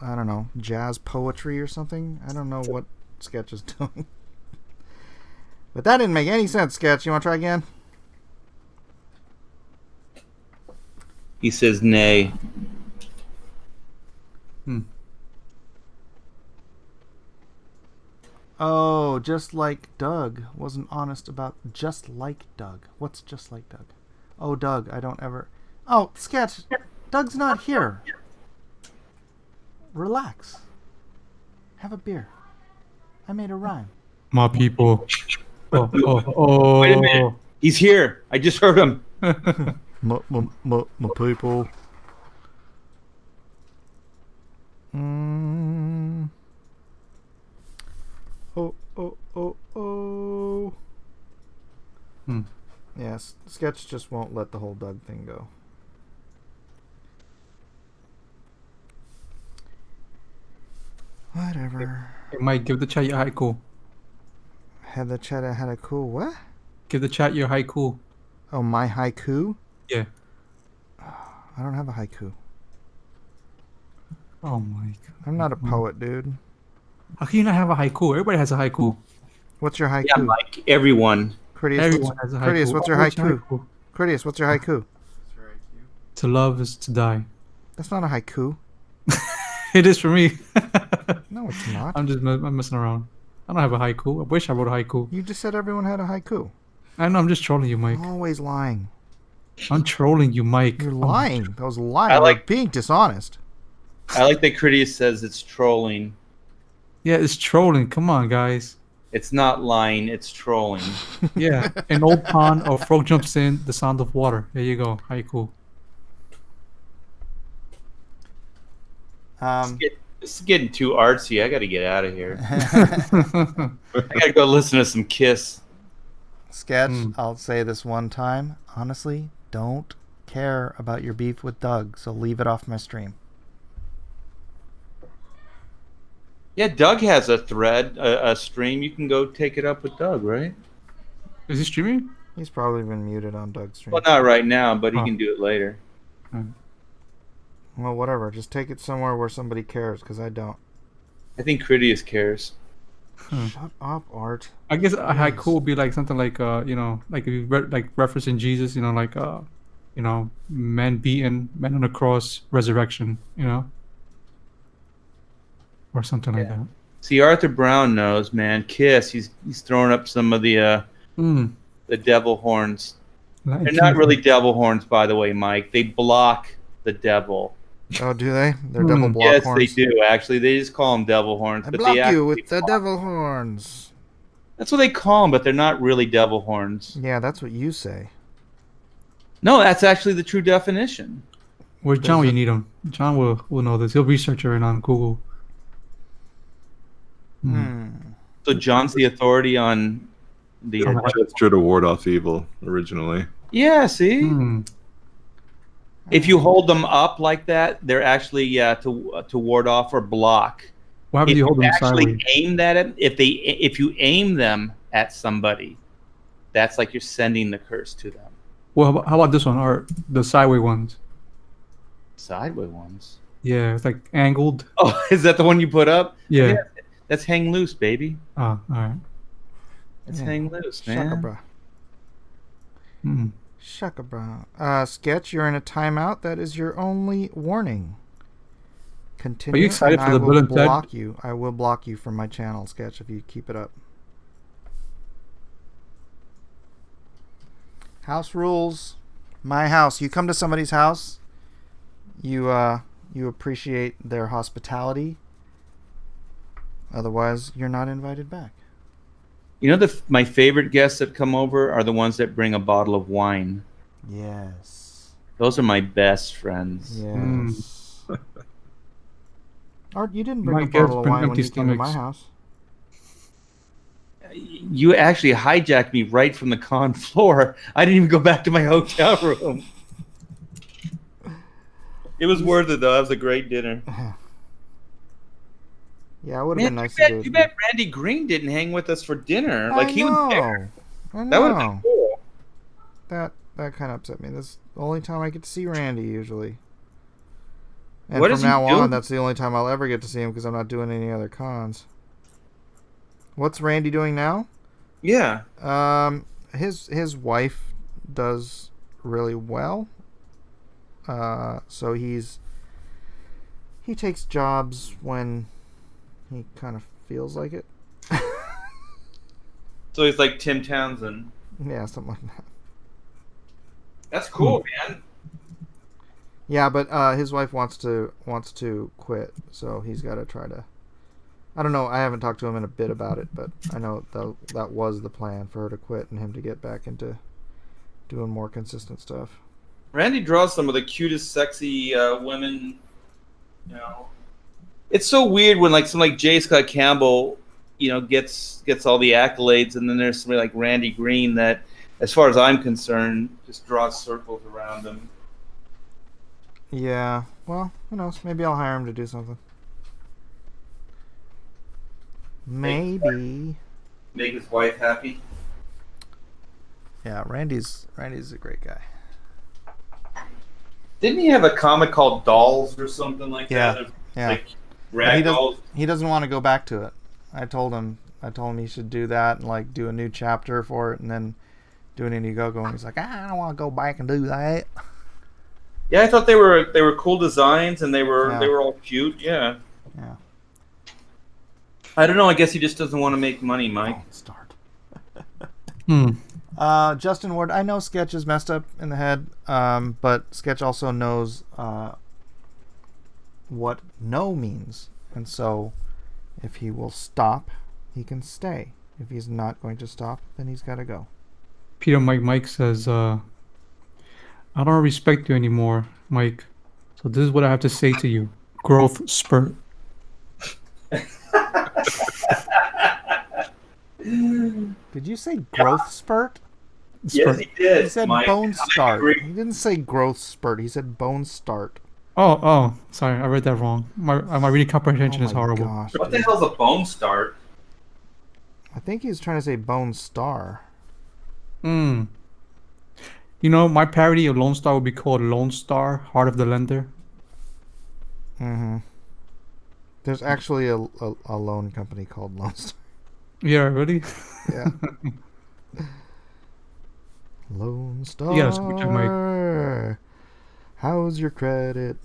I don't know, jazz poetry or something. I don't know what Sketch is doing. But that didn't make any sense, Sketch. You want to try again? He says nay. Oh, just like Doug wasn't honest about just like Doug. What's just like Doug? Oh, Doug, I don't ever... Oh, Sketch, Doug's not here. Relax. Have a beer. I made a rhyme. My people. Oh. Wait a minute. He's here. I just heard him. My people. Oh. Yes, Sketch just won't let the whole Doug thing go. Whatever. Hey, Mike, give the chat your haiku. Had the chat had a cool what? Give the chat your haiku. Oh, my haiku? Yeah. I don't have a haiku. Oh, Mike. I'm not a poet, dude. How can you not have a haiku? Everybody has a haiku. What's your haiku? Yeah, Mike. Everyone. Critias, Everyone has a haiku. Critias, what's your What's haiku? Critias, what's your haiku? To love is to die. That's not a haiku. It is for me. No, it's not. I'm messing around. I don't have a haiku. I wish I wrote a haiku. You just said everyone had a haiku. I know, I'm just trolling you, Mike. Always lying. I'm trolling you, Mike. You're lying. That was lying. I You're like- being dishonest. I like that Critias says it's trolling. Yeah, it's trolling. Come on, guys. It's not lying, it's trolling. Yeah, an old pond or frog jumps in. The sound of water. There you go. Haiku. This is getting too artsy. I got to get out of here. I got to go listen to some Kiss. Sketch, I'll say this one time. Honestly, don't care about your beef with Doug, so leave it off my stream. Yeah, Doug has a thread, a stream. You can go take it up with Doug, right? Is he streaming? He's probably been muted on Doug's stream. Well, not right now, but he Huh. can do it later. Well, whatever. Just take it somewhere where somebody cares, because I don't. I think Critias cares. Shut up, Art. I guess a haiku would be like something like like if you like referencing Jesus, like men beaten, men on the cross, resurrection, or something like that. See, Arthur Brown knows, man. Kiss. He's throwing up some of the devil horns. They're not really devil horns, by the way, Mike. They block the devil. Oh, do they? They're double block Yes, horns. they do. Actually, they just call them devil horns. I but block they you actually with the block. devil horns. That's what they call them, but they're not really devil horns. Yeah, that's what you say. No, that's actually the true definition. Where's John when you need him? John will know this. He'll research it right on Google. So John's the authority on the. Gesture to ward off evil originally. Yeah, see? If you hold them up like that, they're actually to ward off or block. What happens if you hold them sideways? Aim that at, if you aim them at somebody, that's like you're sending the curse to them. Well, how about this one? Or the sideways ones? Sideway ones. Yeah, it's like angled. Oh, is that the one you put up? Yeah. That's hang loose, baby. Oh, all right. That's hang loose, man. Shaka bra. Shaka bra. Sketch, you're in a timeout. That is your only warning. Continue. Are you excited and for the I Bill will and Ted? block you. I will block you from my channel, Sketch, if you keep it up. House rules. My house. You come to somebody's house. You appreciate their hospitality. Otherwise, you're not invited back. You know, my favorite guests that come over are the ones that bring a bottle of wine. Yes. Those are my best friends. Yes. Art, you didn't bring My a guests bottle of bring wine when empty you came to my stomachs. house. You actually hijacked me right from the con floor. I didn't even go back to my hotel room. It was worth it, though. That was a great dinner. Yeah, it would have been Man, nice to do it. you bet Randy Green didn't hang with us for dinner. Like he was there. I know. That would have been cool. That kind of upset me. This is the only time I get to see Randy usually. And What from is he now doing? on, that's the only time I'll ever get to see him because I'm not doing any other cons. What's Randy doing now? Yeah. His wife does really well. So he takes jobs when he kind of feels like it. So he's like Tim Townsend. Yeah, something like that. That's cool, man. Yeah, but his wife wants to quit, so he's got to try to. I don't know. I haven't talked to him in a bit about it, but I know that was the plan for her to quit and him to get back into doing more consistent stuff. Randy draws some of the cutest, sexy women. You know, it's so weird when like somebody like J. Scott Campbell, gets all the accolades, and then there's somebody like Randy Green that, as far as I'm concerned, just draws circles around him. Yeah. Well, who knows? Maybe I'll hire him to do something. Maybe. Make his wife happy. Yeah, Randy's a great guy. Didn't he have a comic called Dolls or something like Yeah, that? yeah. Like But rag dolls. he doesn't want to go back to it. I told him he should do that and like do a new chapter for it and then do an IndieGoGo, and he's like, I don't want to go back and do that. Yeah, I thought they were cool designs and they were Yeah. they were all cute. Yeah. Yeah. I don't know. I guess he just doesn't want to make money, Mike. Start. Justin Ward, I know Sketch is messed up in the head, but Sketch also knows what no means. And so if he will stop, he can stay. If he's not going to stop, then he's got to go. Peter Mike says, I don't respect you anymore, Mike. So this is what I have to say to you. Growth spurt. Did you say growth spurt? Yes, he did. He said Mike. bone I start. agree. He didn't say growth spurt. He said bone start. Oh, sorry, I read that wrong. My reading comprehension Oh is my horrible. gosh, What the dude. hell's a bone start? I think he was trying to say bone star. You know, my parody of Lone Star would be called Lone Star, Heart of the Lender. Mm-hmm. There's actually a loan company called Lone Star. Yeah, really? Yeah. Lone Star. You gotta switch your mic. How's your credit?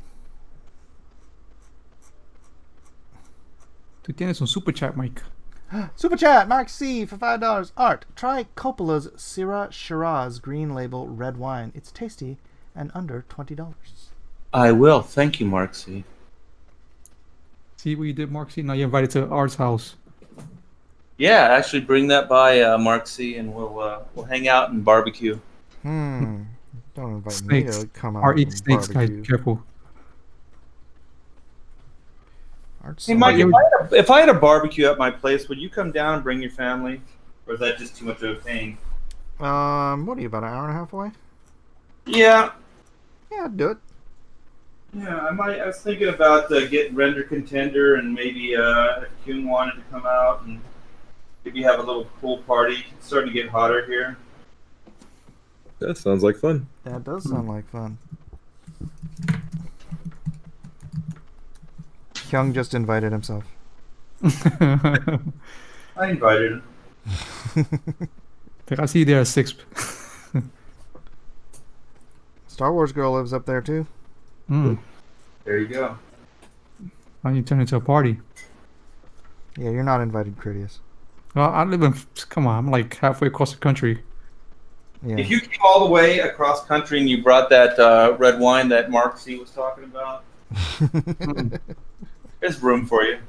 Tú tienes un super chat, Mike. Super chat, Mark C for $5. Art, try Coppola's Syrah Shiraz green label red wine. It's tasty and under $20. I will. Thank you, Mark C. See what you did, Mark C? Now you're invited to Art's house. Yeah, actually bring that by, Mark C, and we'll hang out and barbecue. Don't invite Snakes. me to come out Art and eats snakes, guys. barbecue. Be careful. Art's Hey, Mike, you- if I had a barbecue at my place, would you come down and bring your family? Or is that just too much of a pain? what are you, about an hour and a half away? Yeah. Yeah, I'd do it. Yeah, I was thinking about getting Render Contender and maybe if Kuhn wanted to come out and maybe have a little pool party. It's starting to get hotter here. That sounds like fun. That does sound like fun. Hyung just invited himself. I invited him. I see you there at 6. Star Wars girl lives up there too. There you go. Why don't you turn it into a party? Yeah, you're not invited, Critias. Well, I live in. Come on, I'm like halfway across the country. Yeah. If you came all the way across country and you brought that red wine that Mark C was talking about, there's room for you.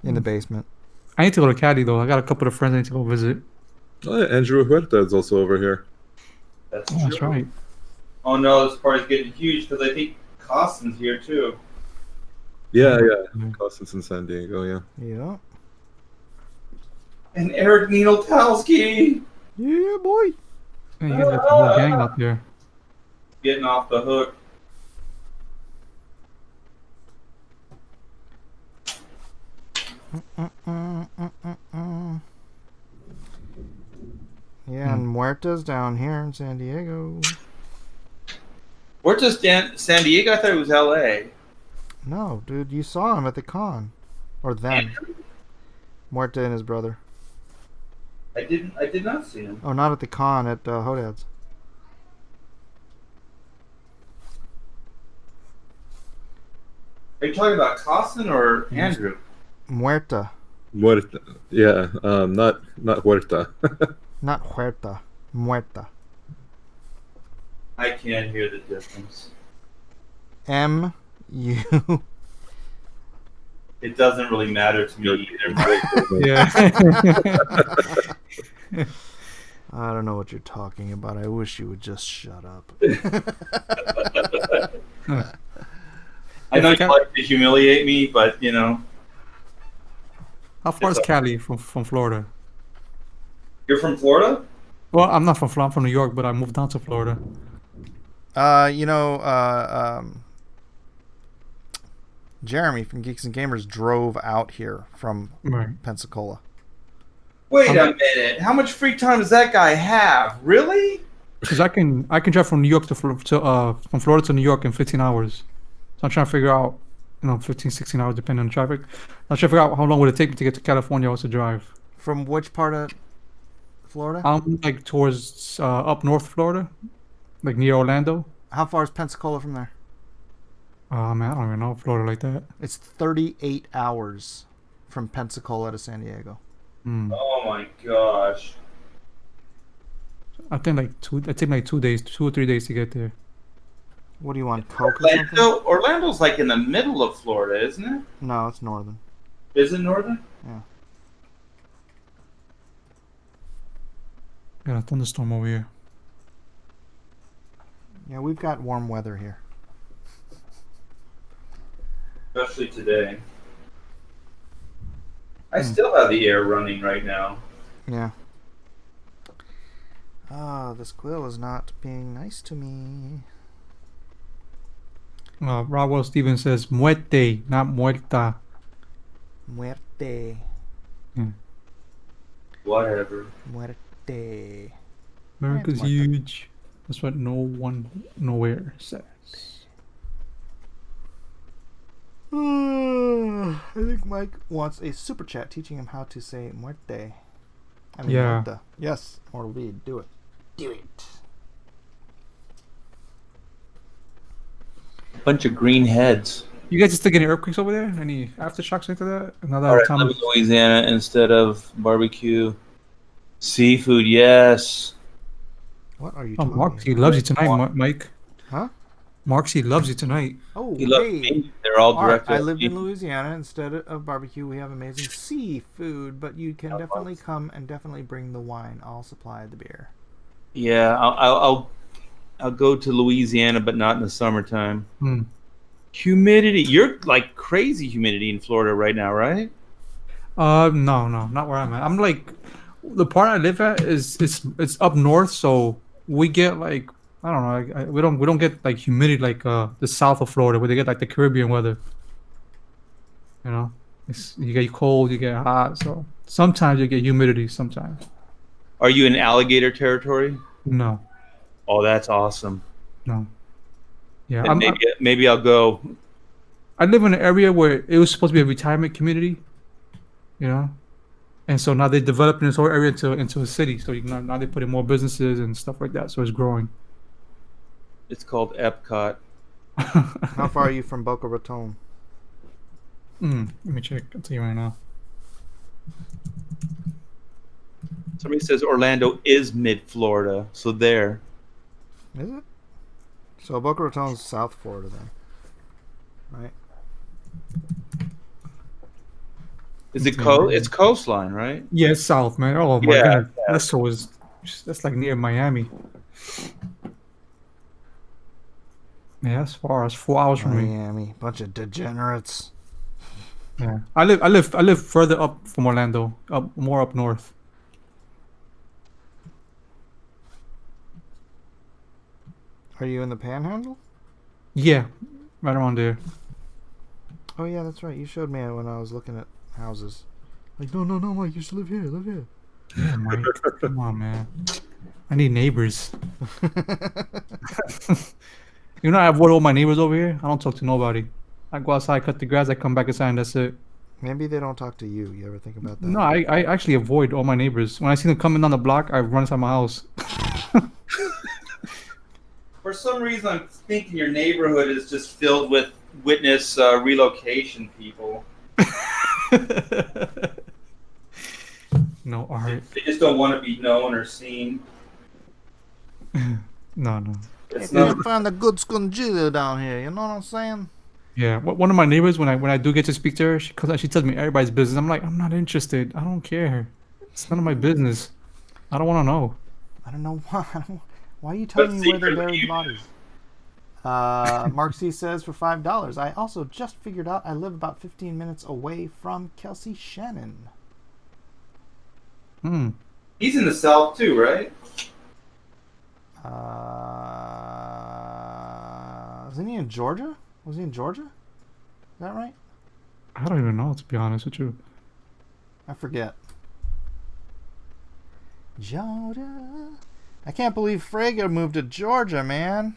In the basement. I need to go to Cali though. I got a couple of friends I need to go visit. Oh, yeah, Andrew Huerta is also over here. That's Oh, true. that's right. Oh no, this party's getting huge because I think Costin's here too. Yeah. Mhm. Costas in San Diego, yeah. Yeah. And Eric Needletalski Yeah, boy. Yeah, you guys got the whole gang out there. getting off the hook. Yeah, and Muerta's down here in San Diego. We're just San Diego. I thought it was L.A. No, dude, you saw him at the con. Or them. Muerta and his brother. I did not see him. Oh, not at the con, at Hodad's. Are you talking about Costin or Andrew? Muerta. Huerta. Yeah, not Huerta. Not Huerta. Muerta. I can't hear the difference. M-U. It doesn't really matter to me either. Yeah. I don't know what you're talking about. I wish you would just shut up. I know you like to humiliate me, but you know, How far is Cali from Florida? you're from Florida. Well, I'm not from Florida. I'm from New York, but I moved down to Florida. Jeremy from Geeks and Gamers drove out here from Right. Pensacola. Wait a minute. How much free time does that guy have? Really? Because I can drive from New York to from Florida to New York in 15 hours. So I'm trying to figure out, 15, 16 hours depending on traffic. I'm trying to figure out how long would it take me to get to California also drive. From which part of Florida? I'm like towards up north Florida, like near Orlando. How far is Pensacola from there? Man, I don't even know Florida like that. It's 38 hours from Pensacola to San Diego. Oh my gosh. I think like it take like 2 days, 2 or 3 days to get there. What do you want, Coke or something? Orlando's like in the middle of Florida, isn't it? No, it's northern. Is it northern? Yeah. Got a thunderstorm over here. Yeah, we've got warm weather here. Especially today. I still have the air running right now. Yeah. This quill is not being nice to me. Rockwell Stevens says muerte, not muerta. Muerte. Whatever. Muerte. America's muerta. huge. That's what no one nowhere says. I think Mike wants a super chat teaching him how to say muerte. I mean, Yeah. muerta. Yes, Mortal V, do it. Do it. Bunch of green heads. You guys still getting earthquakes over there? Any aftershocks into that? Another All right, time. live in Louisiana instead of barbecue. Seafood, yes. What are you Oh, talking Marksy loves you tonight, Mike. Huh? Marksy loves you tonight. Oh, He loves hey. me. They're all All right, directed. I at lived me. in Louisiana. Instead of barbecue, we have amazing seafood, but you can definitely come and definitely bring the wine. I'll supply the beer. Yeah, I'll go to Louisiana, but not in the summertime. Hmm. Humidity. You're like crazy humidity in Florida right now, right? No, not where I'm at. I'm like, the part I live at is it's up north, so we get like I don't know, like, we don't get like humidity like the south of Florida where they get like the Caribbean weather. You know, you get cold, you get hot, so sometimes you get humidity. Sometimes Are you in alligator territory? no, Oh, that's awesome. no. Yeah, And maybe I'll go. I live in an area where it was supposed to be a retirement community, you know, and so now they're developing this whole area into a city. So now they put in more businesses and stuff like that. So it's growing. It's called Epcot. How far are you from Boca Raton? Let me check. I'll tell you right now. Somebody says Orlando is mid-Florida, so there. Is it? So Boca Raton's South Florida then, right? Is it It's coastline, right? Yeah, it's south, man. Oh my Yeah, god, yeah. that's like near Miami. Yeah, that's far. It's 4 hours from me. Miami, bunch of degenerates. Yeah, I live further up from Orlando, more up north. Are you in the Panhandle? Yeah, right around there. Oh yeah, that's right. You showed me it when I was looking at houses. Like, no, Mike, you should live here. Live here. Yeah, Mike, come on, man. I need neighbors. You know, I avoid all my neighbors over here. I don't talk to nobody. I go outside, cut the grass, I come back inside, and that's it. Maybe they don't talk to you. You ever think about that? No, I actually avoid all my neighbors. When I see them coming down the block, I run inside my house. For some reason, I'm thinking your neighborhood is just filled with witness relocation people. No art. They just don't want to be known or seen. No. It's You not, can find a good scungillo down here. You know what I'm saying? Yeah, one of my neighbors, when I do get to speak to her, she comes out, she tells me everybody's business. I'm like, I'm not interested. I don't care. It's none of my business. I don't want to know. I don't know why. Why are you telling me where they buried the bodies? Mark C says for $5. I also just figured out I live about 15 minutes away from Kelsey Shannon. he's in the South too, right? Isn't he in Georgia? Was he in Georgia? Is that right? I don't even know, to be honest with you. I forget. Georgia. I can't believe Frager moved to Georgia, man.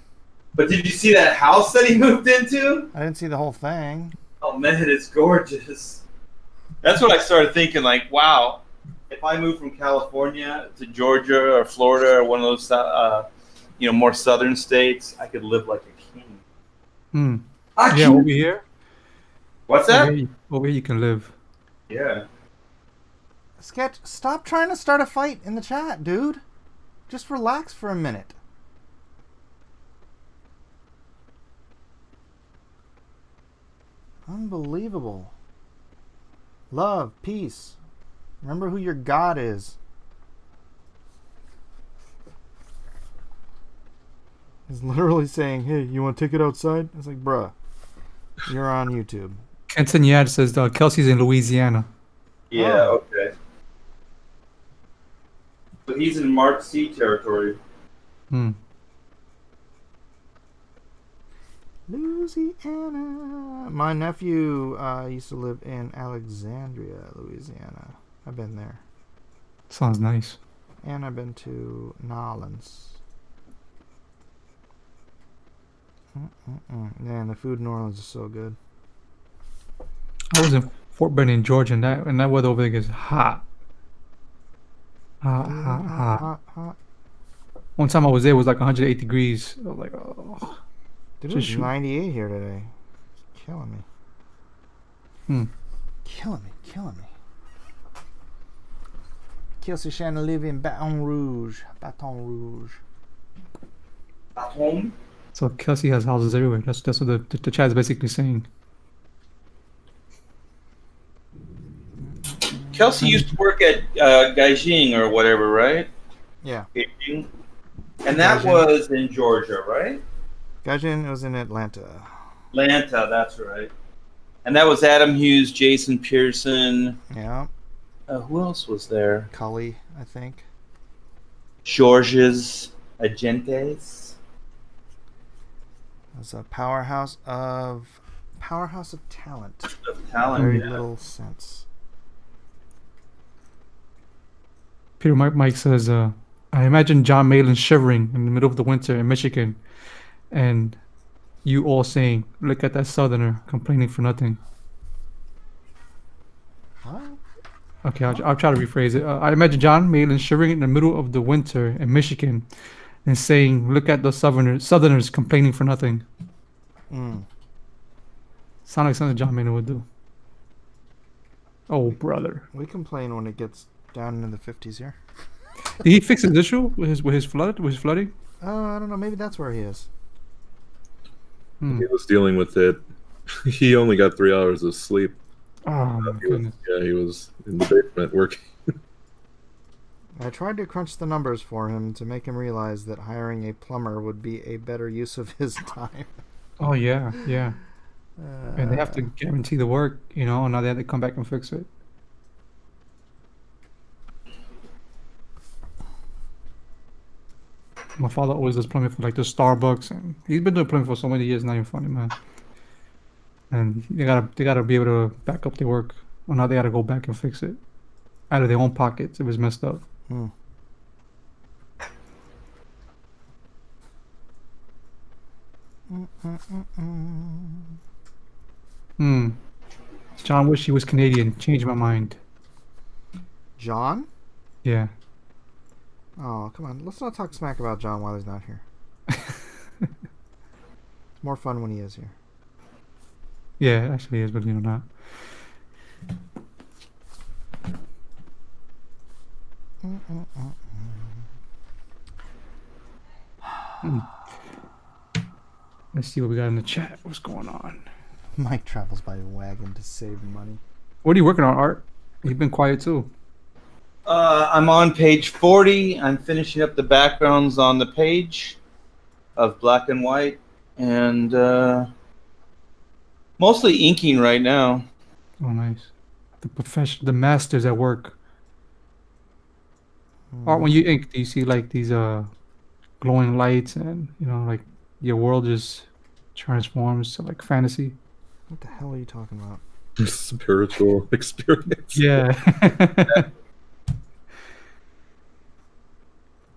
But did you see that house that he moved into? I didn't see the whole thing. Oh man, it's gorgeous. That's what I started thinking. Like, wow, if I moved from California to Georgia or Florida or one of those, more southern states, I could live like a king. Yeah, over here. What's that? Over here you can live. Yeah. Sketch, stop trying to start a fight in the chat, dude. Just relax for a minute. Unbelievable. Love, peace. Remember who your God is. He's literally saying, hey, you want to take it outside? It's like, bruh, you're on YouTube. Kenton Yad says Kelsey's in Louisiana. Yeah, Oh. okay. But he's in Mark C territory. Hmm. Louisiana. My nephew used to live in Alexandria, Louisiana. I've been there. Sounds nice. And I've been to Nolens. Man, the food in New Orleans is so good. I was in Fort Benning, Georgia, and that weather over there is hot. Hot, hot, hot. Hot. One time I was there, it was like 108 degrees. I was like, oh. Dude, it Just was shoot. 98 here today. It's killing me. Killing me. Kelsey Shannon live in Baton Rouge. Home? So Kelsey has houses everywhere. That's what the chat is basically saying. Kelsey used to work at Gaijing or whatever, right? Yeah. Gaijing. And that Gaijin. was in Georgia, right? Gaijin was in Atlanta. Atlanta, that's right. And that was Adam Hughes, Jason Pearson. Yeah. Who else was there? Cully, I think. Georges Agentes. It was a powerhouse of talent. Of talent. Very Yeah. little sense. Peter Mike says, I imagine John Malin shivering in the middle of the winter in Michigan, and you all saying, "Look at that Southerner complaining for nothing." What? Okay, I'll try to rephrase it. I imagine John Malin shivering in the middle of the winter in Michigan, and saying, "Look at the Southerners complaining for nothing." Sound like something John Malin would do. Oh, brother! We complain when it gets down into the 50s here. Did he fix his issue with his flooding? I don't know. Maybe that's where he is. He was dealing with it. He only got 3 hours of sleep. Oh my goodness! He was in the basement working. I tried to crunch the numbers for him to make him realize that hiring a plumber would be a better use of his time. Oh yeah. And they have to guarantee the work, and now they have to come back and fix it. My father always does plumbing for like the Starbucks, and he's been doing plumbing for so many years. Not even funny, man. And they gotta be able to back up their work. Well, now they gotta go back and fix it out of their own pockets if it's messed up. John wish he was Canadian. Changed my mind. John? Yeah. Oh, come on. Let's not talk smack about John while he's not here. It's more fun when he is here. Yeah, it actually is, believe it or not. Let's see what we got in the chat. What's going on? Mike travels by wagon to save money. What are you working on, Art? You've been quiet too. I'm on page 40. I'm finishing up the backgrounds on the page of black and white, and mostly inking right now. Oh, nice. The masters at work. Art, when you ink, do you see like these glowing lights, and like your world just transforms to like fantasy? What the hell are you talking about? Spiritual experience. Yeah.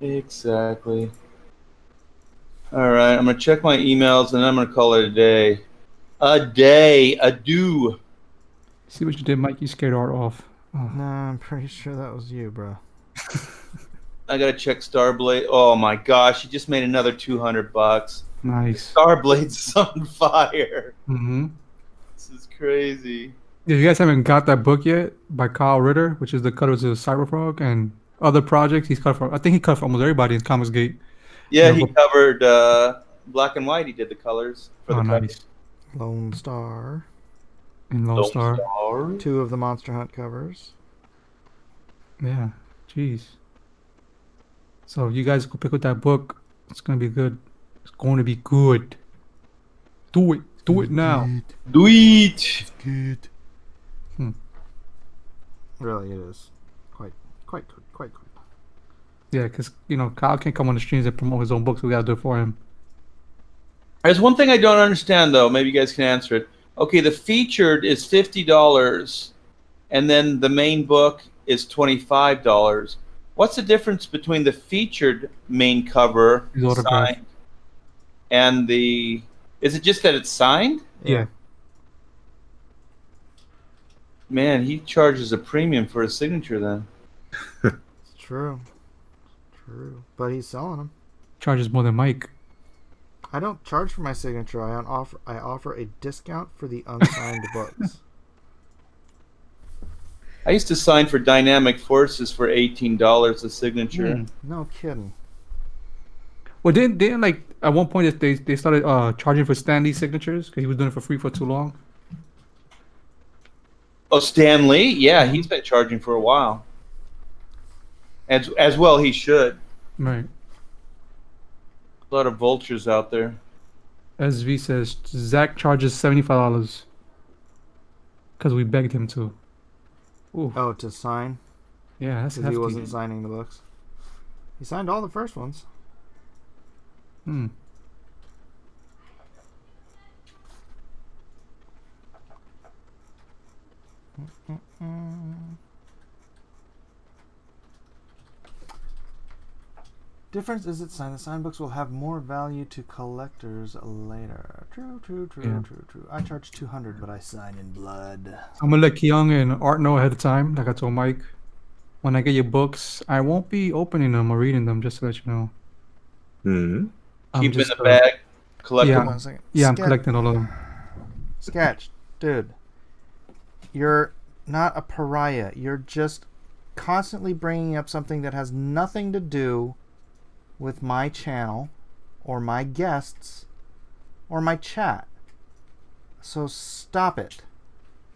Exactly. All right, I'm gonna check my emails and I'm gonna call it a day. Adieu. See what you did, Mike? You scared Art off. Oh. Nah, I'm pretty sure that was you, bro. I gotta check Starblade. Oh my gosh, he just made another $200. Nice. Starblade's on fire. Mm-hmm. This is crazy. If you guys haven't got that book yet by Kyle Ritter, which is the Cutters of Cyberfrog, and other projects. He's cut for. I think he cut for almost everybody in Comicsgate. Yeah, Yeah, he but- covered Black and White. He did the colors for the Oh, cover. nice. Lone Star. And Lone Star. Star. 2 of the Monster Hunt covers. Yeah. Jeez. So if you guys go pick up that book, it's gonna be good. It's going to be good. Do it. Do it now. Do it. Good. Hmm. Really, it is quite good. Quite good. Yeah, because Kyle can't come on the streams and promote his own books. We gotta do it for him. There's one thing I don't understand, though. Maybe you guys can answer it. Okay, the featured is $50, and then the main book is $25. What's the difference between the featured main cover His autograph. signed and the? Is it just that it's signed? Yeah. Man, he charges a premium for his signature then. It's true. True. But he's selling them. Charges more than Mike. I don't charge for my signature. I offer a discount for the unsigned books. I used to sign for Dynamic Forces for $18 a signature. No kidding. Well, didn't like at one point they started charging for Stanley's signatures because he was doing it for free for too long. Oh, Stan Lee? Yeah, he's been charging for a while. As well he should. Right. A lot of vultures out there. SV says Zach charges $75 because we begged him to. Ooh. Oh, to sign? Yeah, that's Because hefty. he wasn't signing the books. He signed all the first ones. Hmm. Difference is it's signed. The signed books will have more value to collectors later. True. Yeah. I charge $200, but I sign in blood. I'm gonna let Keong and Art know ahead of time, like I told Mike. When I get your books, I won't be opening them or reading them, just to let you know. Hmm. I'm Keep them in just, the bag. Collect yeah. them. Hold on a second. Yeah, I'm Sketch- collecting all of them. Sketch, dude. You're not a pariah. You're just constantly bringing up something that has nothing to do with my channel or my guests or my chat. So stop it.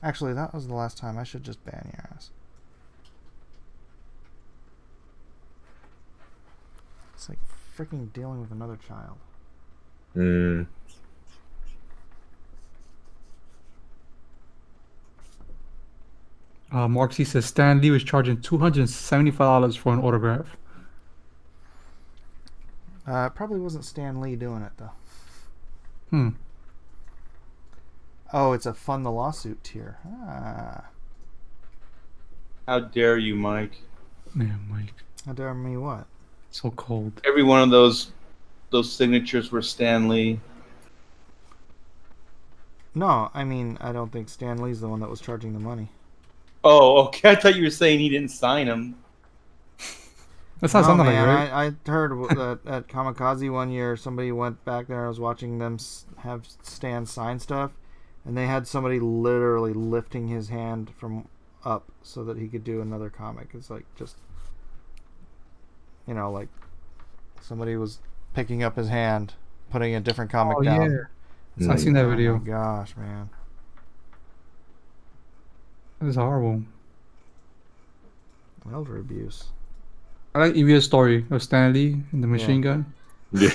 Actually, that was the last time. I should just ban your ass. It's like freaking dealing with another child. Hmm. Mark C says Stan Lee was charging $275 for an autograph. It probably wasn't Stan Lee doing it, though. Hmm. Oh, it's a fund the lawsuit tier. Ah. How dare you, Mike? Man, Mike, How dare me what? so cold. Every one of those signatures were Stan Lee. No, I mean, I don't think Stan Lee's the one that was charging the money. Oh, okay. I thought you were saying he didn't sign them. That's not No, something man, like, right? I heard that at Kamikaze one year, somebody went back there. I was watching them have Stan sign stuff, and they had somebody literally lifting his hand from up so that he could do another comic. It's like just, like somebody was picking up his hand, putting a different comic Oh, down. yeah. It's I seen that oh video. my gosh, man. It was horrible. Elder abuse. I like Evia's story of Stan Lee and the machine gun. Yeah.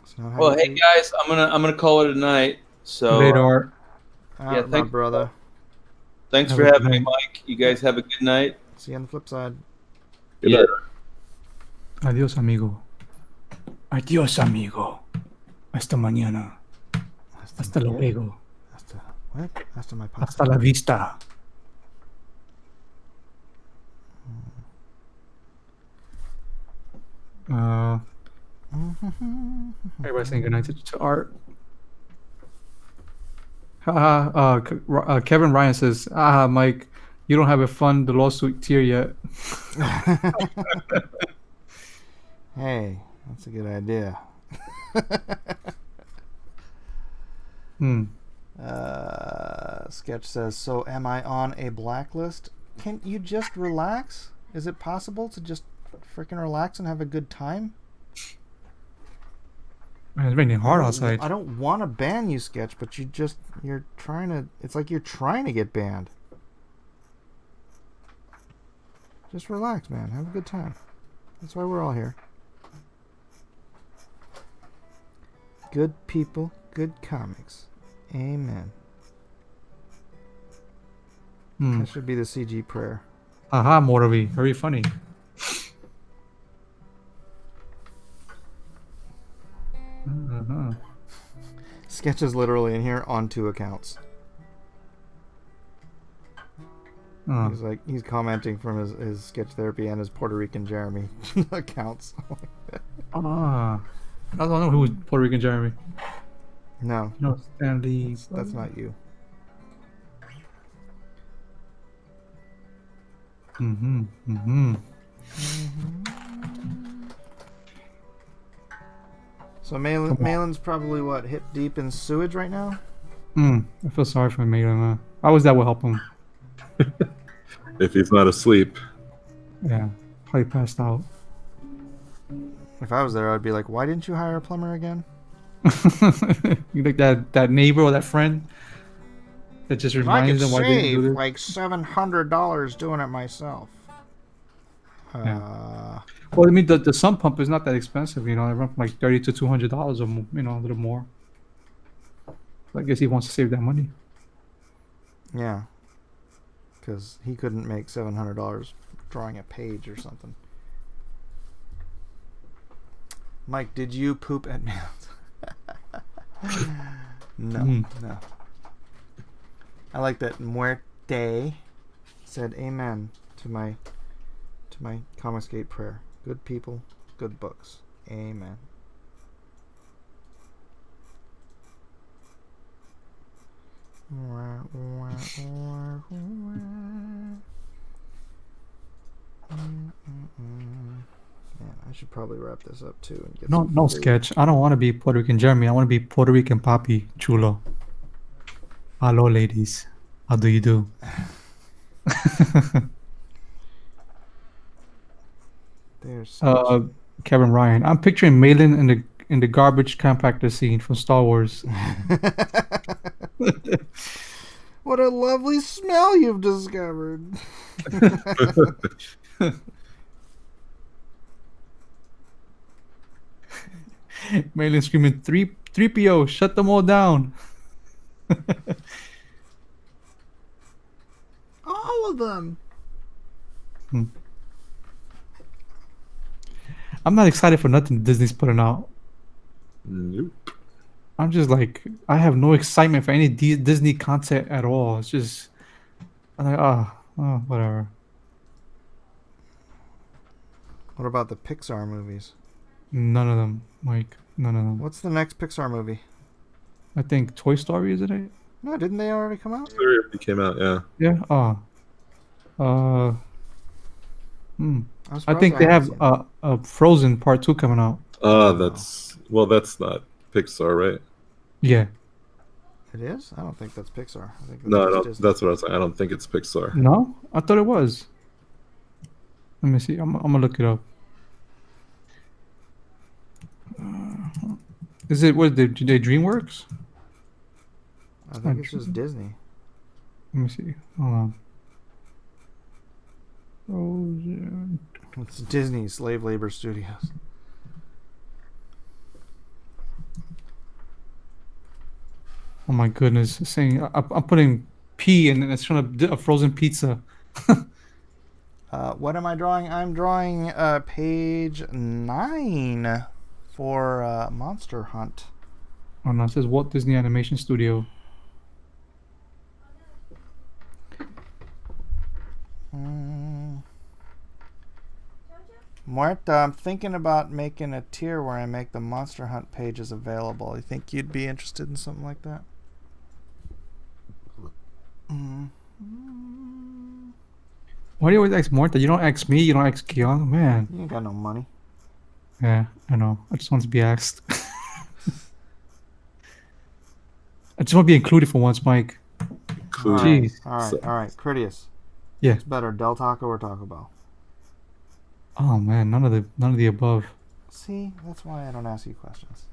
It's not how Well, you hey do- guys, I'm gonna call it a night. So Later, Art. Ah, yeah, my thank- brother. thanks Have for a good having me, night. Mike. You guys have a good night. See you on the flip side. Good Yeah. night. Adiós, amigo. Adiós, amigo. Hasta mañana. Hasta luego. Hasta what? Hasta my pasta. Hasta la vista. Everybody saying goodnight to Art. Kevin Ryan says, Mike, you don't have a fund the lawsuit tier yet. Hey, that's a good idea. Sketch says, so am I on a blacklist? Can you just relax? Is it possible to just freaking relax and have a good time? Man, it's raining hard outside. I don't want to ban you, Sketch, but you're trying to, it's like you're trying to get banned. Just relax, man. Have a good time. That's why we're all here. Good people, good comics. Amen. That should be the CG prayer. Aha, Mortavi. Very funny. Sketch is literally in here on 2 accounts. He's commenting from his sketch therapy and his Puerto Rican Jeremy accounts. I don't know who was Puerto Rican Jeremy. No, No, Stanley. that's not you. So Malin's probably what, hip deep in sewage right now? I feel sorry for Malin. I was that would help him. If he's not asleep. Yeah, probably passed out. If I was there, I'd be like, why didn't you hire a plumber again? You like that neighbor or that friend that just reminds them why they didn't do this? like $700 doing it myself. Well, I mean, the sump pump is not that expensive, you know. They run from like $30 to $200 or you know, a little more. So I guess he wants to save that money. Yeah, because he couldn't make $700 drawing a page or something. Mike, did you poop at Mail's? No. I like that Muerte said amen to my Comicsgate prayer. Good people, good books. Amen. Man, I should probably wrap this up too and get some No food. Sketch. I don't want to be Puerto Rican Jeremy. I want to be Puerto Rican Papi Chulo. Hello, ladies. How do you do? There's Kevin Ryan. I'm picturing Malin in the garbage compactor scene from Star Wars. What a lovely smell you've discovered. Malin screaming, 3PO, shut them all down. All of them. I'm not excited for nothing Disney's putting out. Nope. I'm just like, I have no excitement for any Disney content at all. It's just, I'm like, oh, whatever. What about the Pixar movies? None of them, Mike. None of them. What's the next Pixar movie? I think Toy Story, isn't it? No, didn't they already come out? It already came out, yeah. Yeah. I'm I think surprised they haven't have seen a Frozen Part 2 coming out. That's not Pixar, right? Yeah. it. It is? I don't think that's Pixar. I think that's No, just no, Disney. that's what I was saying. I don't think it's Pixar. No? I thought it was. Let me see. I'm gonna look it up. Is it what they DreamWorks? I think it's just Disney. Let me see. Hold on. Frozen. It's Disney Slave Labor Studios. Oh my goodness! It's saying I'm putting P and then it's showing a frozen pizza. What am I drawing? I'm drawing page 9 for Monster Hunt. Oh no! It says Walt Disney Animation Studio. Muerta, I'm thinking about making a tier where I make the Monster Hunt pages available. You think you'd be interested in something like that? Why do you always ask Morta? You don't ask me. You don't ask Keon. Man. You ain't got no money. Yeah, I know. I just want to be asked. I just want to be included for once, Mike. Cool. Jeez. All right. Critias. Yeah. It's better, Del Taco or Taco Bell? Oh man, none of the above. See, that's why I don't ask you questions.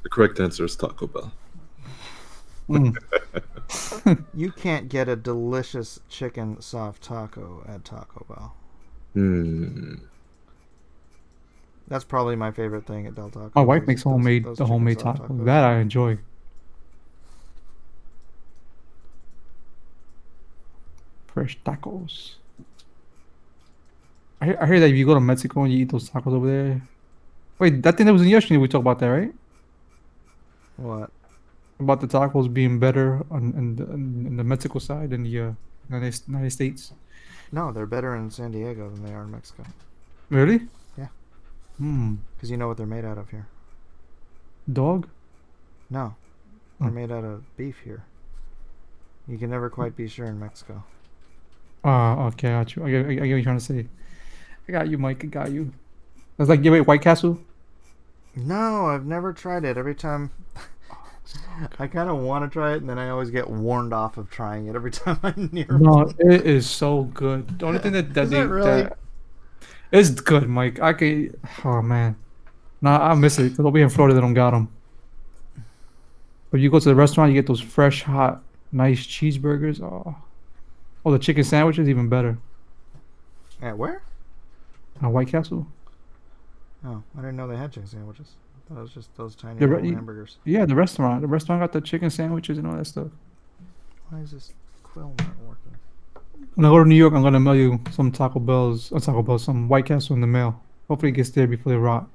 The correct answer is Taco Bell. Mm. You can't get a delicious chicken soft taco at Taco Bell. Hmm. That's probably my favorite thing at Del Taco. My wife those- makes those the chicken homemade soft taco. tacos. That I enjoy. Fresh tacos. I hear that if you go to Mexico and you eat those tacos over there. Wait, I think that was in yesterday we talked about that, right? What? About the tacos being better in the Mexico side than the United States. No, they're better in San Diego than they are in Mexico. Really? Yeah. Hmm. Because you know what they're made out of here. Dog? No, they're Oh. made out of beef here. You can never quite be sure in Mexico. Okay, I got you. I get what you're trying to say. I got you, Mike. I got you. It's like, wait, White Castle? No, I've never tried it. Every time I kind of want to try it, and then I always get warned off of trying it every time I'm near No, one. it is so good. The only thing that Is it really? it's good, Mike. Oh man, nah, I miss it because over here in Florida they don't got them. But you go to the restaurant, you get those fresh, hot, nice cheeseburgers. Oh, the chicken sandwich is even better. At where? White Castle. Oh, I didn't know they had chicken sandwiches. That was just those tiny The little re- hamburgers. Yeah, the restaurant. The restaurant got the chicken sandwiches and all that stuff. Why is this quill not working? When I go to New York, I'm gonna mail you some some White Castle in the mail. Hopefully, it gets there before they rot.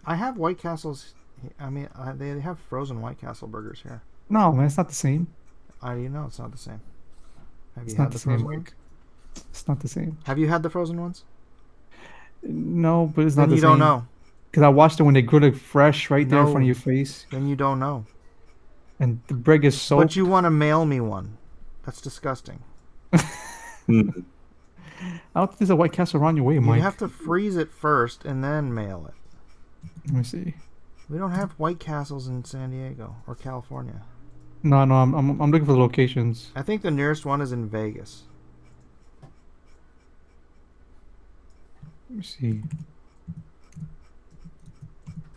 I have White Castles. I mean, they have frozen White Castle burgers here. No, man, it's not the same. You know it's not the same. Have It's you not had the the same, frozen Mike. ones? It's not the same. Have you had the frozen ones? No, but it's not Then the you same. don't know. Because I watched it when they grill it fresh right there in front No. of your face, Then you don't know. and the bread is soaked. But you want to mail me one. That's disgusting. Hmm. I don't think there's a White Castle around your way, You Mike. have to freeze it first and then mail it. Let me see. We don't have White Castles in San Diego or California. No, I'm looking for the locations. I think the nearest one is in Vegas. Let me see.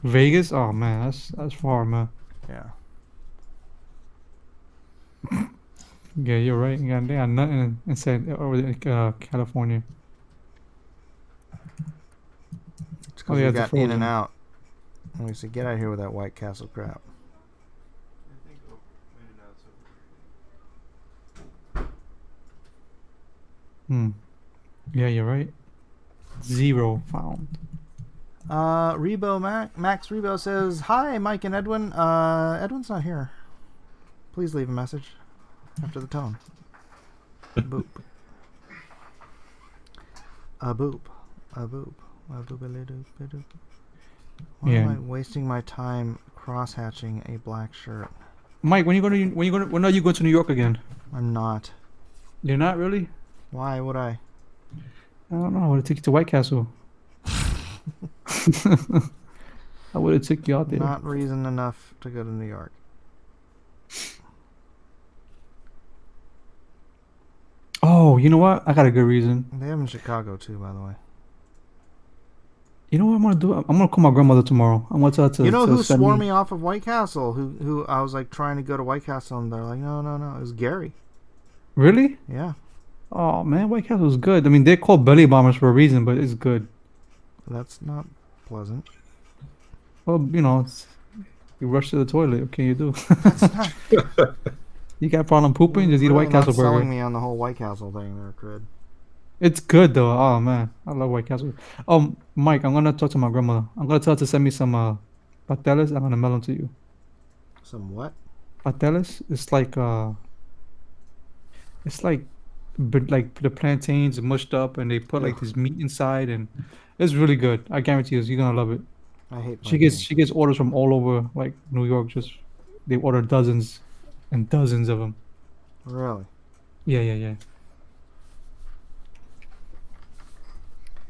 Vegas? Oh man, that's far, man. Yeah. Yeah, you're right. Yeah, they got nothing in over there, California. It's because Oh, yeah, we it's got frozen. In and Out. And we said, get out of here with that White Castle crap. Hmm. Yeah, you're right. 0 found. Max Rebo says, hi, Mike and Edwin. Edwin's not here. Please leave a message after the tone. Boop. A boop. A boop. A boop-a-doop-a-doop. Why am Yeah. I wasting my time cross-hatching a black shirt? Mike, when are you going to New York again? I'm not. You're not really? Why would I? I don't know. I would have taken you to White Castle. I would have took you out there. Not reason enough to go to New York. Oh, you know what? I got a good reason. They have in Chicago too, by the way. You know what I'm gonna do? I'm gonna call my grandmother tomorrow. I'm gonna tell her to. You know to who send swore me. me off of White Castle? Who I was like trying to go to White Castle, and they're like, no. It was Gary. Really? Yeah, Oh man, White Castle is good. I mean, they're called belly bombers for a reason, but it's good. that's not pleasant. Well, you rush to the toilet. What can you do? You got a problem pooping? Just eat a White Castle burger. Selling me on the whole White Castle thing there, Crid. It's good though. Oh man, I love White Castle. Mike, I'm gonna talk to my grandmother. I'm gonna tell her to send me some pateles. I'm gonna mail them to you. Some what? Pateles? It's like the plantains mushed up, and they put like this meat inside, and it's really good. I guarantee you're gonna love it. I hate. She gets orders from all over, like New York. They order dozens and dozens of them. Really? Yeah.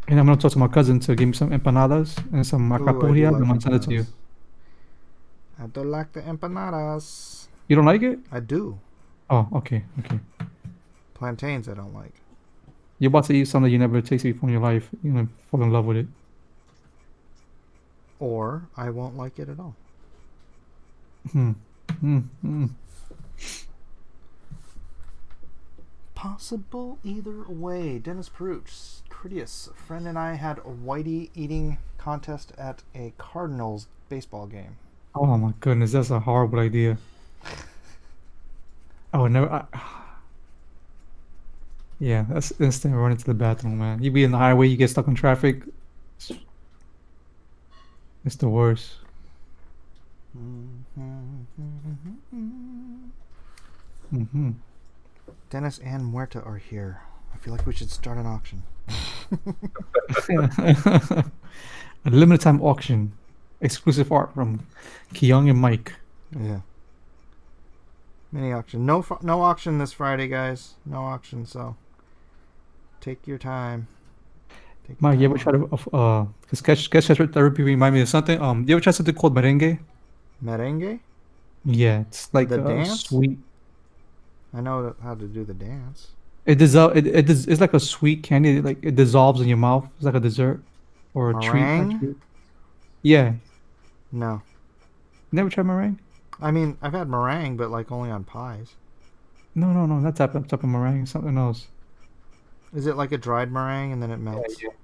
And I'm gonna talk to my cousin to give me some empanadas and some Ooh, I do macapuria. like I'm gonna send it to you. empanadas. I do like the empanadas. You don't like it? I do. Oh, okay, okay. Plantains I don't like. You're about to eat something you never tasted before in your life. You're gonna fall in love with it. Or I won't like it at all. Hmm. Hmm. Hmm. Possible either way. Dennis Peruch, Critias, a friend and I had a whitey eating contest at a Cardinals baseball game. Oh my goodness, that's a horrible idea. I would never. Yeah, that's instant run into the bathroom, man. You be in the highway, you get stuck in traffic. It's the worst. Hmm. Dennis and Muerta are here. I feel like we should start an auction. A limited time auction, exclusive art from Kyung and Mike. Yeah. Mini auction. No auction this Friday, guys. No auction, so take your time. Take your Mike, you time ever try to sketch therapy remind me of something? You ever try something called merengue? Merengue? Yeah, it's like The a dance? sweet. I know how to do the dance. It's like a sweet candy. Like it dissolves in your mouth. It's like a dessert or a treat. Meringue? Actually. Yeah, No. never tried meringue. I mean, I've had meringue, but like only on pies. No, not type of meringue. Something else. Is it like a dried meringue and then it melts? Yeah. Is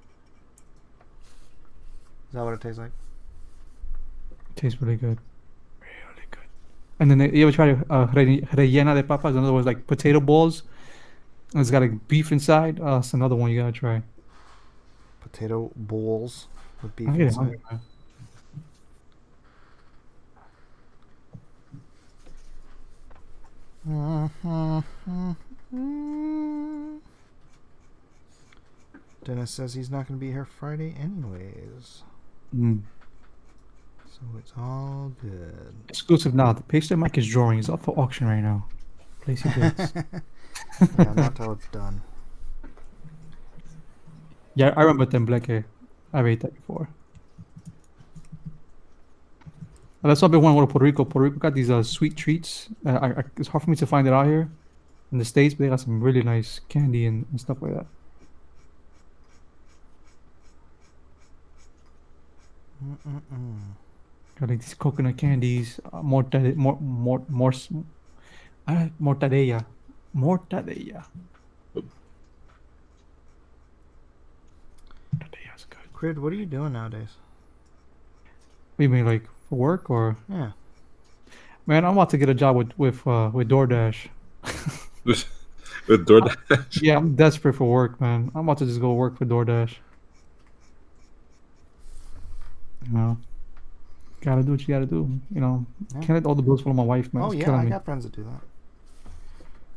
that what it tastes like? Tastes really good. Really good. And then you ever try rellena de papas? In other words, like potato balls. And it's got like beef inside. It's another one you gotta try. Potato bowls with beef I'm getting inside. hungry, man. Dennis says he's not going to be here Friday anyways. Mm. So it's all good. Exclusive now. The page that Mike is drawing is up for auction right now. Place your bids. Yeah, not till it's done. Yeah, I remember tembleque. I've ate that before. That's why I've been wanting to go to Puerto Rico. Puerto Rico got these sweet treats. It's hard for me to find it out here in the States, but they got some really nice candy and stuff like that. Got like these coconut candies, mortadella. Mortadella's good. Crid, what are you doing nowadays? What do you mean, like for work or? Yeah. Man, I'm about to get a job with DoorDash. With DoorDash. Yeah, I'm desperate for work, man. I'm about to just go work for DoorDash. You know, gotta do what you gotta do. You know, Yeah. can't let all the bills fall on my wife, man. Oh It's yeah, killing I me. got friends that do that.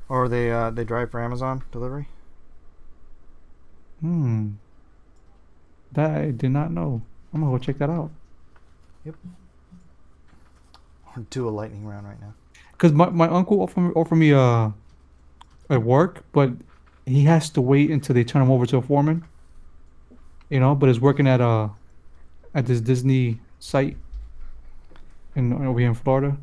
Or they drive for Amazon delivery. That I did not know. I'm gonna go check that out. Or do a lightning round right now. Cause my uncle offered me at work, but he has to wait until they turn him over to a foreman. You know, but he's working at this Disney site over here in Florida.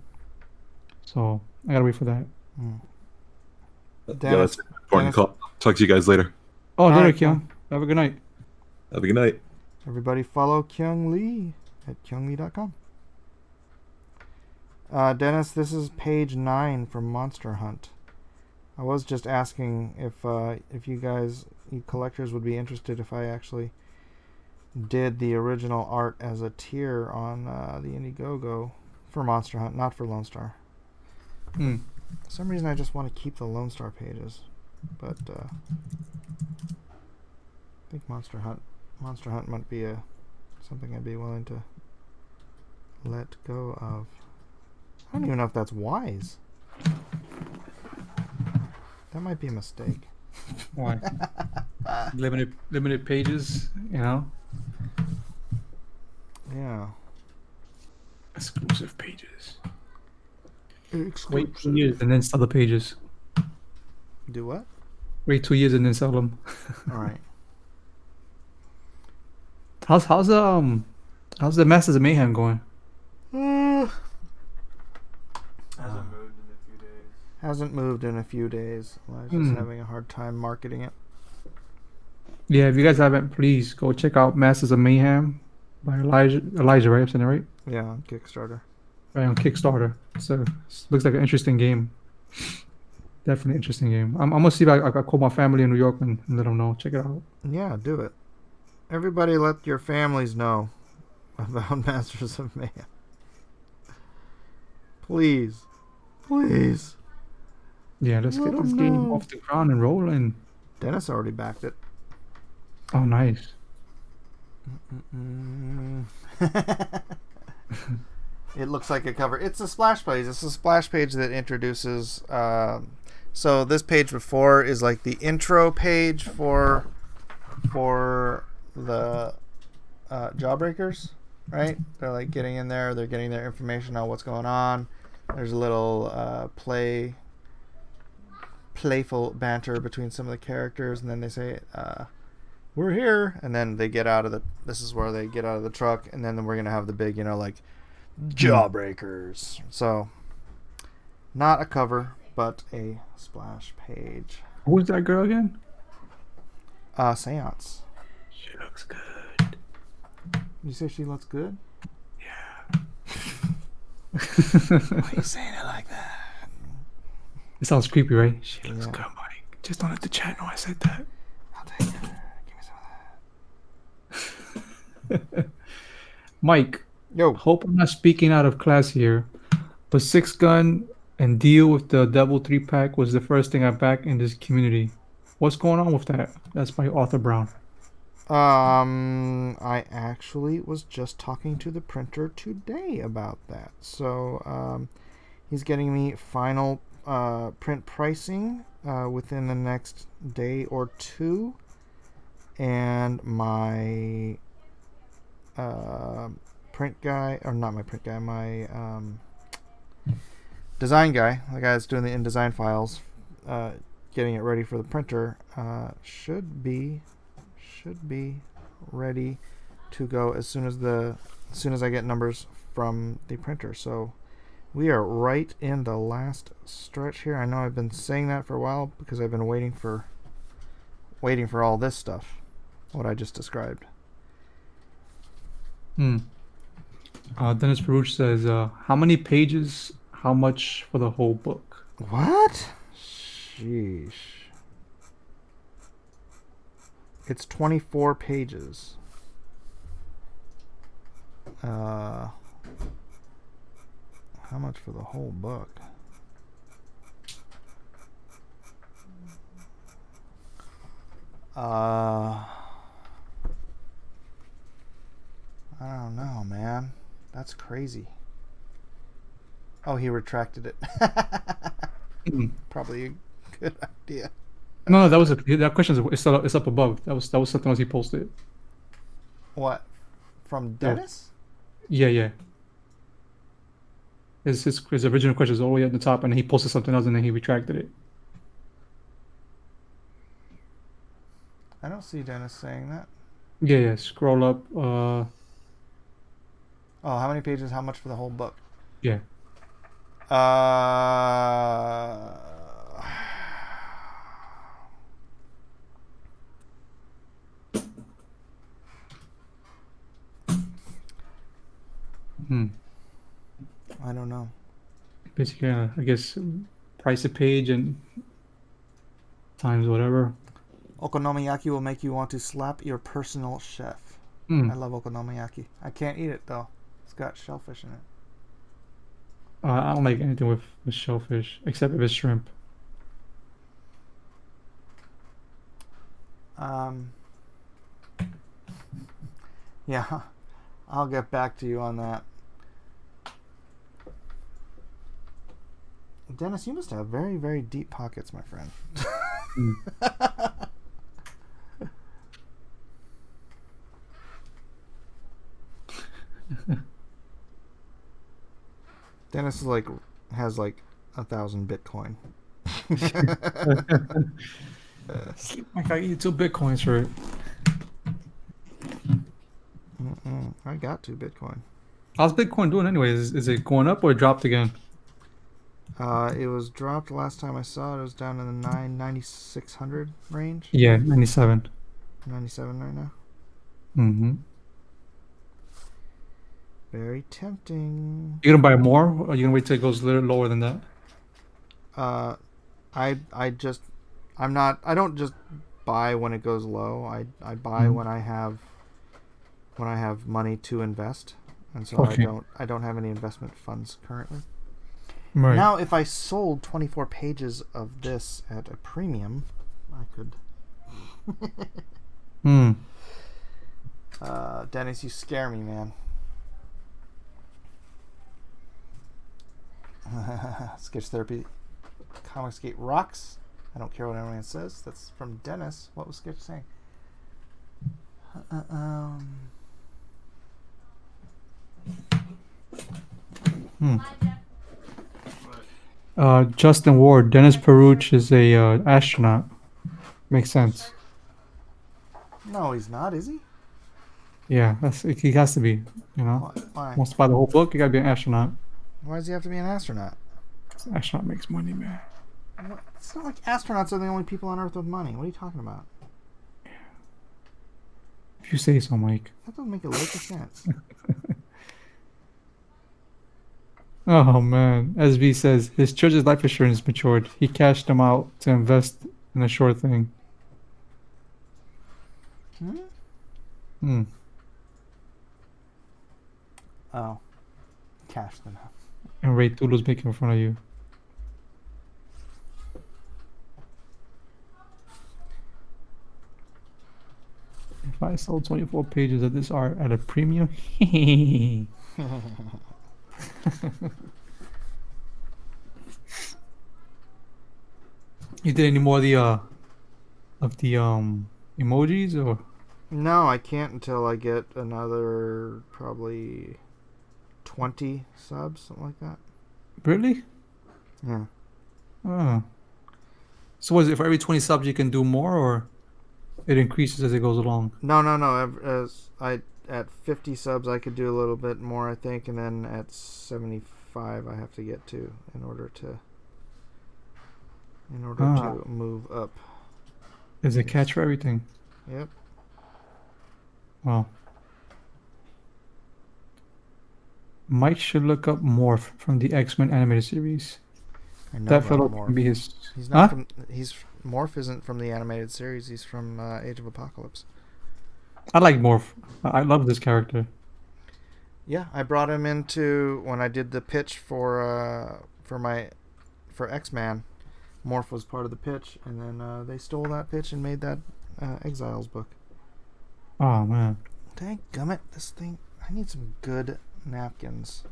So I gotta wait for that. Yeah, Dennis- that's an important call. Talk to you guys later. Oh, All later, right, Kian. Have a good night. Have a good night. Everybody follow Kyung Lee at kyunglee.com. Dennis, this is page 9 from Monster Hunt. I was just asking if you guys, you collectors, would be interested if I actually did the original art as a tier on the IndieGoGo for Monster Hunt, not for Lone Star. Hmm. For some reason, I just want to keep the Lone Star pages, but I think Monster Hunt might be something I'd be willing to let go of. I don't even know if that's wise. That might be a mistake. Why? limited pages, you know. Yeah. Exclusive pages. Wait 2 Exclusive. years and then sell the pages. Do what? Wait 2 years and then sell them. All right. How's the Masters of Mayhem going? Hasn't Hasn't moved in a few days. Elijah's having a hard time marketing it. Yeah, if you guys haven't, please go check out Masters of Mayhem by Elijah, right? I'm saying it right? Yeah, on Kickstarter. Right on Kickstarter. So looks like an interesting game. Definitely interesting game. I'm gonna see if I call my family in New York and let them know. Check it out. Yeah, do it. Everybody let your families know about Masters of Mayhem. Please. Please. Yeah, let's Let get this 'em game know. off the ground and rolling. Dennis already backed it. Oh, nice. It looks like a cover. It's a splash page. It's a splash page that introduces. So this page before is like the intro page for the Jawbreakers, right? They're like getting in there. They're getting their information on what's going on. There's a little playful banter between some of the characters, and then they say, "We're here," and then they get out of the. This is where they get out of the truck, and then we're gonna have the big, like, Jawbreakers. So, not a cover, but a splash page. Who's that girl again? Seance. She looks good. You say she looks good? Yeah. Why are you saying it like that? It sounds creepy, right? She looks Yeah. good, Mike. Just don't let the chat know I said that. I'll take it. Give me some of that. Mike, Yo. hope I'm not speaking out of class here, but Six Gun and Deal with the Devil 3-pack was the first thing I backed in this community. What's going on with that? That's by Arthur Brown. I actually was just talking to the printer today about that. So, he's getting me final print pricing within the next day or two, and my print guy, or not my print guy, my design guy, the guy that's doing the InDesign files, getting it ready for the printer, should be ready to go as soon as I get numbers from the printer. So we are right in the last stretch here. I know I've been saying that for a while because I've been waiting for all this stuff, what I just described. Dennis Peruch says, how many pages, how much for the whole book? What? Sheesh. It's 24 pages. How much for the whole book? I don't know, man. That's crazy. Oh, he retracted it. Probably a good idea. No, that question is it's up above. That was something else he posted. What? From Dennis? Yeah. His original question is all the way at the top, and he posted something else, and then he retracted it. I don't see Dennis saying that. Yeah. Scroll up. Oh, how many pages? How much for the whole book? Yeah. I don't know. Basically, I guess price a page and times whatever. Okonomiyaki will make you want to slap your personal chef. Mm. I love okonomiyaki. I can't eat it though. It's got shellfish in it. I don't like anything with shellfish except if it's shrimp. Yeah, I'll get back to you on that. Dennis, you must have very, very deep pockets, my friend. Dennis has 1,000 Bitcoin. Like I eat 2 Bitcoins for it. I got 2 Bitcoin. How's Bitcoin doing anyways? Is it going up or it dropped again? It was dropped last time I saw it. It was down in the 9600 range. Yeah, 97. 97 right now. Mm-hmm. Very tempting. You gonna buy more, or you gonna wait till it goes a little lower than that? I don't just buy when it goes low. I buy Mhm. when I have money to invest, and so Okay. I don't have any investment funds currently. Right. Now, if I sold 24 pages of this at a premium, I could. Hmm. Dennis, you scare me, man. Sketch Therapy Comicsgate rocks. I don't care what anyone says. That's from Dennis. What was Sketch saying? Justin Ward, Dennis Peruch is a astronaut. Makes sense. No, he's not, is he? Yeah, he has to be. You know, Why? wants to buy the whole book. You gotta be an astronaut. Why does he have to be an astronaut? Astronaut makes money, man. It's not like astronauts are the only people on Earth with money. What are you talking about? If you say so, Mike. That doesn't make a lick of sense. Oh man, SB says his church's life insurance matured. He cashed them out to invest in a short thing. Hmm. Oh. Cash them out. And Ray Tulu's making in front of you. If I sold 24 pages of this art at a premium, you did any more of the emojis or? No, I can't until I get another probably 20 subs, something like that. Really? Yeah. Oh. So was it for every 20 subs you can do more, or it increases as it goes along? No. At 50 subs I could do a little bit more, I think, and then at 75 I have to get to in order to move up. There's a catch for everything. Yep. Wow. Mike should look up Morph from the X-Men animated series. I know That about fellow Morph. can be his. He's not Huh? Morph isn't from the animated series. He's from Age of Apocalypse. I like Morph. I love this character. Yeah, I brought him into when I did the pitch for X-Man. Morph was part of the pitch, and then they stole that pitch and made that Exiles book. Oh man. Dang gummit, this thing! I need some good napkins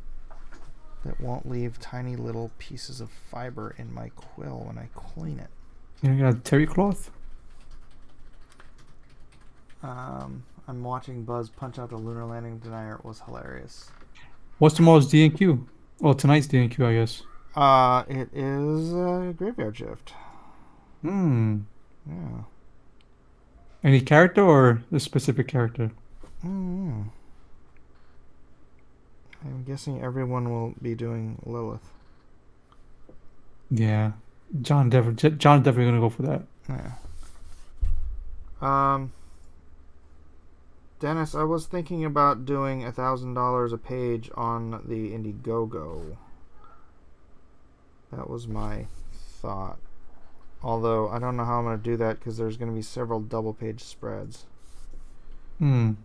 that won't leave tiny little pieces of fiber in my quill when I clean it. You got a terry cloth? I'm watching Buzz punch out the lunar landing denier. It was hilarious. What's tomorrow's D&Q? Well, tonight's D&Q, I guess. It is a graveyard shift. Hmm. Yeah. Any character or a specific character? I'm guessing everyone will be doing Lilith. Yeah. John's definitely gonna go for that. Yeah. Dennis, I was thinking about doing $1,000 a page on the IndieGoGo. That was my thought. Although I don't know how I'm going to do that because there's going to be several double page spreads. Hmm.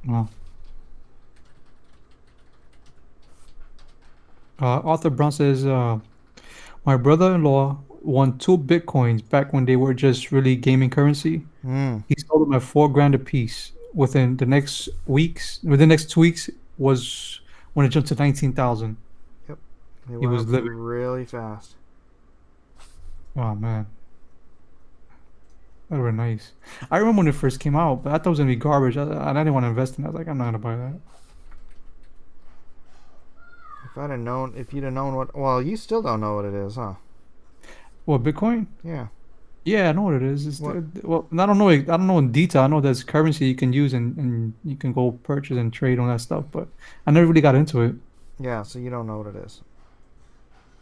Well. Arthur Brown says, my brother-in-law won 2 Bitcoins back when they were just really gaming currency. He sold them at $4,000 a piece. Within the next 2 weeks was when it jumped to 19,000. Yep. He was living really fast. Oh man, that were nice. I remember when it first came out, but I thought it was gonna be garbage. I didn't want to invest in it. I was like, I'm not gonna buy that. If you'd have known what, well, you still don't know what it is, huh? What, Bitcoin? Yeah. Yeah, I know what it is. What? Well, I don't know. I don't know in detail. I know there's currency you can use and you can go purchase and trade on that stuff, but I never really got into it. Yeah, so you don't know what it is.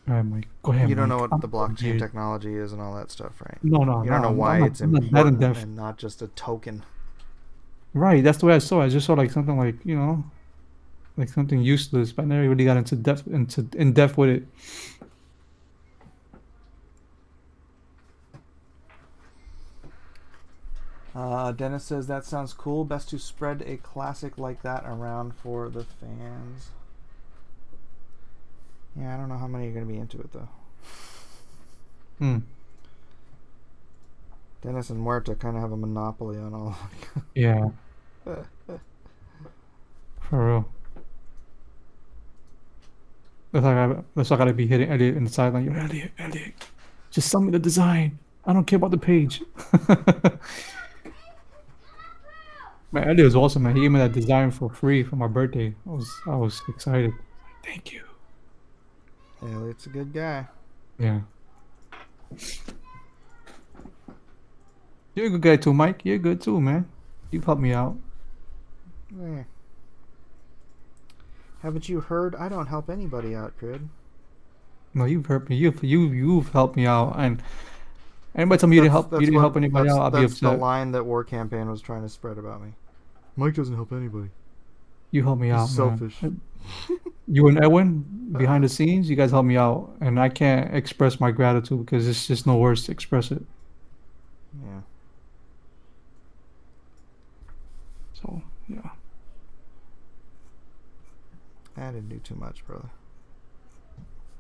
All right, Mike. Go ahead, You don't know Mike. what the blockchain confused. technology is and all that stuff, right? No, no, You no. don't know why it's I'm not that in important depth. and not just a token. Right, that's the way I saw it. I just saw like something like, like something useless, but I never really got in depth with it. Dennis says that sounds cool. Best to spread a classic like that around for the fans. Yeah, I don't know how many are going to be into it though. Hmm. Dennis and Muerta kind of have a monopoly on all. Yeah, for real. That's why I gotta be hitting Elliot in the sideline. Yo, Elliot, just send me the design. I don't care about the page. Man, Elliot was awesome, man. He gave me that design for free for my birthday. I was excited. Thank you. Elliot's a good guy. Yeah. You're a good guy too, Mike. You're good too, man. You've helped me out. Eh. Haven't you heard? I don't help anybody out, Crid. No, you've helped me. You've helped me out. And anybody tell me you didn't help anybody out, I'll be That's the upset. line that War Campaign was trying to spread about me. Mike doesn't help anybody. You helped me out, He's man. selfish. You and Edwin behind the scenes, you guys helped me out, and I can't express my gratitude because it's just no words to express it. Yeah. So yeah. I didn't do too much, brother.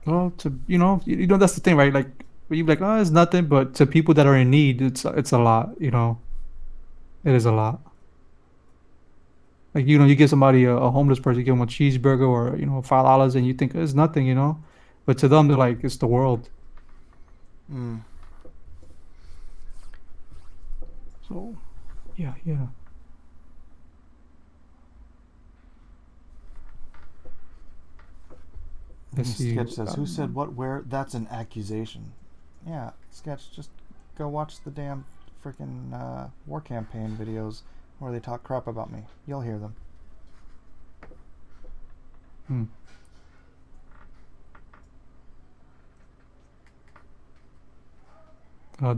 Well, that's the thing, right? Like you be like, oh, it's nothing, but to people that are in need, it's a lot. It is a lot. Like you give somebody a homeless person, you give them a cheeseburger or $5, and you think it's nothing, but to them they're like it's the world. Mm. So, yeah. Let's see. Sketch says, "Who said what? Where? That's an accusation." Yeah, Sketch, just go watch the damn freaking War Campaign videos where they talk crap about me. You'll hear them.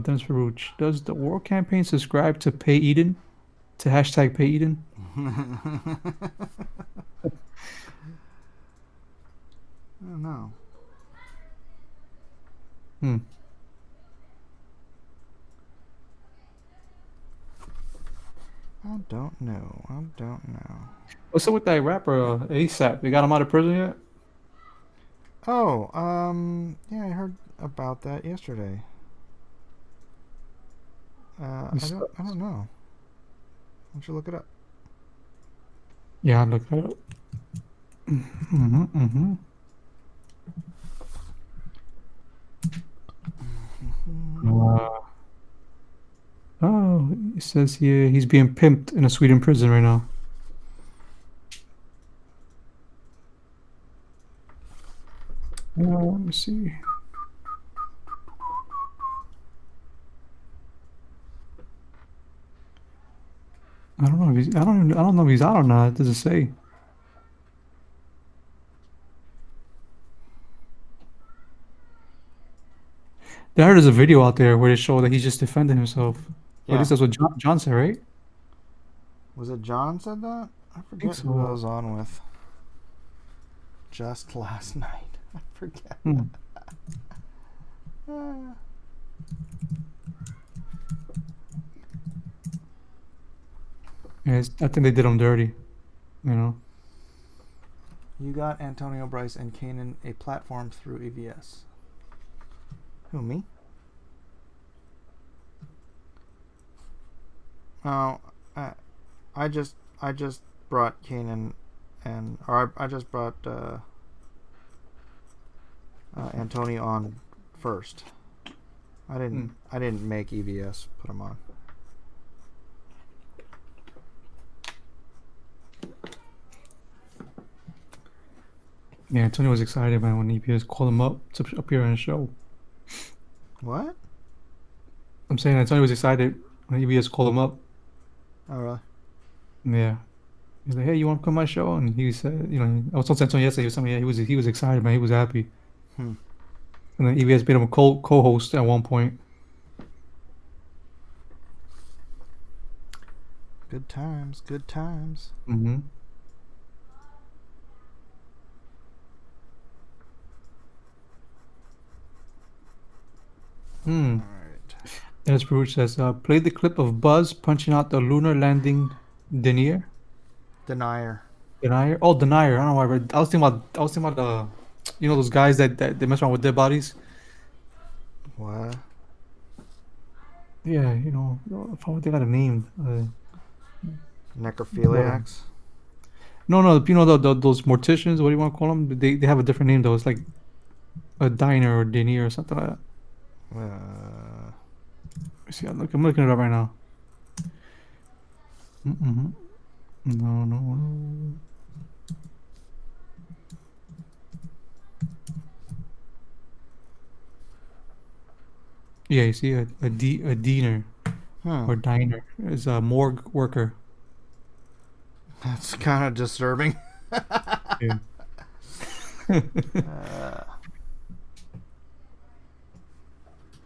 Dennis Farouch, does the War Campaign subscribe to Pay Eden? To hashtag Pay Eden? I don't know. I don't know. What's up with that rapper ASAP? They got him out of prison yet? Oh, yeah, I heard about that yesterday. I don't know. Why don't you look it up? Yeah, look it up. Oh, it says here he's being pimped in a Sweden prison right now. Let me see. I don't know if he's. I don't know if he's out or not. It doesn't say. There's a video out there where they show that he's just defending himself. Or at least that's what John said, right? Was it John said that? I forget so. who I was on with. Just last night. I forget. Yeah, I think they did him dirty. You got Antonio Bryce and Kanan a platform through EVS. Who, me? Oh, I just brought Kanan I just brought Antonio on first. I didn't make EVS put him on. Yeah, Antonio was excited, man, when EPS called him up to appear on the show. What? I'm saying Antonio was excited when EBS called him up. Oh, really? Yeah. He's like, hey, you want to come on my show? And he said, I was talking to Antonio yesterday. He was telling me, yeah, he was excited, man. He was happy. Hmm. And then EBS made him a co-host at one point. Good times, good times. Mm-hmm. Hmm. All right. Dennis Bruce says, play the clip of Buzz punching out the lunar landing denier. Denier. Denier? Oh, denier. I don't know why. I was thinking about the, those guys that they mess around with dead bodies. What? Yeah, I forgot they got a name. Necrophiliacs? No, those morticians. What do you want to call them? They have a different name though. It's like a diner or denier or something like that. See, I'm looking it up right now. Mm-hmm. No. Yeah, you see a diner or diner is a morgue worker. That's kind of disturbing. Yeah.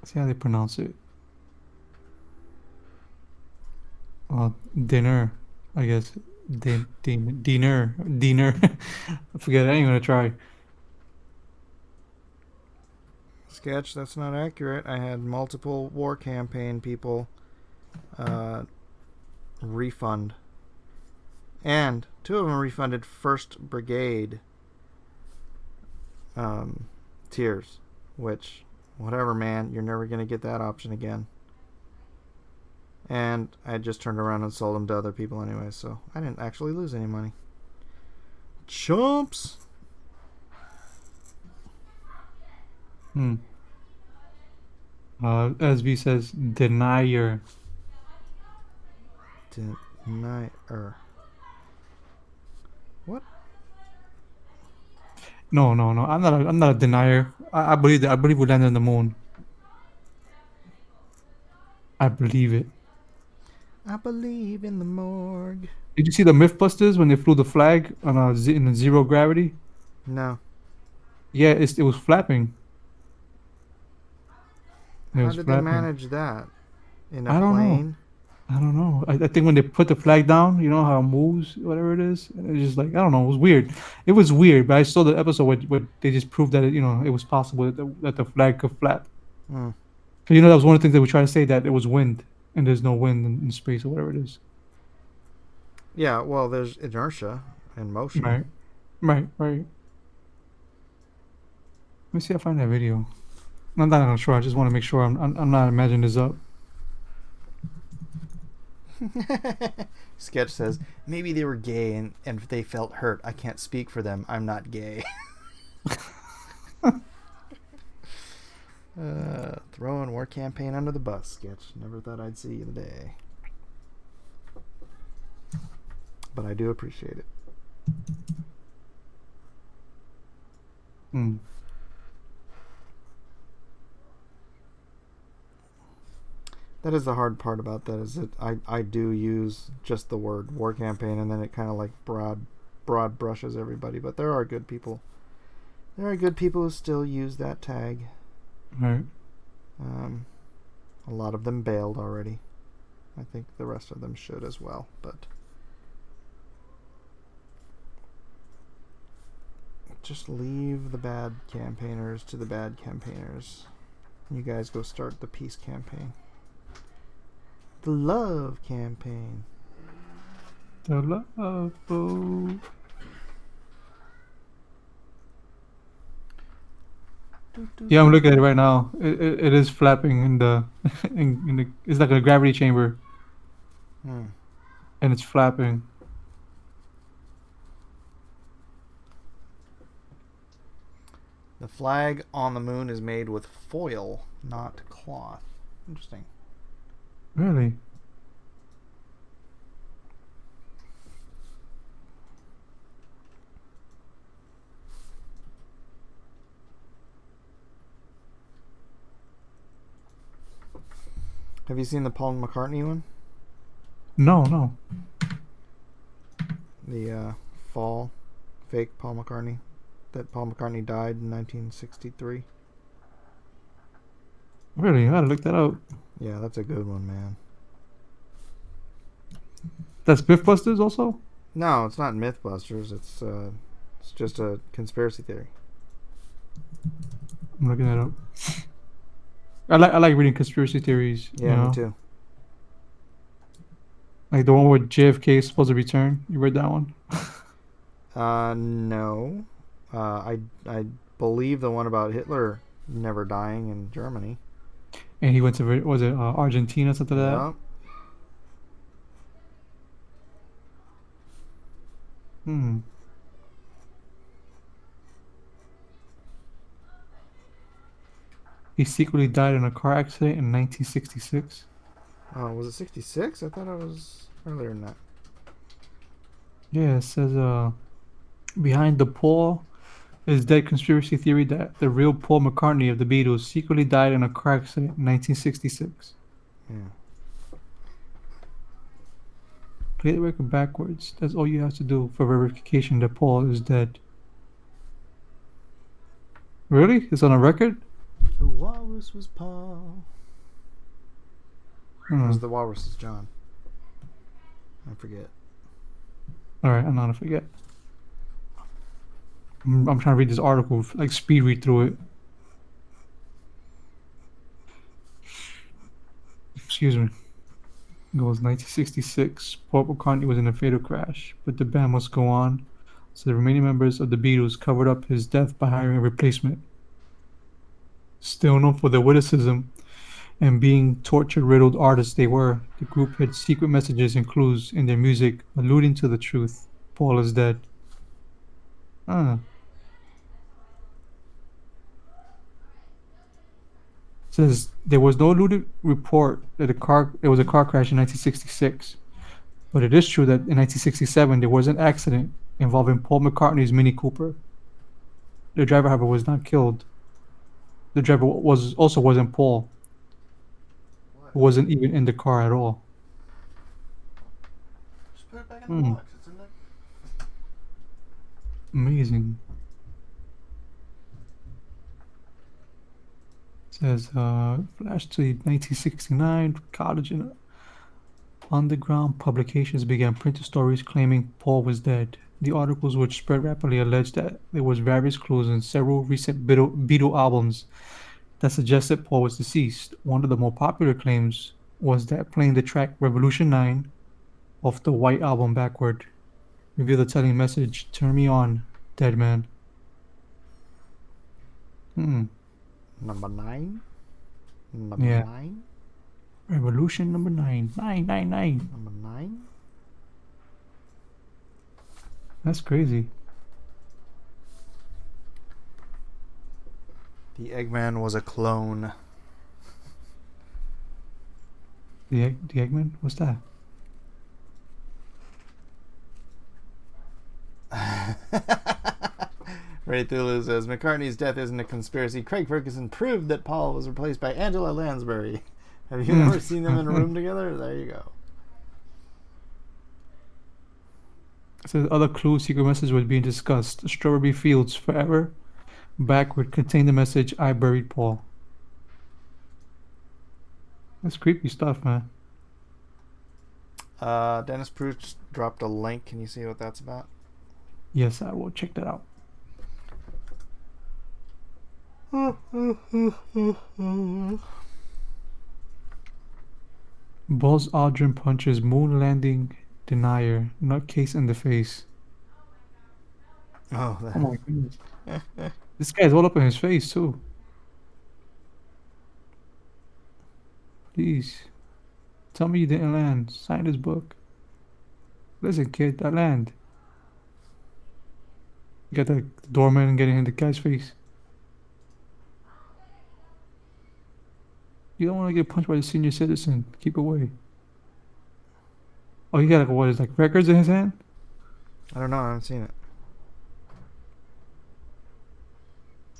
See how they pronounce it. Dinner, I guess. Dinner. Forget it. I ain't gonna try. Sketch, that's not accurate. I had multiple war campaign people refund. And 2 of them refunded 1st Brigade tiers, which, whatever, man, you're never going to get that option again. And I just turned around and sold them to other people anyway, so I didn't actually lose any money. Chumps! SB says denier. Denier. What? No. I'm not a denier. I believe that. I believe we landed on the moon. I believe it. I believe in the morgue. Did you see the Mythbusters when they flew the flag on in a zero gravity? No. Yeah, it was flapping. How did they manage that? In a I don't know. plane? I don't know. I think when they put the flag down, you know how it moves, whatever it is. And it's just like I don't know. It was weird. It was weird, but I saw the episode where they just proved that it was possible that the flag could flap. Hmm. So that was one of the things that we try to say, that it was wind, and there's no wind in space or whatever it is. Yeah, well, there's inertia and motion. Right. Let me see if I find that video. I'm not even sure. I just want to make sure I'm not imagining this up. Sketch says, maybe they were gay and they felt hurt. I can't speak for them. I'm not gay. Throwing war campaign under the bus, Sketch. Never thought I'd see you today. But I do appreciate it. That is the hard part about that, is that I do use just the word war campaign, and then it kind of like broad brushes everybody. But there are good people. There are good people who still use that tag. Right. A lot of them bailed already. I think the rest of them should as well, but just leave the bad campaigners to the bad campaigners. You guys go start the peace campaign. The love campaign. The love boat. Yeah, I'm looking at it right now. It is flapping in the in the. It's like a gravity chamber, and it's flapping. The flag on the moon is made with foil, not cloth. Interesting. Really? Have you seen the Paul McCartney one? No. The fall fake Paul McCartney. That Paul McCartney died in 1963. Really? I gotta look that up. Yeah, that's a good one, man. That's Mythbusters also? No, it's not Mythbusters. It's just a conspiracy theory. I'm looking that up. I like reading conspiracy theories. Yeah, you know? me too. Like the one where JFK is supposed to return. You read that one? No. I believe the one about Hitler never dying in Germany. And he went to was it Argentina, something like that? Yep. Hmm. He secretly died in a car accident in 1966. Oh, was it 66? I thought it was earlier than that. Yeah, it says behind the Paul is dead conspiracy theory that the real Paul McCartney of the Beatles secretly died in a car accident in 1966. Yeah. Play the record backwards. That's all you have to do for verification that Paul is dead. Really? It's on a record? The walrus was Paul. Hmm. Was the walrus is John? I forget. Alright, I'm not gonna forget. I'm trying to read this article, like speed read through it. Excuse me. It goes 1966. Paul McCartney was in a fatal crash, but the band must go on. So the remaining members of the Beatles covered up his death by hiring a replacement. Still known for their witticism and being torture-riddled artists they were, the group had secret messages and clues in their music alluding to the truth. Paul is dead. Says there was no alluded report that there was a car crash in 1966, but it is true that in 1967 there was an accident involving Paul McCartney's Mini Cooper. The driver, however, was not killed. The driver wasn't Paul. Who wasn't even in the car at all. Just put it back in the box. It's in there. Amazing. Says flash to 1969 college and underground publications began printing stories claiming Paul was dead. The articles, which spread rapidly, alleged that there was various clues in several recent Beatle albums that suggested Paul was deceased. One of the more popular claims was that playing the track Revolution 9 off the White Album backward revealed the telling message, "Turn me on, dead man." Number 9? Number Yeah. 9? Revolution number 9. 999. Number 9? That's crazy. The Eggman was a clone. The Eggman? What's that? Ray Thulu says McCartney's death isn't a conspiracy. Craig Ferguson proved that Paul was replaced by Angela Lansbury. Have you ever seen them in a room together? There you go. So other clues, secret message was being discussed. Strawberry Fields Forever backward contained the message, "I buried Paul." That's creepy stuff, man. Dennis Pruitt dropped a link. Can you see what that's about? Yes, I will check that out. Buzz Aldrin punches moon landing denier nutcase in the face. Oh, Oh my goodness. This guy's all up in his face too. Please. Tell me you didn't land. Sign this book. Listen, kid, I land. You got the doorman getting in the guy's face. You don't want to get punched by the senior citizen. Keep away. Oh, he got what is like records in his hand? I don't know. I haven't seen it.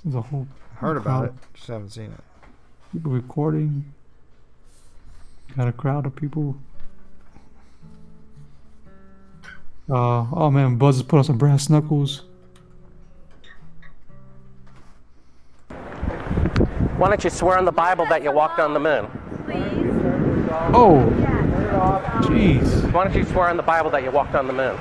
There's a whole Heard about crowd it. of Just haven't seen it. people recording. Got a crowd of people. Oh man, Buzz has put on some brass knuckles. Why don't you swear on the Bible that you walked on the moon? Oh, jeez. Why don't you swear on the Bible that you walked on the moon?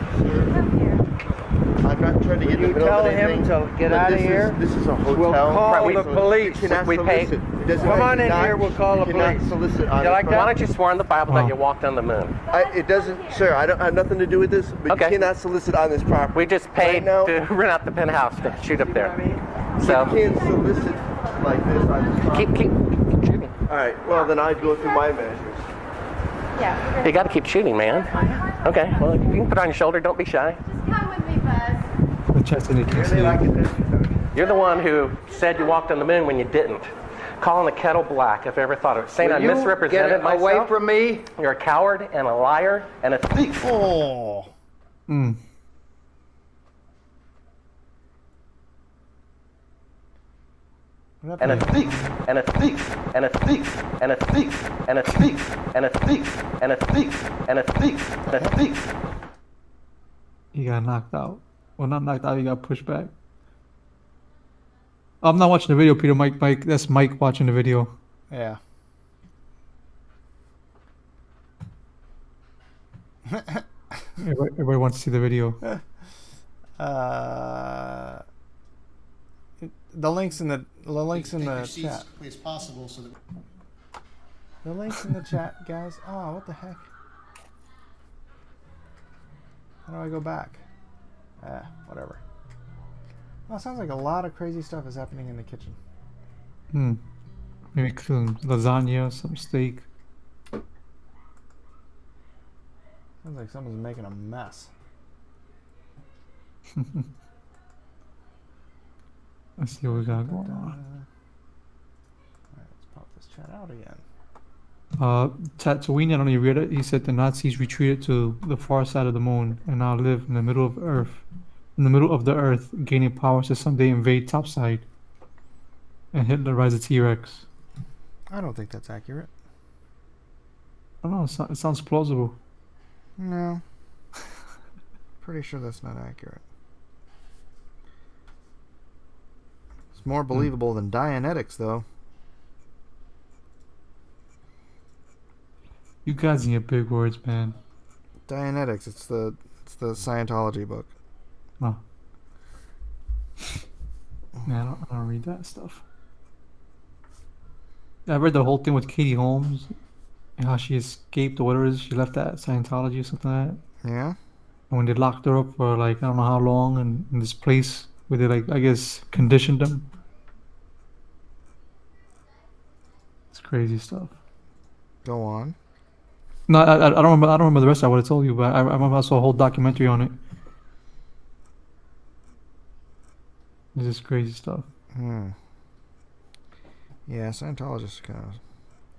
I'm not trying to get in the middle of anything. tell him to get out of here. This is a hotel. We'll call Right, we- the police. You cannot we pay- solicit. It doesn't Come matter. on You in cannot- here, we'll call the you cannot police. solicit on You this like Why that? don't you swear on the Bible that Oh. you walked on the moon? It doesn't, sir. I don't have nothing to do with this. But Okay. you cannot solicit on this property. We just paid now- to rent out the penthouse to shoot up there. So You can't solicit like this on this property. keep shooting. All right. Well, then I'd go through my measures. Yeah. You got to keep shooting, man. Okay, well, you can put it on your shoulder. Don't be shy. Just come with me, Buzz. The chest indicates Really like it. it this. You're the one who said you walked on the moon when you didn't. Calling the kettle black, if I ever thought of it. Saying I You misrepresented get myself. away from me. You're a coward and a liar and a thief. Oh. Mm. What And a happened? thief, and a thief, and a thief, and a thief, and a thief, and a thief, and a thief, and a thief, and a thief. He got knocked out. Well, not knocked out. He got pushed back. I'm not watching the video, Peter. Mike. That's Mike watching the video. Yeah. Everybody wants to see the video. The links in the chat. As possible, so that The links in the chat, guys. Oh, what the heck? How do I go back? Whatever. Well, it sounds like a lot of crazy stuff is happening in the kitchen. Hmm. Maybe some lasagna, some steak. Sounds like someone's making a mess. Let's see what we got going on. Alright, let's pop this chat out again. Tatooine, I don't know if you read it. He said the Nazis retreated to the far side of the moon and now live in the middle of Earth, in the middle of the Earth, gaining powers to someday invade topside and Hitler rise a T-Rex. I don't think that's accurate. I don't know. It sounds plausible. No. Pretty sure that's not accurate. It's more believable than Dianetics, though. You guys need big words, man. Dianetics, it's the Scientology book. No. Man, I don't read that stuff. I read the whole thing with Katie Holmes and how she escaped or whatever it is. She left that Scientology or something like that. Yeah? And when they locked her up for like I don't know how long in this place where they like I guess conditioned them. It's crazy stuff. Go on. No, I don't remember. I don't remember the rest. I would have told you, but I remember I saw a whole documentary on it. This is crazy stuff. Yeah, Scientologists are kind of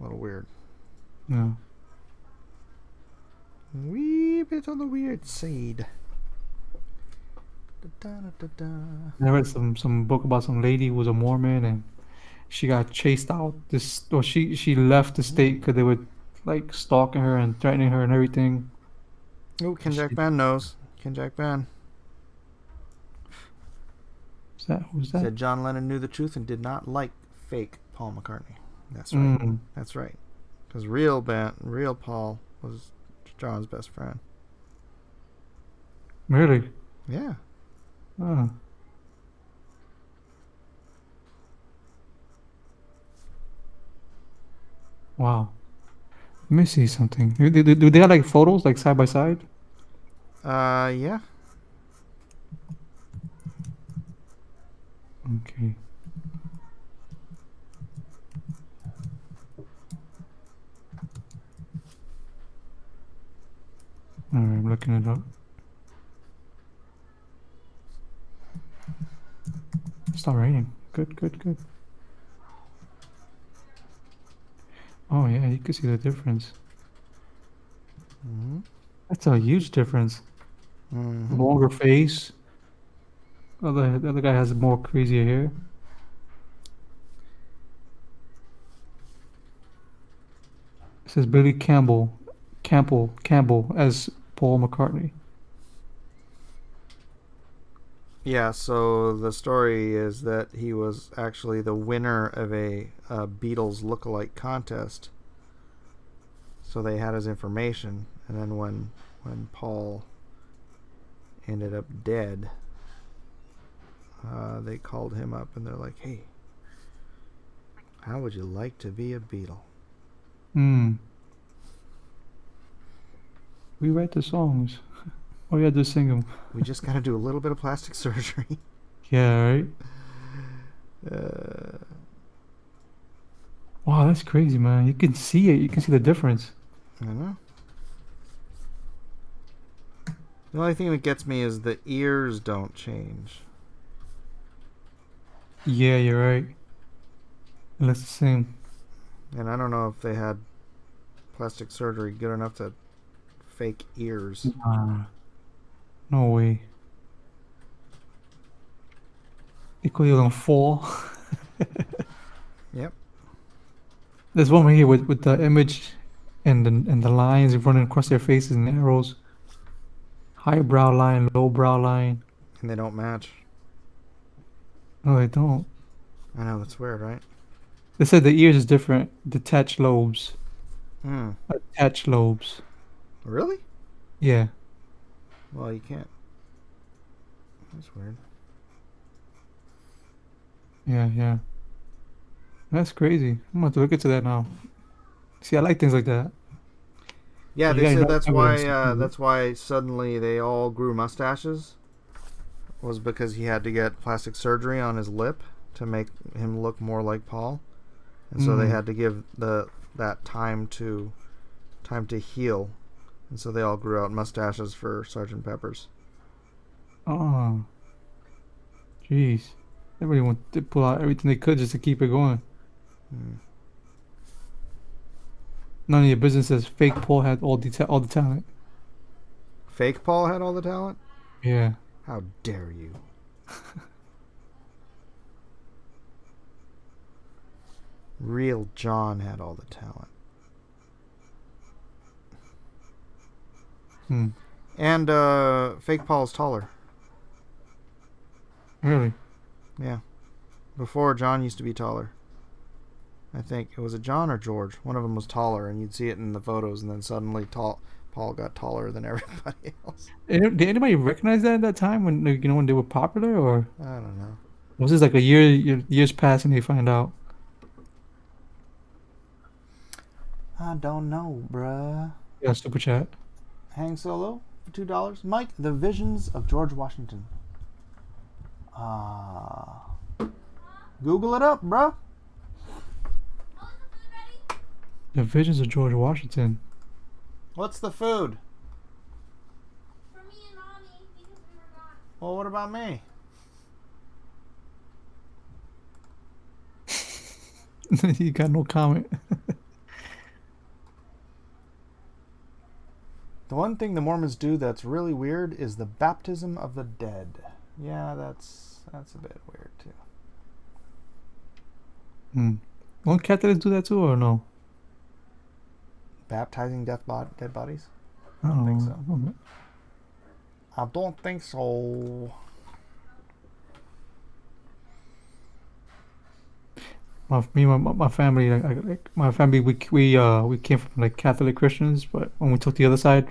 a little weird. Yeah. Wee bit on the weird side. I read some book about some lady who was a Mormon and she got chased out. She left the state because they were like stalking her and threatening her and everything. Oh, Ken Jack Ben knows. Ken Jack Ben Who's that? said John Lennon knew the truth and did not like fake Paul McCartney. That's right. Mm. That's right. Because real Paul was John's best friend. Really? Yeah. Oh. Wow. Let me see something. Do they have like photos like side by side? Yeah. Okay. Alright, I'm looking it up. Stop raining. Good. Oh yeah, you can see the difference. Mm-hmm. That's a huge difference. Mm-hmm. Longer face. The other guy has more crazier hair. says Billy Campbell as Paul McCartney. Yeah, so the story is that he was actually the winner of a Beatles lookalike contest. So they had his information, and then when Paul ended up dead, they called him up and they're like, "Hey, how would you like to be a Beatle?" We write the songs. Oh yeah, just sing them. We just got to do a little bit of plastic surgery. Yeah, right. Wow, that's crazy, man. You can see it. You can see the difference. I know. The only thing that gets me is the ears don't change. Yeah, you're right. It looks the same. And I don't know if they had plastic surgery good enough to fake ears. No way. They call you gonna fall. Yep. There's one right here with the image and the lines running across their faces and arrows. High brow line, low brow line. And they don't match. No, they don't. I know, that's weird, right? They said the ears is different. Detached lobes. Hmm. Attached lobes. Really? Yeah. Well, you can't. That's weird. Yeah. That's crazy. I'm going to look into that now. See, I like things like that. Yeah, You they gotta said know that's evidence. that's why suddenly they all grew mustaches. Was because he had to get plastic surgery on his lip to make him look more like Paul, and so they had to give that time to heal, and so they all grew out mustaches for Sergeant Pepper's. Oh. Jeez. Everybody wanted to pull out everything they could just to keep it going. None of your business says fake Paul had all the talent. Fake Paul had all the talent? Yeah. How dare you? Real John had all the talent. And fake Paul is taller. Really? Yeah. Before, John used to be taller. I think it was a John or George. One of them was taller, and you'd see it in the photos, and then suddenly Paul got taller than everybody else. Did anybody recognize that at that time when when they were popular, or I don't know. was this like years past and they find out? I don't know, bruh. Yeah, super chat. Hang Solo for $2. Mike, The Visions of George Washington. Google it up, bruh. The Visions of George Washington. What's the food? For me and Mommy, because we were gone. Well, what about me? You got no comment. The one thing the Mormons do that's really weird is the baptism of the dead. Yeah, that's a bit weird too. Won't Catholics do that too, or no? Baptizing dead bodies? I don't think know. so. I don't think so. My family, my family, we came from like Catholic Christians, but when we took the other side,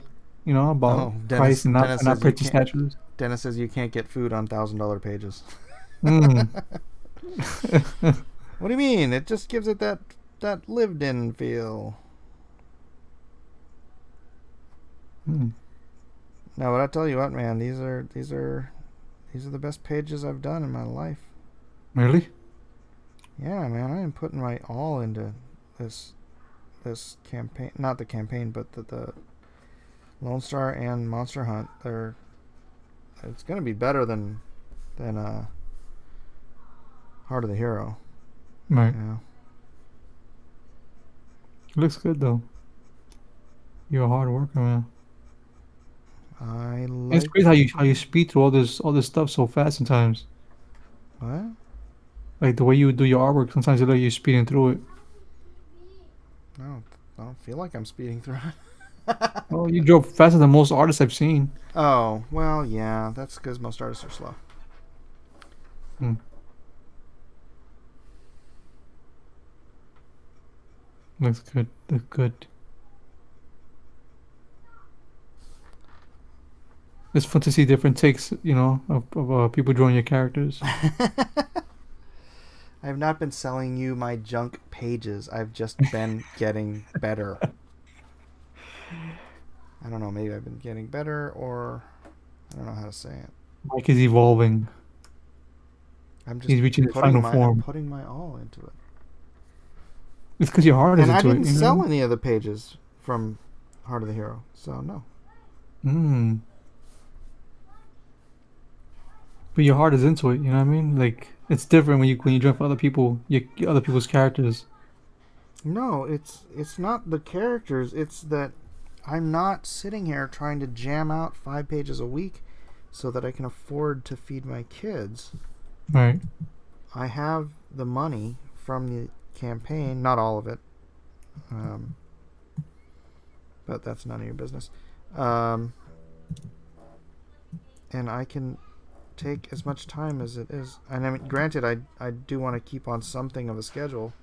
about Christ and not says preaching statues. Dennis says you can't get food on $1,000 pages. What do you mean? It just gives it that lived-in feel. Now, but I tell you what, man, these are the best pages I've done in my life. Really? Yeah, man, I am putting my all into this campaign. Not the campaign, but the Lone Star and Monster Hunt. It's gonna be better than Heart of the Hero. Right. Yeah. It looks good though. You're a hard worker, man. It's crazy how you speed through all this stuff so fast sometimes. What? Like the way you do your artwork, sometimes you speeding through it. Oh, I don't feel like I'm speeding through it. Oh, you drove faster than most artists I've seen. Oh, well, yeah. That's because most artists are slow. Hmm. Looks good. Looks good. It's fun to see different takes, of people drawing your characters. I have not been selling you my junk pages. I've just been getting better. I don't know. Maybe I've been getting better, or I don't know how to say it. Mike is evolving. I'm just He's reaching his final form. putting my all into it. It's because your heart is And I into it. didn't you know? sell any of the pages from Heart of the Hero, so no. Mm. But your heart is into it. You know what I mean? Like it's different when you draw for other people, other people's characters. No, it's not the characters. It's that I'm not sitting here trying to jam out 5 pages a week so that I can afford to feed my kids. Right. I have the money from the campaign, not all of it, but that's none of your business. And I can take as much time as it is. And I mean, granted, I do want to keep on something of a schedule,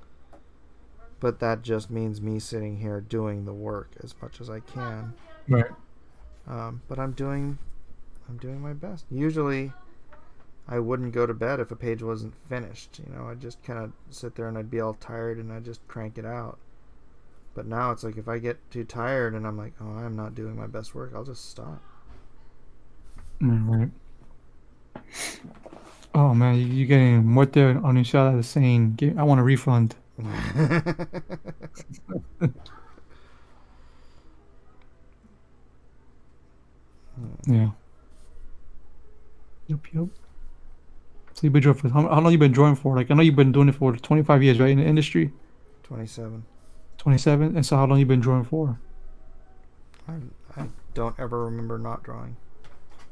but that just means me sitting here doing the work as much as I can. Right. But I'm doing my best. Usually, I wouldn't go to bed if a page wasn't finished. I'd just kind of sit there and I'd be all tired and I'd just crank it out. But now it's like if I get too tired and I'm like, oh, I'm not doing my best work, I'll just stop. Right. Oh man, you're getting more there on your shot as saying, I want a refund. Yeah. Yep. So you've been drawing for how long you been drawing for? Like I know you've been doing it for 25 years, right, in the industry? 27. 27. And so how long you been drawing for? I don't ever remember not drawing.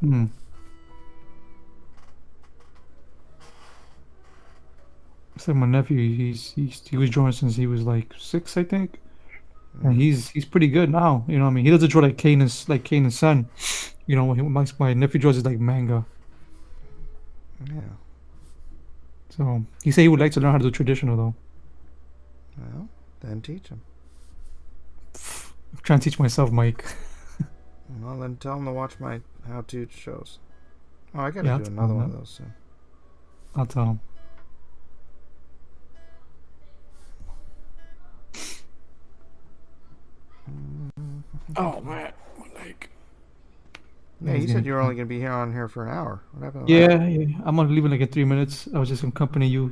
Hmm. So my nephew, he was drawing since he was like 6, I think, and he's pretty good now. You know what I mean? He doesn't draw like Kanan's son. My nephew draws is like manga. Yeah. So he said he would like to learn how to do traditional though. Well, then teach him. I'm trying to teach myself, Mike. Well, then tell him to watch my how-to shows. Oh, I gotta Yeah, do I'll another tell one him of that. those soon. I'll tell him. Oh man, like. Yeah, you said you were only gonna be on here for an hour. What happened to Yeah, I'm gonna leave in like in 3 minutes. I was just accompanying you,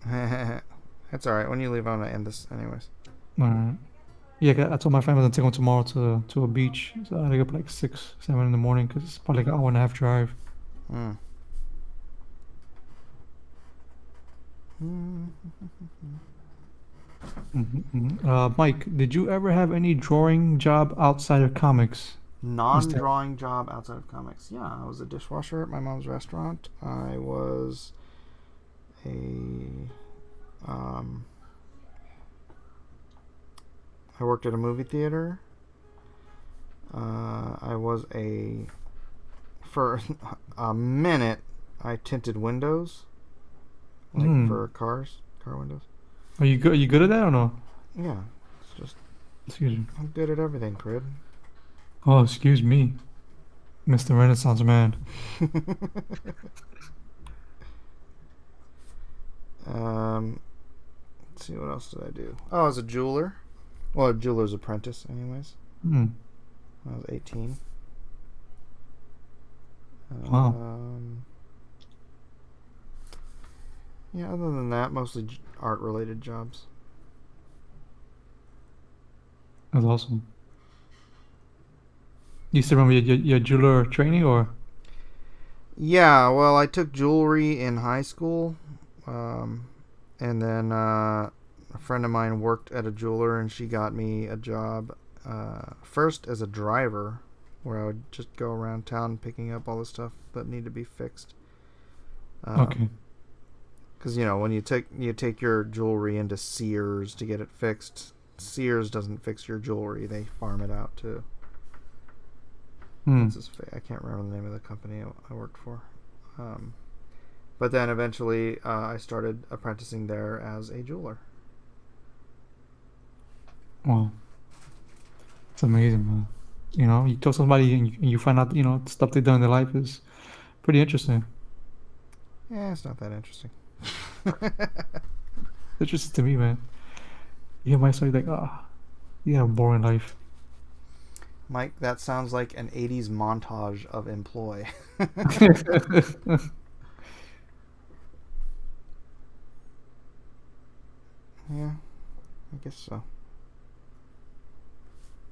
that? That's all right. When you leave, I'm gonna end this, anyways. Alright. Yeah, I told my family I'm taking tomorrow to a beach. So I get up like 6, 7 in the morning because it's probably like an hour and a half drive. Mm. Mike, did you ever have any drawing job outside of comics? Non-drawing job outside of comics. Yeah, I was a dishwasher at my mom's restaurant. I was I worked at a movie theater. I was for a minute, I tinted windows, like for car windows. Are you good? Are you good at that or no? Yeah, it's just Excuse me. I'm good at everything, Crid. Oh, excuse me, Mr. Renaissance Man. Let's see, what else did I do? Oh, I was a jeweler. Well, a jeweler's apprentice, anyways. Hmm. I was 18. Wow. Yeah, other than that, mostly art-related jobs. That's awesome. You still remember your jeweler training or? Yeah, well, I took jewelry in high school, and then a friend of mine worked at a jeweler, and she got me a job first as a driver, where I would just go around town picking up all the stuff that needed to be fixed. Okay. Because when you take your jewelry into Sears to get it fixed, Sears doesn't fix your jewelry; they farm it out too. Hmm. I can't remember the name of the company I worked for. But then eventually I started apprenticing there as a jeweler. Well, it's amazing, man. You know, you tell somebody and you find out, you know, stuff they've done in their life is pretty interesting. Yeah, it's not that interesting. Interesting to me, man. You hear my story, like, you have a boring life. Mike, that sounds like an 80s montage of employ. Yeah, I guess so.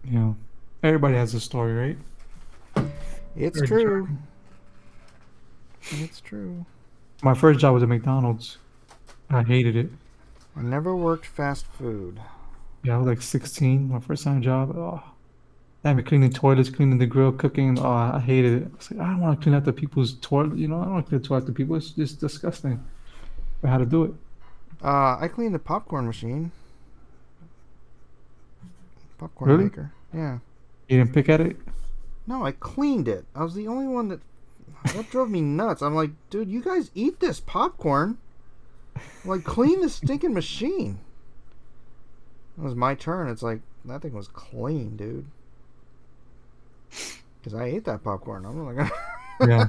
Yeah. Everybody has a story, right? It's Very true. true. It's true. My first job was at McDonald's. I hated it. I never worked fast food. Yeah, I was like 16, my first time job. Oh, I had me cleaning toilets, cleaning the grill, cooking. Oh, I hated it. I was like, I don't want to clean after people's toilet. You know, I don't want to clean the toilet after people. It's just disgusting. But how to do it? I cleaned the popcorn machine. Popcorn Really? maker. Yeah. You didn't pick at it? No, I cleaned it. I was the only one that drove me nuts. I'm like, dude, you guys eat this popcorn. Like, clean the stinking machine. It was my turn. It's like, that thing was clean, dude. Because I ate that popcorn. I'm not gonna. Yeah.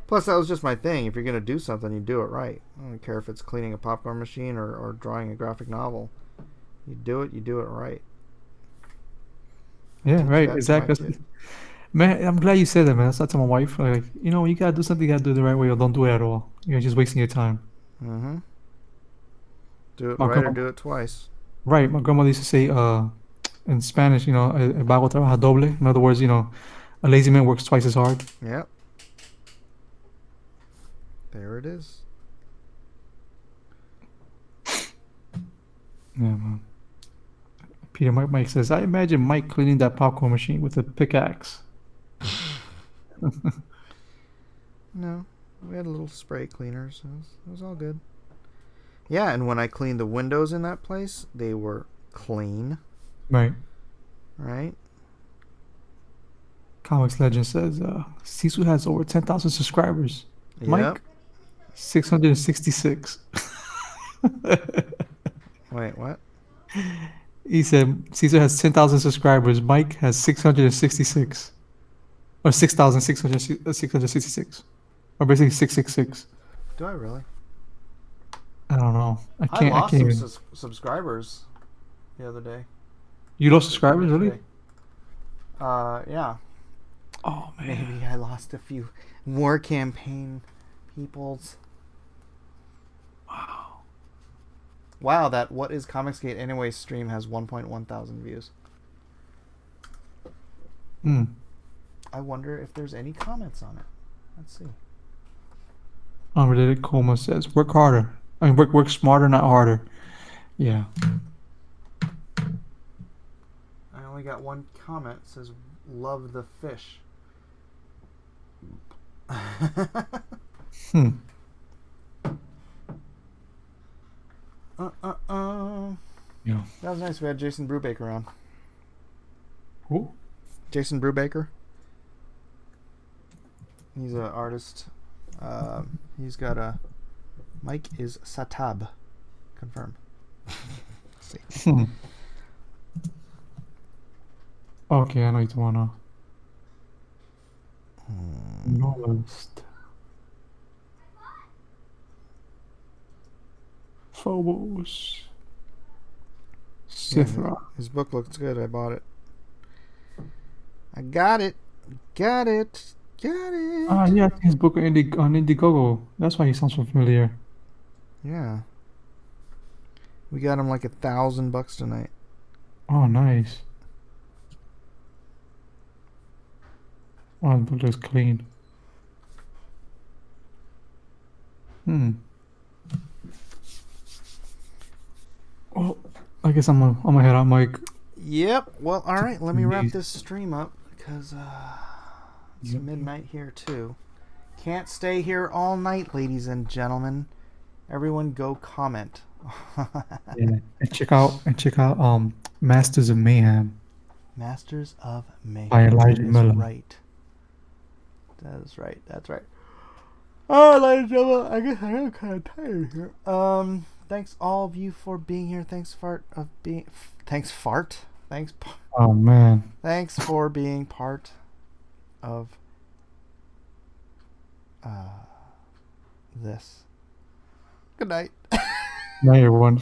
Plus, that was just my thing. If you're gonna do something, you do it right. I don't care if it's cleaning a popcorn machine or drawing a graphic novel. You do it right. Yeah, right. That's Exactly. my kid. Man, I'm glad you said that, man. That's not to my wife. Like, you know, you gotta do something, you gotta do it the right way, or don't do it at all. You're just wasting your time. Mm-hmm. Do it My right or grandma- do it twice. Right. My grandmother used to say, in Spanish, you know, el vago trabaja doble. In other words, you know, a lazy man works twice as hard. Yep. There it is. Yeah, man. Peter Mike says, I imagine Mike cleaning that popcorn machine with a pickaxe. No, we had a little spray cleaner, so it was all good. Yeah, and when I cleaned the windows in that place, they were clean. Right. Right? Comics Legend says, Sisu has over 10,000 subscribers. Mike, Yep. 666. Wait, what? He said Caesar has 10,000 subscribers. Mike has 666. Or 6,666. Or basically 666. Do I really? I don't know. I I can't lost some even. subscribers the other day. You lost subscribers, really? Yesterday. Yeah. Oh, man. Maybe I lost a few war campaign peoples. Wow, that What is Comicsgate Anyway stream has 1.1 thousand views. Hmm. I wonder if there's any comments on it. Let's see. Unrelated Coma says, work harder. I mean, work smarter, not harder. Yeah. I only got one comment. It says, love the fish. Hmm. Yeah. That was nice. We had Jason Brubaker on. Who? Jason Brubaker. He's an artist. He's got a... Mike is Satab. Confirmed. See. Okay, I know you want to. Novelist. Phobos. Sithra. His book looks good. I bought it. I got it. Got it. Got it. Ah, yeah, I think his book on IndieGoGo. That's why he sounds so familiar. Yeah. We got him like $1,000 tonight. Oh, nice. Oh, the book looks clean. Hmm. Oh, I guess I'm gonna head out, Mike. Yep. Well, all right. Let me wrap Amazing. this stream up because it's Yep. midnight here too. Can't stay here all night, ladies and gentlemen. Everyone go comment. Yeah. And check out Masters of Mayhem. Masters of Mayhem. By Elijah That is Miller. right. That is right. That's right. Oh, ladies and gentlemen, I guess I am kind of tired here. Thanks all of you for being here. Thanks fart. Thanks Oh man. Thanks for being part of this. Good night. Night everyone.